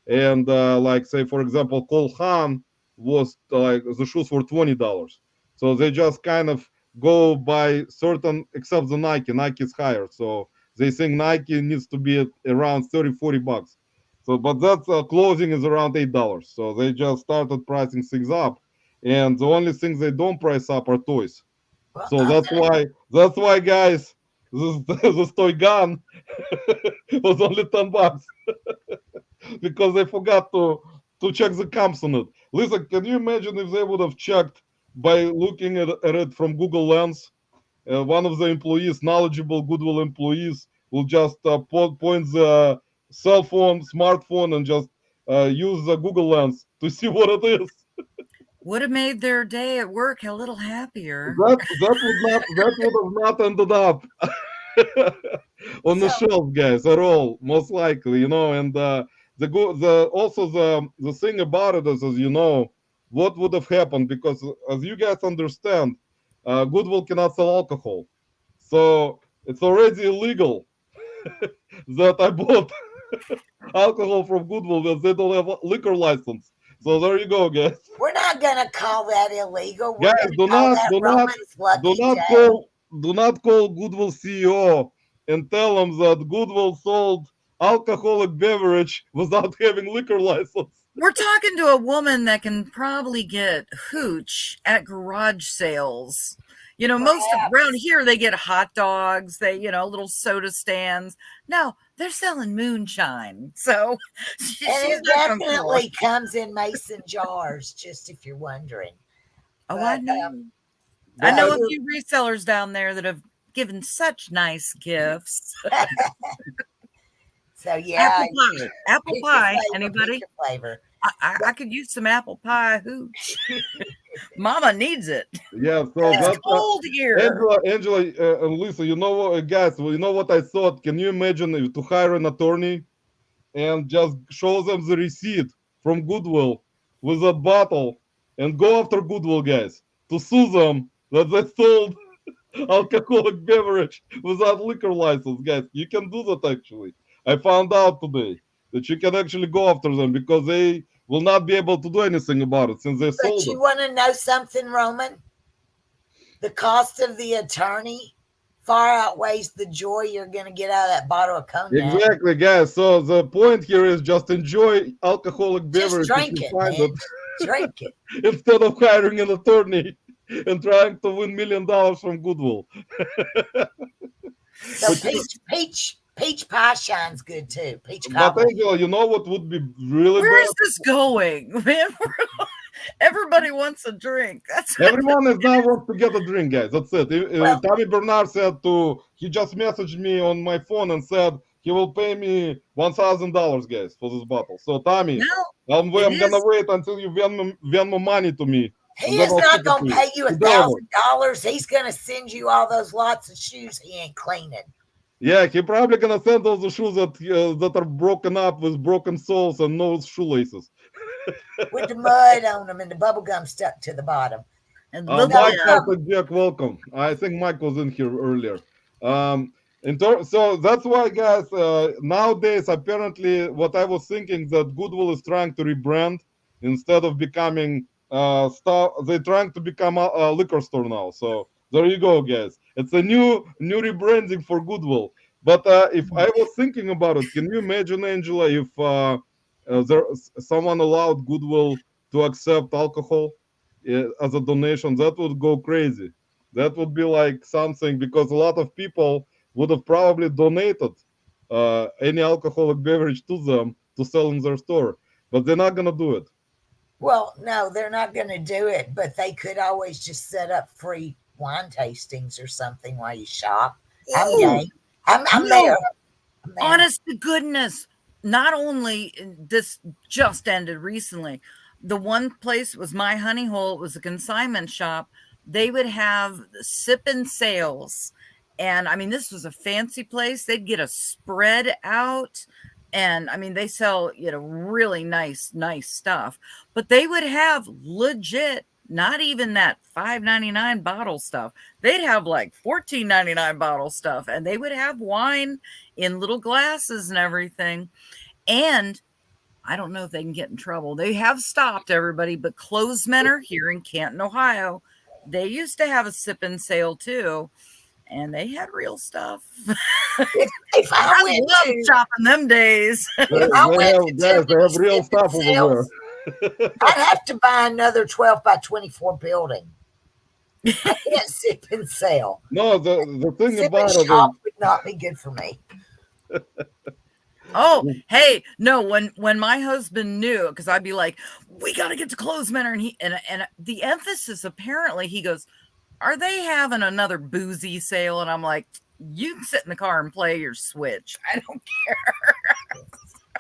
and like say for example, Cole Haan was like the shoes were $20. So they just kind of go by certain, except the Nike. Nike is higher, so they think Nike needs to be at around 30-40 bucks. So, but that clothing is around $8. So they just started pricing things up, and the only things they don't price up are toys. Well, So that's why guys, this this toy gun was only $10 because they forgot to check the comps on it. Listen, can you imagine if they would have checked by looking at it from Google Lens? One of the employees, knowledgeable Goodwill employees, will just point the cell phone, smartphone, and just use the Google Lens to see what it is. Would have made their day at work a little happier. That would have not ended up on the So shelf, guys, at all, most likely, you know. And the thing about it is, as you know, what would have happened, because as you guys understand, Goodwill cannot sell alcohol, so it's already illegal that I bought alcohol from Goodwill because they don't have a liquor license. So there you go, guys. we're not gonna call that illegal. We're Guys, gonna call that Roman's lucky day. do not call Goodwill CEO and tell him that Goodwill sold alcoholic beverage without having liquor license. We're talking to a woman that can probably get hooch at garage sales. You know, most Perhaps. around here they get hot dogs, they, you know, little soda stands. No, they're selling moonshine. So And she's it not gonna call definitely it. comes in mason jars, just if you're wondering. Oh, I But know. I know well, a few resellers down there that have given such nice gifts. so yeah, Apple pick your pie. flavor, pick Anybody? your flavor. I could use some apple pie hooch. Mama needs it. Yeah, so Yeah. It's that's cold here. Angela, and Lisa. You know what, guys? You know what I thought? Can you imagine if to hire an attorney and just show them the receipt from Goodwill with that bottle and go after Goodwill, guys, to sue them that they sold alcoholic beverage without liquor license, guys? You can do that actually. I found out today that you can actually go after them because they will not be able to do anything about it since they sold But you it. want to know something, Roman? The cost of the attorney far outweighs the joy you're going to get out of that bottle of cognac. Exactly, guys. So the point here is just enjoy alcoholic Just beverage drink if you it, find man. it, Drink it. instead of hiring an attorney and trying to win $1 million from Goodwill. So But peach pie shine's good too. Peach But cobbler. Angela, you know what would be really Where bad? is this going, man? Everybody wants a drink. That's Everyone is now wants to get a drink, guys. That's it. Well- Tommy Bernard said he just messaged me on my phone and said he will pay me $1,000, guys, for this bottle. So Tommy, no. I'm It gonna is. wait until you Venmo money to me. He And then is I'll not send it going to to you. pay you Today. $1,000. He's going to send you all those lots of shoes he ain't cleaning. Yeah, he probably gonna send all the shoes that are broken up with broken soles and no shoelaces. With the mud on them and the bubble gum stuck to the bottom. And Well, look no, Mike at said, Jack, welcome. I think Mike was in here earlier. So that's why, guys, nowadays, apparently, what I was thinking that Goodwill is trying to rebrand instead of becoming they're trying to become a liquor store now. So there you go, guys. It's a new rebranding for Goodwill. But if I was thinking about it, can you imagine, Angela, if someone allowed Goodwill to accept alcohol as a donation? That would go crazy. That would be like something, because a lot of people would have probably donated any alcoholic beverage to them to sell in their store, but they're not gonna do it. Well, no, they're not going to do it, but they could always just set up free wine tastings or something while you shop. I'm Ooh. game. I'm No. there. I'm there. honest to goodness, not only this just ended recently, the one place was My Honey Hole. It was a consignment shop. They would have sipping sales. And I mean, this was a fancy place. They'd get a spread out. And I mean, they sell, really nice stuff. But they would have legit, not even that $5.99 bottle stuff. They'd have like $14.99 bottle stuff. And they would have wine in little glasses and everything. And I don't know if they can get in trouble. They have stopped everybody, but Clothesmenner here in Canton, Ohio, they used to have a sip and sale too. And they had real stuff. If I I went love to, shopping them days. I They went to have real Tiffany's stuff over sales, there. I'd have to buy another 12 by 24 building. I can't sip and sell. No, the thing Sip about and it is, shop would not be good for me. Oh, hey, no, when my husband knew, because I'd be like, we got to get to Clothesmenner. And the emphasis, apparently, he goes, are they having another boozy sale? And I'm like, you can sit in the car and play your Switch. I don't care.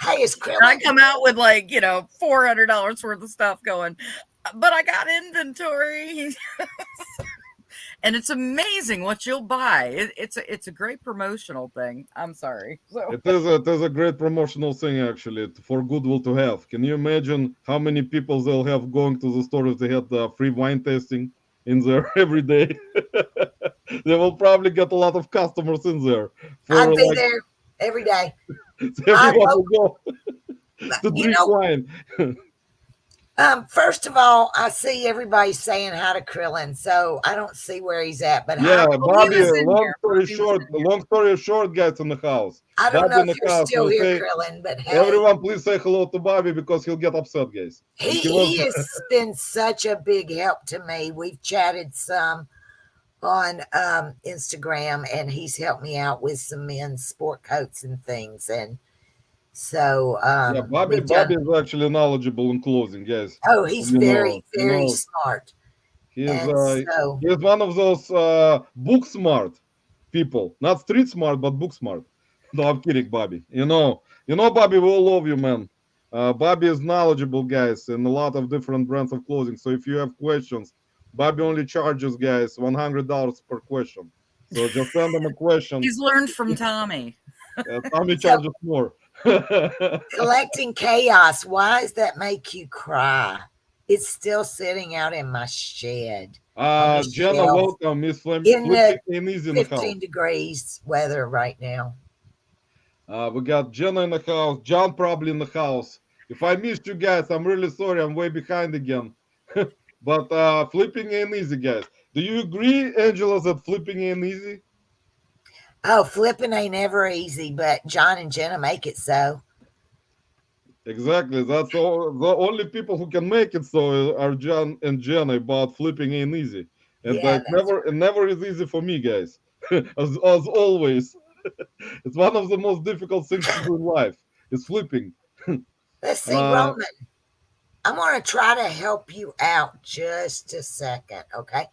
Hey, it's And I Krillin. come out with like, $400 worth of stuff going, but I got inventory. And it's amazing what you'll buy. It's a great promotional thing. I'm sorry. So It is a great promotional thing actually for goodwill to have. Can you imagine how many people they'll have going to the store if they had free wine tasting in there every day? They will probably get a lot of customers in there I'd for be like there every day. everyone hope- will go to You drink know, wine. first of all, I see everybody saying hi to Krillin, so I don't see where he's at. But Yeah, how? he Bobby. was in Long here. story He was short, in here. long story short, guys in the house. I don't Bobby know in the if you're house. still Will here, say, Krillin, but hey, everyone, please say hello to Bobby because he'll get upset, guys. And he has been such a big help to me. We've chatted some on Instagram, and he's helped me out with some men's sport coats and things. And so Yeah, Bobby we've done. is actually knowledgeable in closing, guys. Oh, he's very, very smart. He's And so he's one of those book smart people, not street smart, but book smart. No, I'm kidding, Bobby. Bobby, we all love you, man. Bobby is knowledgeable, guys, in a lot of different brands of clothing. So if you have questions, Bobby only charges, guys, $100 per question. So just send him a question. He's learned from Tommy. Tommy So- charges more. collecting chaos. Why does that make you cry? It's still sitting out in my shed. On the Jenna, shelf. welcome, Miss Flame. In the Easy in the house. 15 degrees weather right now. We got Jenna in the house, John probably in the house. If I missed you guys, I'm really sorry. I'm way behind again. But flipping ain't easy, guys. Do you agree, Angela, that flipping ain't easy? Oh, flipping ain't ever easy, but John and Jenna make it so. Exactly. That's all. The only people who can make it so are John and Jenna. About flipping ain't easy, and Yeah, it never is easy for me, guys. as always, it's one of the most difficult things to do in life. Is flipping. Let's see, Roman. I'm going to try to help you out just a second, okay?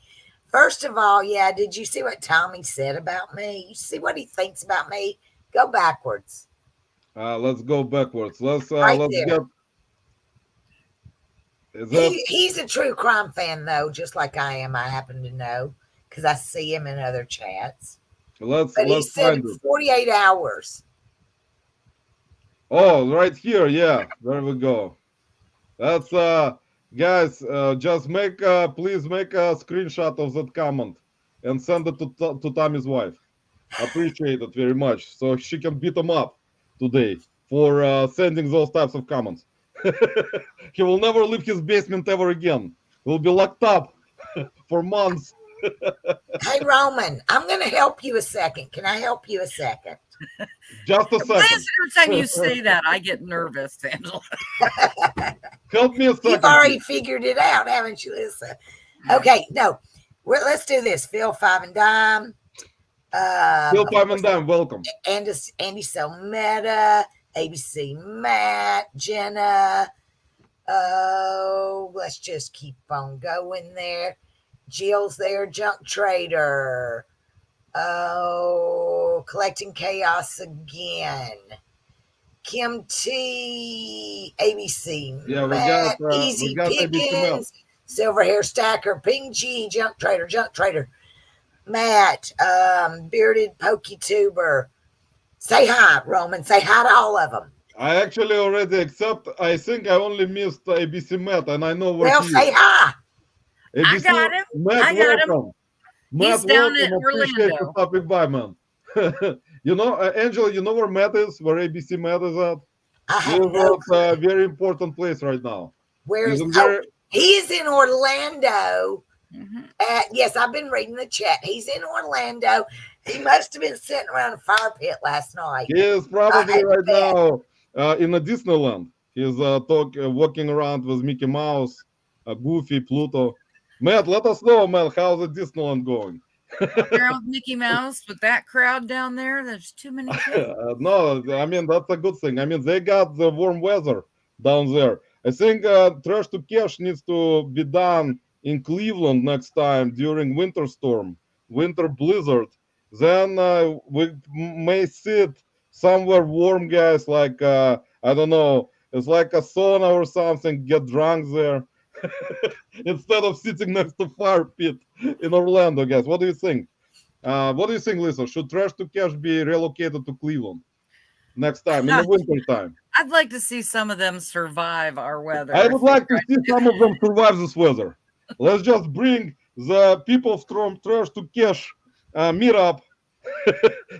First of all, yeah, did you see what Tommy said about me? You see what he thinks about me? Go backwards. Let's go backwards. Let's Right get. He's a true crime fan, though, just like I am. I happen to know because I see him in other chats. But he said 48 hours. Oh, right here. Yeah, there we go. That's guys. Just please make a screenshot of that comment and send it to Tommy's wife. Appreciate it very much, so she can beat him up today for sending those types of comments. He will never leave his basement ever again. He'll be locked up for months. Hey, Roman, I'm going to help you a second. Can I help you a second? Just a second. Why is it every time you say that I get nervous, Angela? Help me a second. You've already figured it out, haven't you, Lisa? Okay, no. Let's do this. Phil Five and Dime. Phil Five and Dime, welcome. Andy Selmeta, ABC Matt, Jenna. Oh, let's just keep on going there. Jill's there, Junk Trader. Oh, Collecting Chaos again. Kim T, ABC, Yeah, Matt, we got Easy Pickens, Silver Hair Stacker, Ping G, Junk Trader, Matt, Bearded Pokey Tuber. Say hi, Roman. Say hi to all of them. I actually already accept. I think I only missed ABC Matt, and I know where Well, he say is. hi. ABC, I got him. Matt, I got welcome. him. Matt, he's down welcome. at Appreciate Orlando. you stopping by, man. Angela, you know where Matt is? Where ABC Matt is at? I have He's no at a very important place right now. Where is he is in Orlando. Mm-hmm. Yes, I've been reading the chat. He's in Orlando. He must have been sitting around a fire pit last night. He is probably right now in a Disneyland. He's walking around with Mickey Mouse, Goofy, Pluto. Matt, let us know, man, how's the Disneyland going? Around Mickey Mouse with that crowd down there, there's too many kids. No, I mean, that's a good thing. I mean, they got the warm weather down there. I think Trash to Cash needs to be done in Cleveland next time during winter storm, winter blizzard. Then we may sit somewhere warm, guys, like I don't know, it's like a sauna or something, get drunk there instead of sitting next to fire pit in Orlando, guys. What do you think? What do you think, Lisa? Should Trash to Cash be relocated to Cleveland next time in the winter time? I'd like to see some of them survive our weather. I would like to see some of them survive this weather. Let's just bring the people from Trash to Cash meetup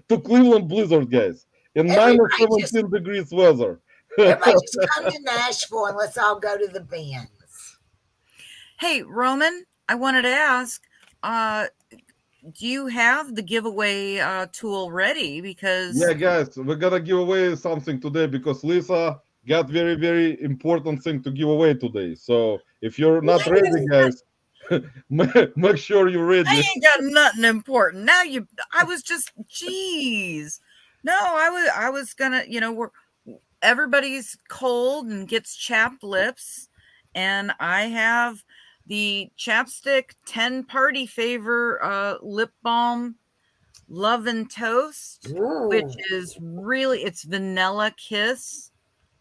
to Cleveland Blizzard, guys, in minus 17 degrees weather. Everybody just come to Nashville and let's all go to the Benz. Hey, Roman, I wanted to ask, do you have the giveaway tool ready? Because yeah, guys, we're gonna give away something today because Lisa got very, very important thing to give away today. So if you're not ready, guys, make sure you're ready. I ain't got nothing important. Now I was just, geez. No, I was gonna, everybody's cold and gets chapped lips, and I have the Chapstick 10 Party Favor lip balm Love and Toast. Ooh. Which is really, it's vanilla kiss.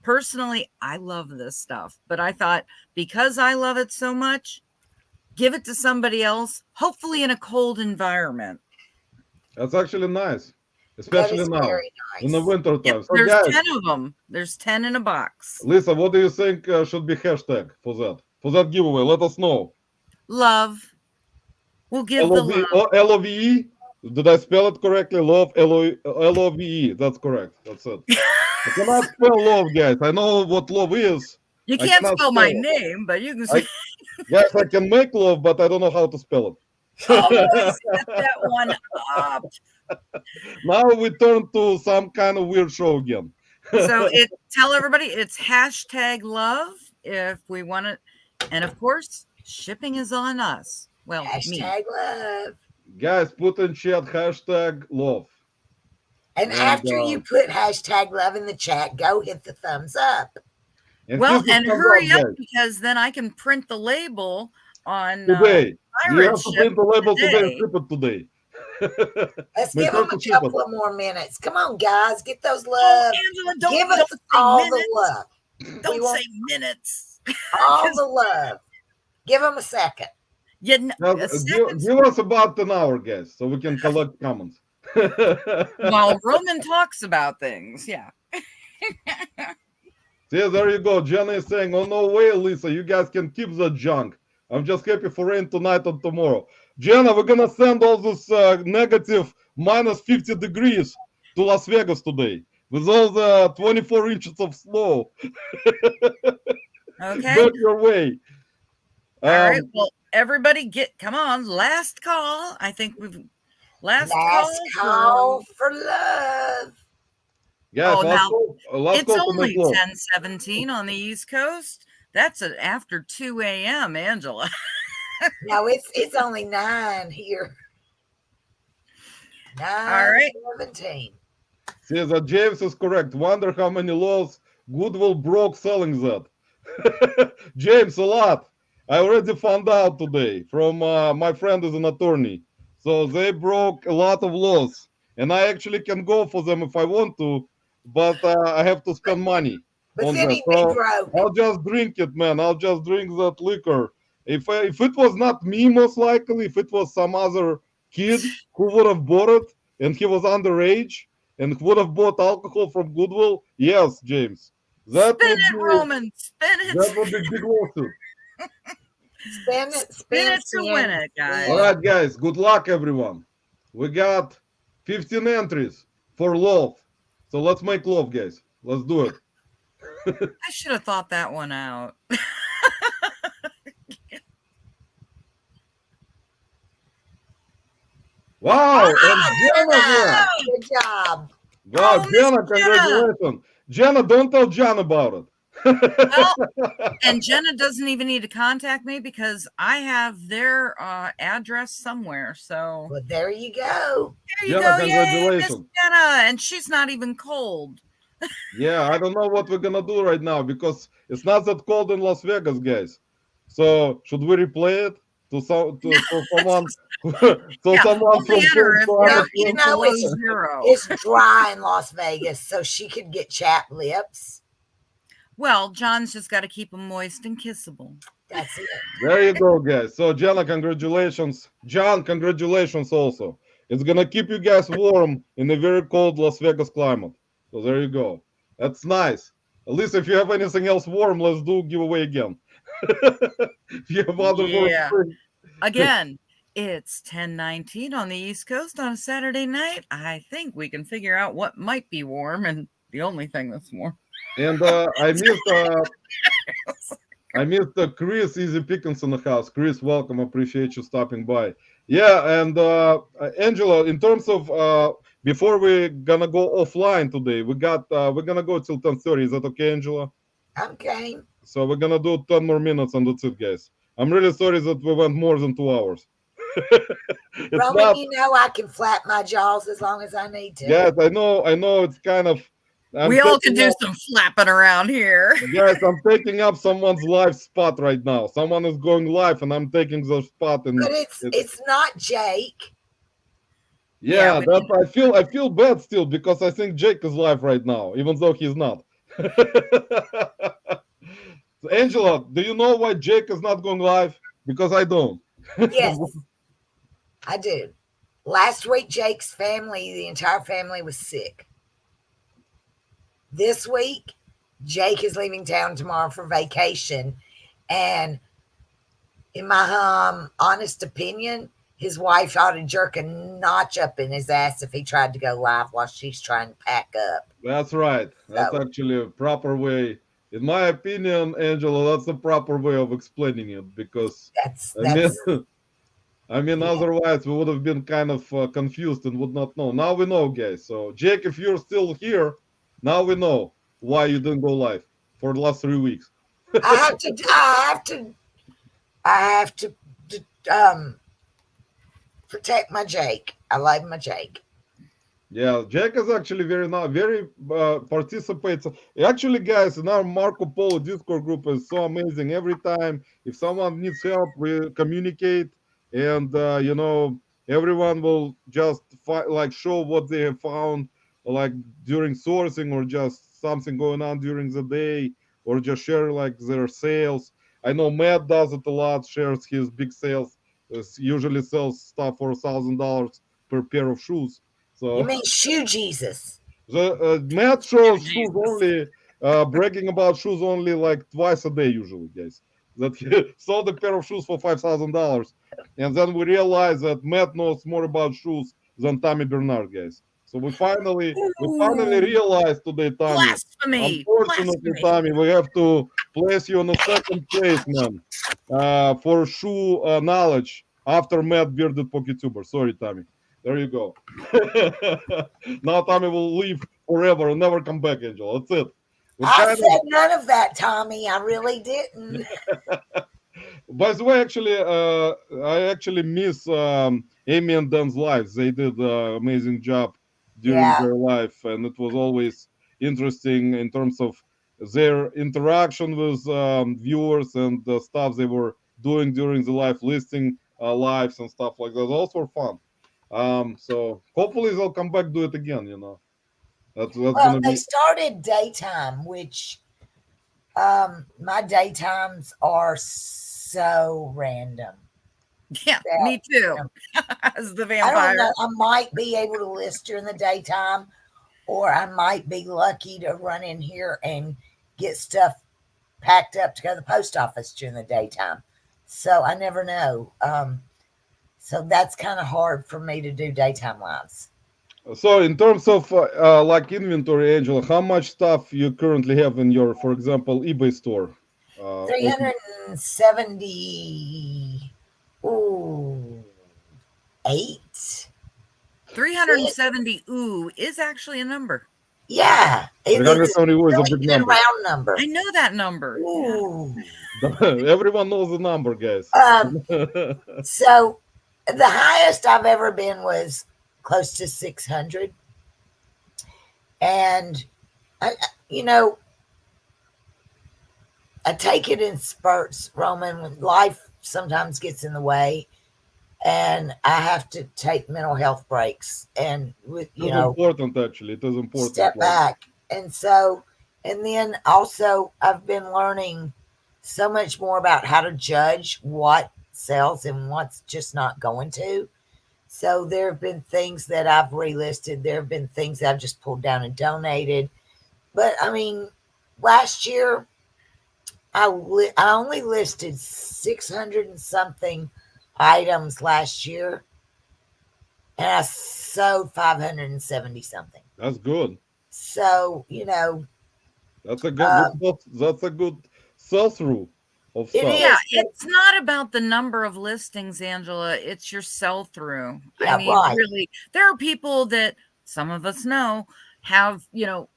Personally, I love this stuff, but I thought because I love it so much, give it to somebody else, hopefully in a cold environment. That's actually nice, especially now nice. in the winter time. Yep, So there's guys, 10 of them. There's 10 in a box. Lisa, what do you think should be hashtag for that giveaway? Let us know. Love. We'll give the love. LOVE. Did I spell it correctly? Love, LOVE. That's correct. That's it. I cannot spell love, guys. I know what love is. You can't spell my name, but you can say. Yes, I can make love, but I don't know how to spell it. Oh, set that one up. Now we turn to some kind of weird show again. So tell everybody it's hashtag love if we want it. And of course, shipping is on us. Well, hashtag love. Guys, put in chat hashtag love. And after you put hashtag love in the chat, go hit the thumbs up. And hurry up, because then I can print the label on today. You have to print the label today and ship it today. Let's give them a couple of more minutes. Come on, guys, get those love. Angela, give us all the love. Don't say minutes. All the love. Give them a second. Yeah, give us about an hour, guys, so we can collect comments. While Roman talks about things, yeah. See, there you go. Jenna is saying, oh, no way, Lisa. You guys can keep that junk. I'm just happy for rain tonight and tomorrow. Jenna, we're going to send all this negative minus 50 degrees to Las Vegas today with all the 24 inches of snow. Okay. Back your way. All right. Well, everybody come on. Last call. I think last call for love. Yes, it's only 10:17 on the East Coast. That's after 2 a.m., Angela. No, it's only 9 here. 9:17. See, that James is correct. Wonder how many laws Goodwill broke selling that. James, a lot. I already found out today from my friend is an attorney. So they broke a lot of laws. And I actually can go for them if I want to. But I have to spend money on that. So I'll just drink it, man. I'll just drink that liquor. If it was not me, most likely, if it was some other kid who would have bought it and he was underage and would have bought alcohol from Goodwill, yes, James. Spin it, Roman. Spin it. That would be big lawsuit. Spin it to win it, guys. All right, guys. Good luck, everyone. We got 15 entries for love. So let's make love, guys. Let's do it. I should have thought that one out. Wow. And Jenna, good job. Wow, Jenna, congratulations. Jenna, don't tell John about it. And Jenna doesn't even need to contact me because I have their address somewhere. So well, there you go. There you Jenna, go. congratulations. Yay, Jenna, and she's not even cold. Yeah, I don't know what we're gonna do right now because it's not that cold in Las Vegas, guys. So should we replay it to someone? Someone from it's dry in Las Vegas, so she could get chapped lips. Well, John's just got to keep them moist and kissable. That's it. There you go, guys. So, Jenna, congratulations. John, congratulations also. It's going to keep you guys warm in a very cold Las Vegas climate. So, there you go. That's nice. At least if you have anything else warm, let's do giveaway again. If you have other warm Yeah. spring. Again, it's 10:19 on the East Coast on a Saturday night. I think we can figure out what might be warm, and the only thing that's warm. And I missed Chris Easy Pickens in the house. Chris, welcome. Appreciate you stopping by. Yeah, and Angela, in terms of before we're gonna go offline today, we're gonna go till 10:30. Is that okay, Angela? Okay. So we're gonna do 10 more minutes and that's it, guys. I'm really sorry that we went more than 2 hours. It's Roman, not, you know I can flap my jaws as long as I need to. yes, I know it's kind of We all can do some flapping around here. Guys, I'm taking up someone's live spot right now. Someone is going live and I'm taking the spot, and But it's not Jake. yeah, that I feel bad still because I think Jake is live right now, even though he's not. So, Angela, do you know why Jake is not going live? Because I don't. Yes, I do. Last week, Jake's family, the entire family was sick. This week, Jake is leaving town tomorrow for vacation. And in my honest opinion, his wife ought to jerk a notch up in his ass if he tried to go live while she's trying to pack up. That's right. That's actually a proper way. In my opinion, Angela, that's the proper way of explaining it because I mean, otherwise we would have been kind of confused and would not know. Now we know, guys. So, Jake, if you're still here, now we know why you didn't go live for the last 3 weeks. I have to protect my Jake. I love my Jake. Yeah, Jake is actually very participates. Actually, guys, in our Marco Polo Discord group is so amazing. Every time if someone needs help, we communicate, and everyone will just show what they have found, like during sourcing or just something going on during the day, or just share like their sales. I know Matt does it a lot. Shares his big sales. Usually sells stuff for $1,000 per pair of shoes. So you mean Shoe Jesus? The Matt shows shoes only, bragging about shoes only like twice a day usually, guys. That he sold a pair of shoes for $5,000, and then we realized that Matt knows more about shoes than Tommy Bernard, guys. So we finally realized today, Tommy. Blasphemy! Unfortunately, Tommy, we have to place you on the second place, man, for shoe knowledge after Matt Bearded PokeTuber. Sorry, Tommy. There you go. Now Tommy will leave forever and never come back, Angel. That's it. I said none of that, Tommy. I really didn't. By the way, actually, I actually miss Amy and Dan's lives. They did an amazing job during their life, and it was always interesting in terms of their interaction with viewers and the stuff they were doing during the live listing lives and stuff like that. Those were fun. So hopefully they'll come back do it again. That's gonna be. They started daytime, which my daytimes are so random. Yeah, me too. As the vampire. I don't know. I might be able to list during the daytime, or I might be lucky to run in here and get stuff packed up to go to the post office during the daytime. So I never know. So that's kind of hard for me to do daytime lives. So in terms of like inventory, Angela, how much stuff you currently have in your, for example, eBay store? 370. Ooh, 8. 370 is actually a number. Yeah. 370 is a big number. Round number. I know that number. Ooh. Everyone knows the number, guys. So the highest I've ever been was close to 600. And, I take it in spurts, Roman. When life sometimes gets in the way, and I have to take mental health breaks. And, important, actually. It is important. Step back. And so, And then also, I've been learning so much more about how to judge what sells and what's just not going to. So there have been things that I've relisted. There have been things that I've just pulled down and donated. But I mean, last year I only listed 600 and something items last year, and I sold 570 something. That's good. So That's a good, that's a good sell through of It stuff. is. Yeah, but- it's not about the number of listings, Angela. It's your sell through. Yeah, I mean, right. really, there are people that some of us know have,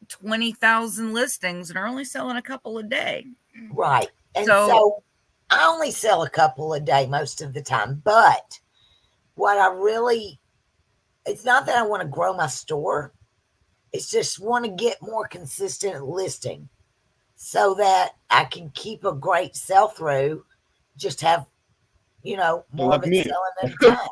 20,000 listings and are only selling a couple a day. Right. And So- so I only sell a couple a day most of the time. But what it's not that I want to grow my store. It's just want to get more consistent listing so that I can keep a great sell through, just have, more Like of it me. selling at a time.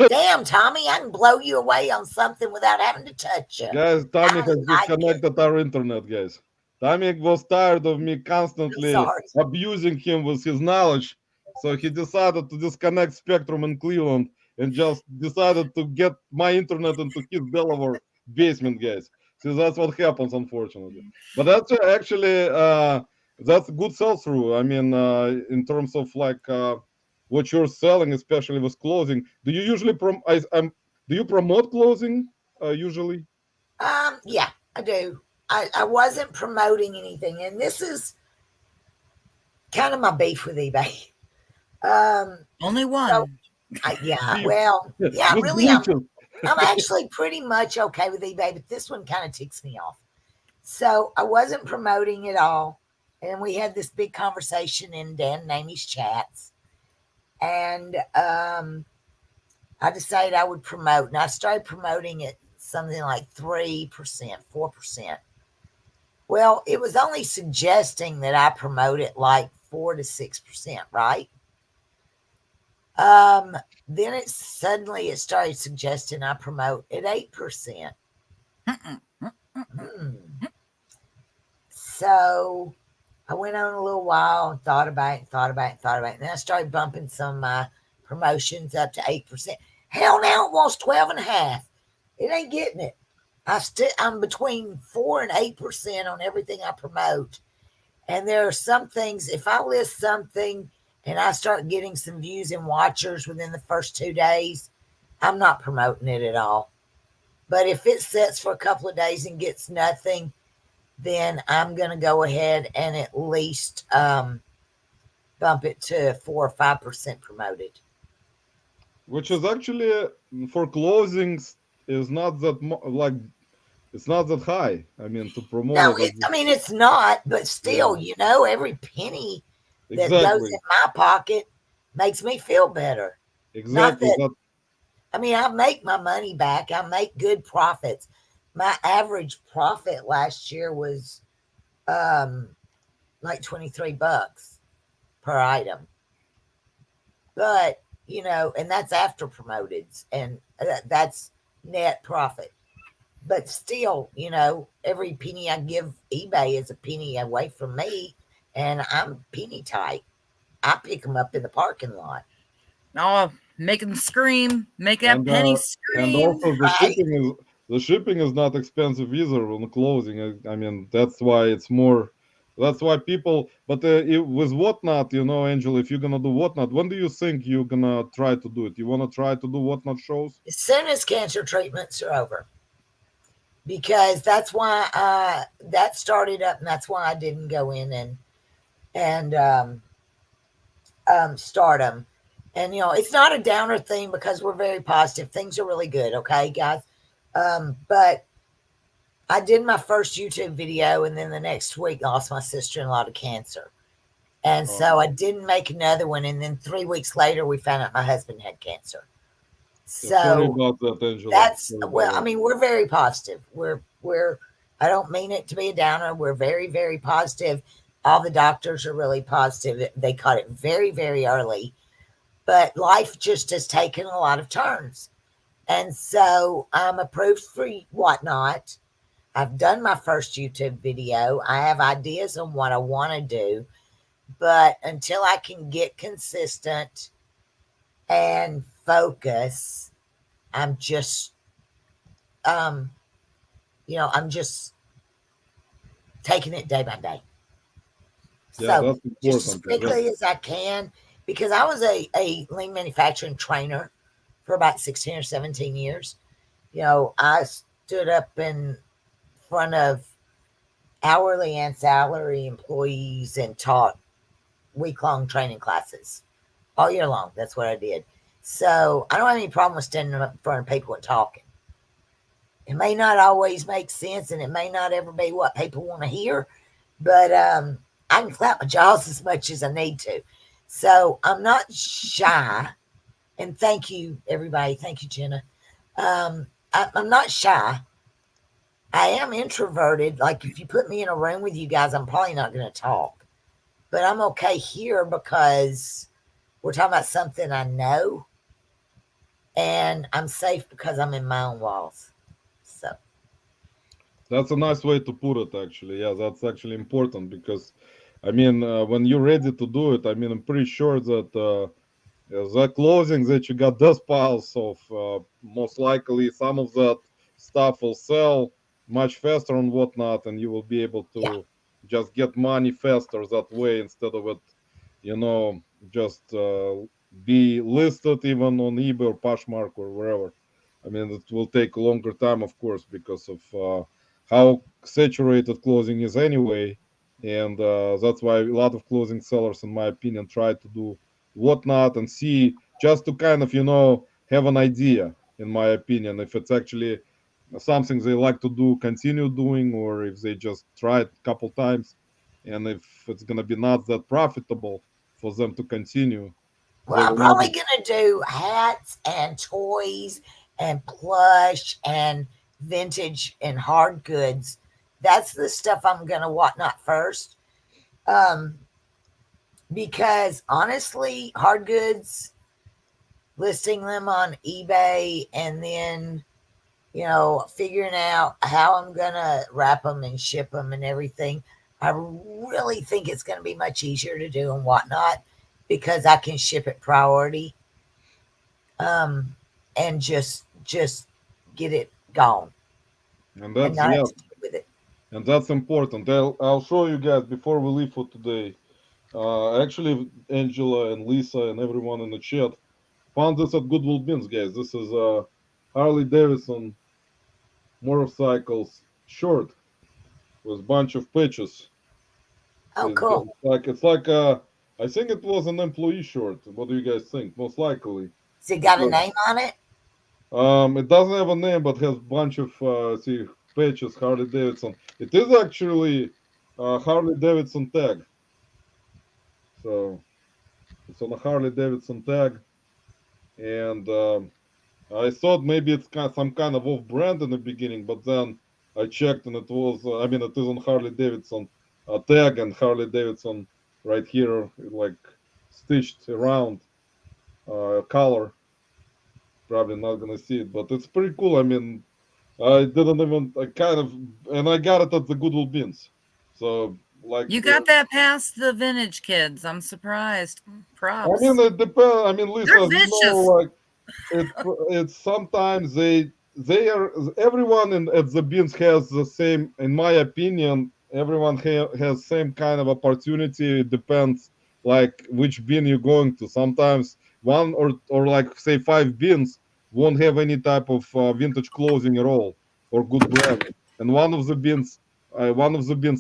Damn, Tommy, I can blow you away on something without having to touch you. Guys, Tommy I has like disconnected our internet, guys. Tommy was tired of me constantly Sorry. abusing him with his knowledge. So he decided to disconnect Spectrum in Cleveland and just decided to get my internet into his Delaware basement, guys. So that's what happens, unfortunately. But that's actually that's good sell through. I mean, in terms of like what you're selling, especially with closing. Do you usually do you promote closing usually? Yeah, I do. I wasn't promoting anything, and this is kind of my beef with eBay. Only one. So, With really, glitches. I'm actually pretty much okay with eBay, but this one kind of ticks me off. So I wasn't promoting at all, and we had this big conversation in Dan and Amy's chats, and I decided I would promote, and I started promoting at something like 3%, 4%. Well, it was only suggesting that I promote it like 4 to 6%, right? Then it started suggesting I promote at 8%. So I went on a little while and thought about it. And then I started bumping some of my promotions up to 8%. Hell, now it wants 12.5%. It ain't getting it. I'm between 4 and 8% on everything I promote. And there are some things, if I list something and I start getting some views and watchers within the first 2 days, I'm not promoting it at all. But if it sits for a couple of days and gets nothing, then I'm going to go ahead and at least bump it to 4 or 5% promoted. Which is actually for closings is not that it's not that high. I mean, to promote. No, it's not, but still, every penny that goes in my pocket makes me feel better. Exactly. I make my money back. I make good profits. My average profit last year was like $23 per item. But, and that's after promoted, and that's net profit. But still, every penny I give eBay is a penny away from me, and I'm penny tight. I pick them up in the parking lot. Oh, make them scream, make that penny scream. And also the shipping is not expensive either on closing. I mean, that's why it's more. That's why people. But with Whatnot, Angel, if you're gonna do Whatnot, when do you think you're gonna try to do it? You wanna try to do Whatnot shows? As soon as cancer treatments are over. Because that's why that started up, and that's why I didn't go in and start them. And it's not a downer thing because we're very positive. Things are really good, okay, guys. But I did my first YouTube video, and then the next week lost my sister-in-law to cancer, and so I didn't make another one. And then 3 weeks later, we found out my husband had cancer. Sorry about that, Angela. We're very positive. I don't mean it to be a downer. We're very, very positive. All the doctors are really positive. They caught it very, very early, but life just has taken a lot of turns. And so I'm approved for Whatnot. I've done my first YouTube video. I have ideas on what I want to do, but until I can get consistent and focus, I'm just, I'm just taking it day by day. Yeah, So that's just as important. quickly as I can, because I was a lean manufacturing trainer for about 16 or 17 years. I stood up in front of hourly and salary employees and taught week-long training classes all year long. That's what I did. So I don't have any problem with standing up in front of people and talking. It may not always make sense, and it may not ever be what people want to hear, but I can clap my jaws as much as I need to. So I'm not shy. And thank you, everybody. Thank you, Jenna. I'm not shy. I am introverted. Like if you put me in a room with you guys, I'm probably not going to talk. But I'm okay here because we're talking about something I know, and I'm safe because I'm in my own walls. So That's a nice way to put it, actually. Yeah, that's actually important because, I mean, when you're ready to do it, I mean, I'm pretty sure that the closing that you got those piles of, most likely some of that stuff will sell much faster and whatnot, and you will be able yeah. to just get money faster that way instead of it, you know, just be listed even on eBay or Poshmark or wherever. I mean, it will take a longer time, of course, because of how saturated closing is anyway, and that's why a lot of closing sellers, in my opinion, try to do whatnot and see just to kind of have an idea, in my opinion, if it's actually something they like to do, continue doing, or if they just try it a couple times, and if it's gonna be not that profitable for them to continue, Well, they I'm will not. probably going to do hats and toys and plush and vintage and hard goods. That's the stuff I'm going to whatnot first. Um, because honestly, hard goods, listing them on eBay and then, figuring out how I'm going to wrap them and ship them and everything, I really think it's going to be much easier to do and whatnot because I can ship it priority, um, and just get it gone And and that's, not have yeah, to deal with it. and that's important. I'll show you guys before we leave for today. Actually, Angela and Lisa and everyone in the chat found this at Goodwill Bins, guys. This is Harley Davidson motorcycles short with a bunch of patches. Oh, cool. It's like I think it was an employee short. What do you guys think? Most likely. Has it got a Because, name on it? it doesn't have a name, but has a bunch of see patches. Harley Davidson. It is actually Harley Davidson tag. So it's on a Harley Davidson tag, and I thought maybe it's some kind of off-brand in the beginning, but then I checked and it was. I mean, it is on Harley Davidson tag and Harley Davidson right here, like stitched around color. Probably not gonna see it, but it's pretty cool. I mean, I didn't even. I kind of, and I got it at the Goodwill Bins. So like, You got that past the vintage kids. I'm surprised. I mean, Props. it depends. I mean, Lisa, They're as you know, vicious. like it's sometimes they are everyone at the bins has the same, in my opinion, everyone has same kind of opportunity. It depends like which bin you're going to. Sometimes one or like say five bins won't have any type of vintage clothing at all or good brand, and one of the bins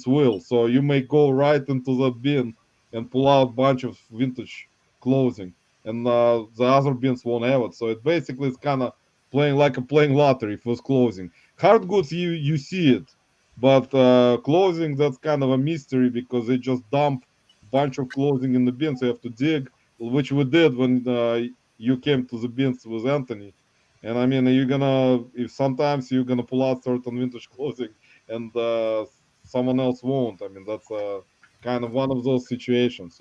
will, so you may go right into that bin and pull out bunch of vintage clothing, and the other bins won't have it. So it basically is kind of playing lottery for closing. Hard goods, you see it, but closing, that's kind of a mystery because they just dump bunch of clothing in the bins. So you have to dig, which we did when you came to the bins with Anthony. And I mean, if sometimes you're gonna pull out certain vintage clothing and someone else won't. I mean, that's kind of one of those situations.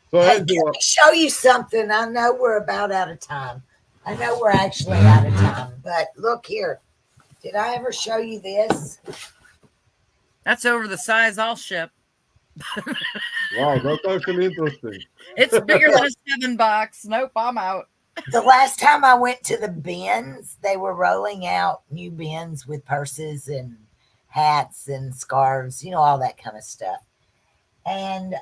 So Hey, let Angela, me show you something. I know we're about out of time. I know we're actually out of time, but look here. Did I ever show you this? That's over the size I'll ship. Wow, that's actually interesting. It's bigger than a 7-box. Nope, I'm out. The last time I went to the bins, they were rolling out new bins with purses and hats and scarves, all that kind of stuff. And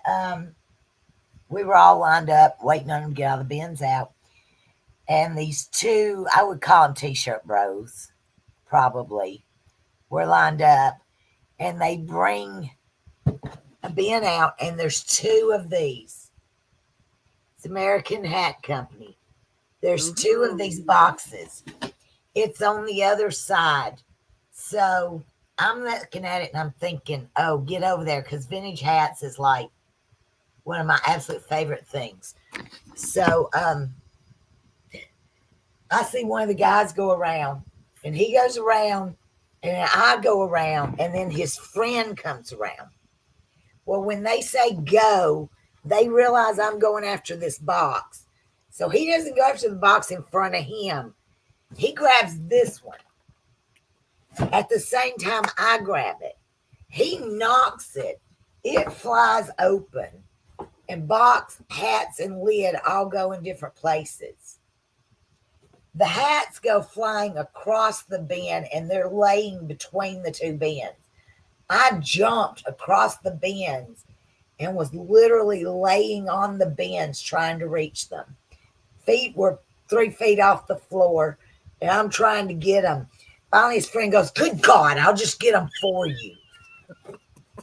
we were all lined up waiting on them to get all the bins out. And these two, I would call them t-shirt bros, probably, were lined up. And they bring a bin out, and there's two of these. It's American Hat Company. There's two of these boxes. It's on the other side. So I'm looking at it and I'm thinking, oh, get over there, because vintage hats is like one of my absolute favorite things. So I see one of the guys go around, and he goes around, and I go around, and then his friend comes around. Well, when they say go, they realize I'm going after this box. So he doesn't go after the box in front of him. He grabs this one. At the same time, I grab it. He knocks it. It flies open. And box, hats, and lid all go in different places. The hats go flying across the bin, and they're laying between the two bins. I jumped across the bins and was literally laying on the bins trying to reach them. Feet were 3 feet off the floor, and I'm trying to get them. Finally, his friend goes, "Good God, I'll just get them for you."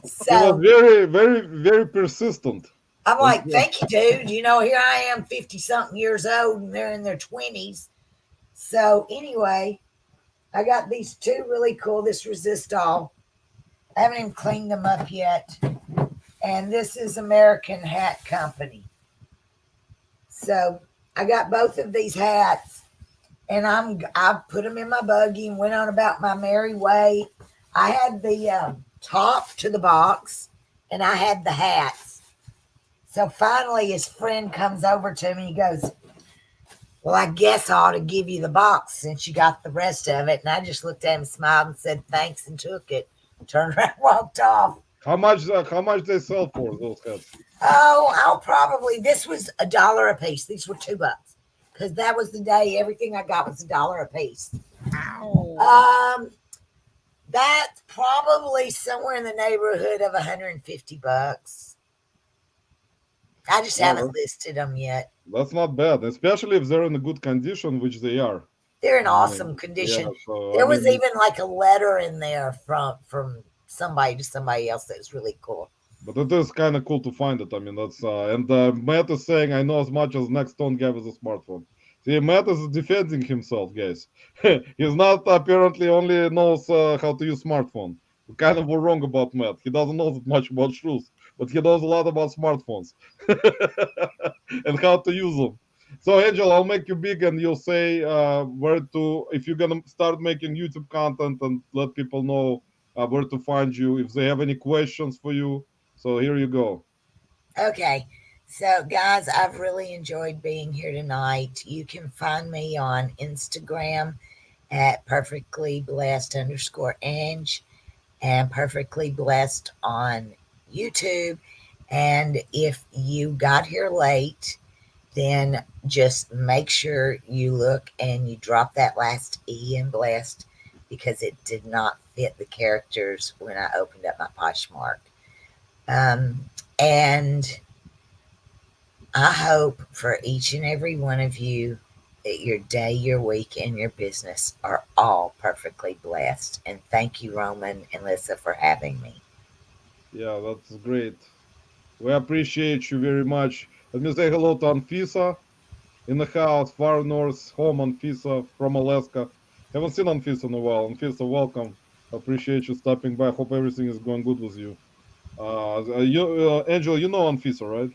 He So was very, very, very persistent. I'm like, "Thank you, dude. Here I am, 50-something years old, and they're in their 20s. So anyway, I got these two really cool. This Resistol. I haven't even cleaned them up yet. And this is American Hat Company. So I got both of these hats, and I put them in my buggy and went on about my merry way. I had the top to the box, and I had the hats. So finally, his friend comes over to me. He goes, "Well, I guess I ought to give you the box since you got the rest of it." And I just looked at him, smiled, and said thanks, and took it. Turned around, walked off. How much they sell for those hats? Oh, this was $1 a piece. These were $2 because that was the day. Everything I got was $1 a piece. Ow. That's probably somewhere in the neighborhood of $150. I just haven't listed them yet. That's not bad, especially if they're in a good condition, which they are. They're in awesome condition. Yeah, so, there was even like a letter in there from somebody to somebody else that was really cool. But it is kind of cool to find it. I mean, that's and Matt is saying, "I know as much as next don't give us a smartphone." See, Matt is defending himself, guys. He's not apparently only knows how to use smartphone. We kind of were wrong about Matt. He doesn't know that much about shoes, but he knows a lot about smartphones and how to use them. So, Angel, I'll make you big, and you'll say where to if you're gonna start making YouTube content, and let people know where to find you if they have any questions for you. So here you go. Okay. So, guys, I've really enjoyed being here tonight. You can find me on Instagram at perfectlyblessed_Ange and Perfectly Blessed on YouTube. And if you got here late, then just make sure you look and you drop that last E in blessed, because it did not fit the characters when I opened up my Poshmark. And I hope for each and every one of you that your day, your week, and your business are all perfectly blessed. And thank you, Roman and Lisa, for having me. Yeah, that's great. We appreciate you very much. Let me say hello to Anfisa in the house, far north, home Anfisa from Alaska. Haven't seen Anfisa in a while. Anfisa, welcome. Appreciate you stopping by. Hope everything is going good with you. Angel, you know Anfisa, right?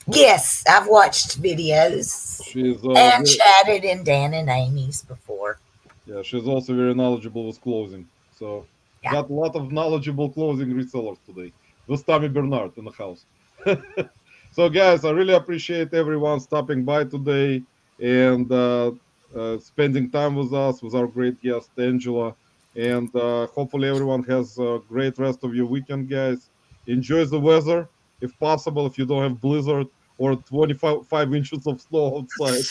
Yes, I've watched videos She's and chatted in Dan and Amy's before. Yeah, she's also very knowledgeable with closing. So got a lot of knowledgeable closing resellers today. With Tommy Bernard in the house. So guys, I really appreciate everyone stopping by today and spending time with us, with our great guest Angela. And hopefully everyone has a great rest of your weekend, guys. Enjoy the weather if possible, if you don't have blizzard or 25 inches of snow outside.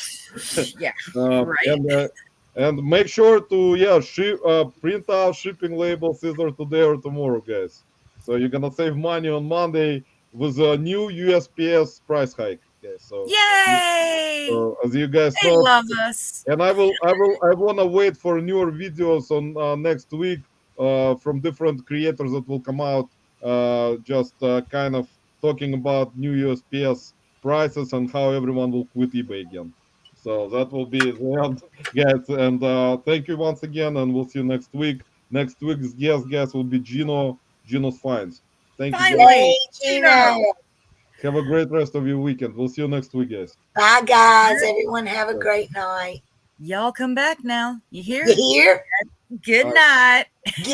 Yeah, uh, right. and uh, and make sure to print out shipping labels either today or tomorrow, guys. So you're gonna save money on Monday with a new USPS price hike, guys. Yay! So as you guys They know, love us. and I wanna wait for newer videos on next week from different creators that will come out, just kind of talking about new USPS prices and how everyone will quit eBay again. So that will be the end, guys. And thank you once again, and we'll see you next week. Next week's guest will be Gino's Finds. Thank you, guys. Yay, Finally, Gina. Gino. Have a great rest of your weekend. We'll see you next week, guys. Bye, guys. Everyone have a great night. Y'all come back now. You hear? You hear? Good Bye. night. Get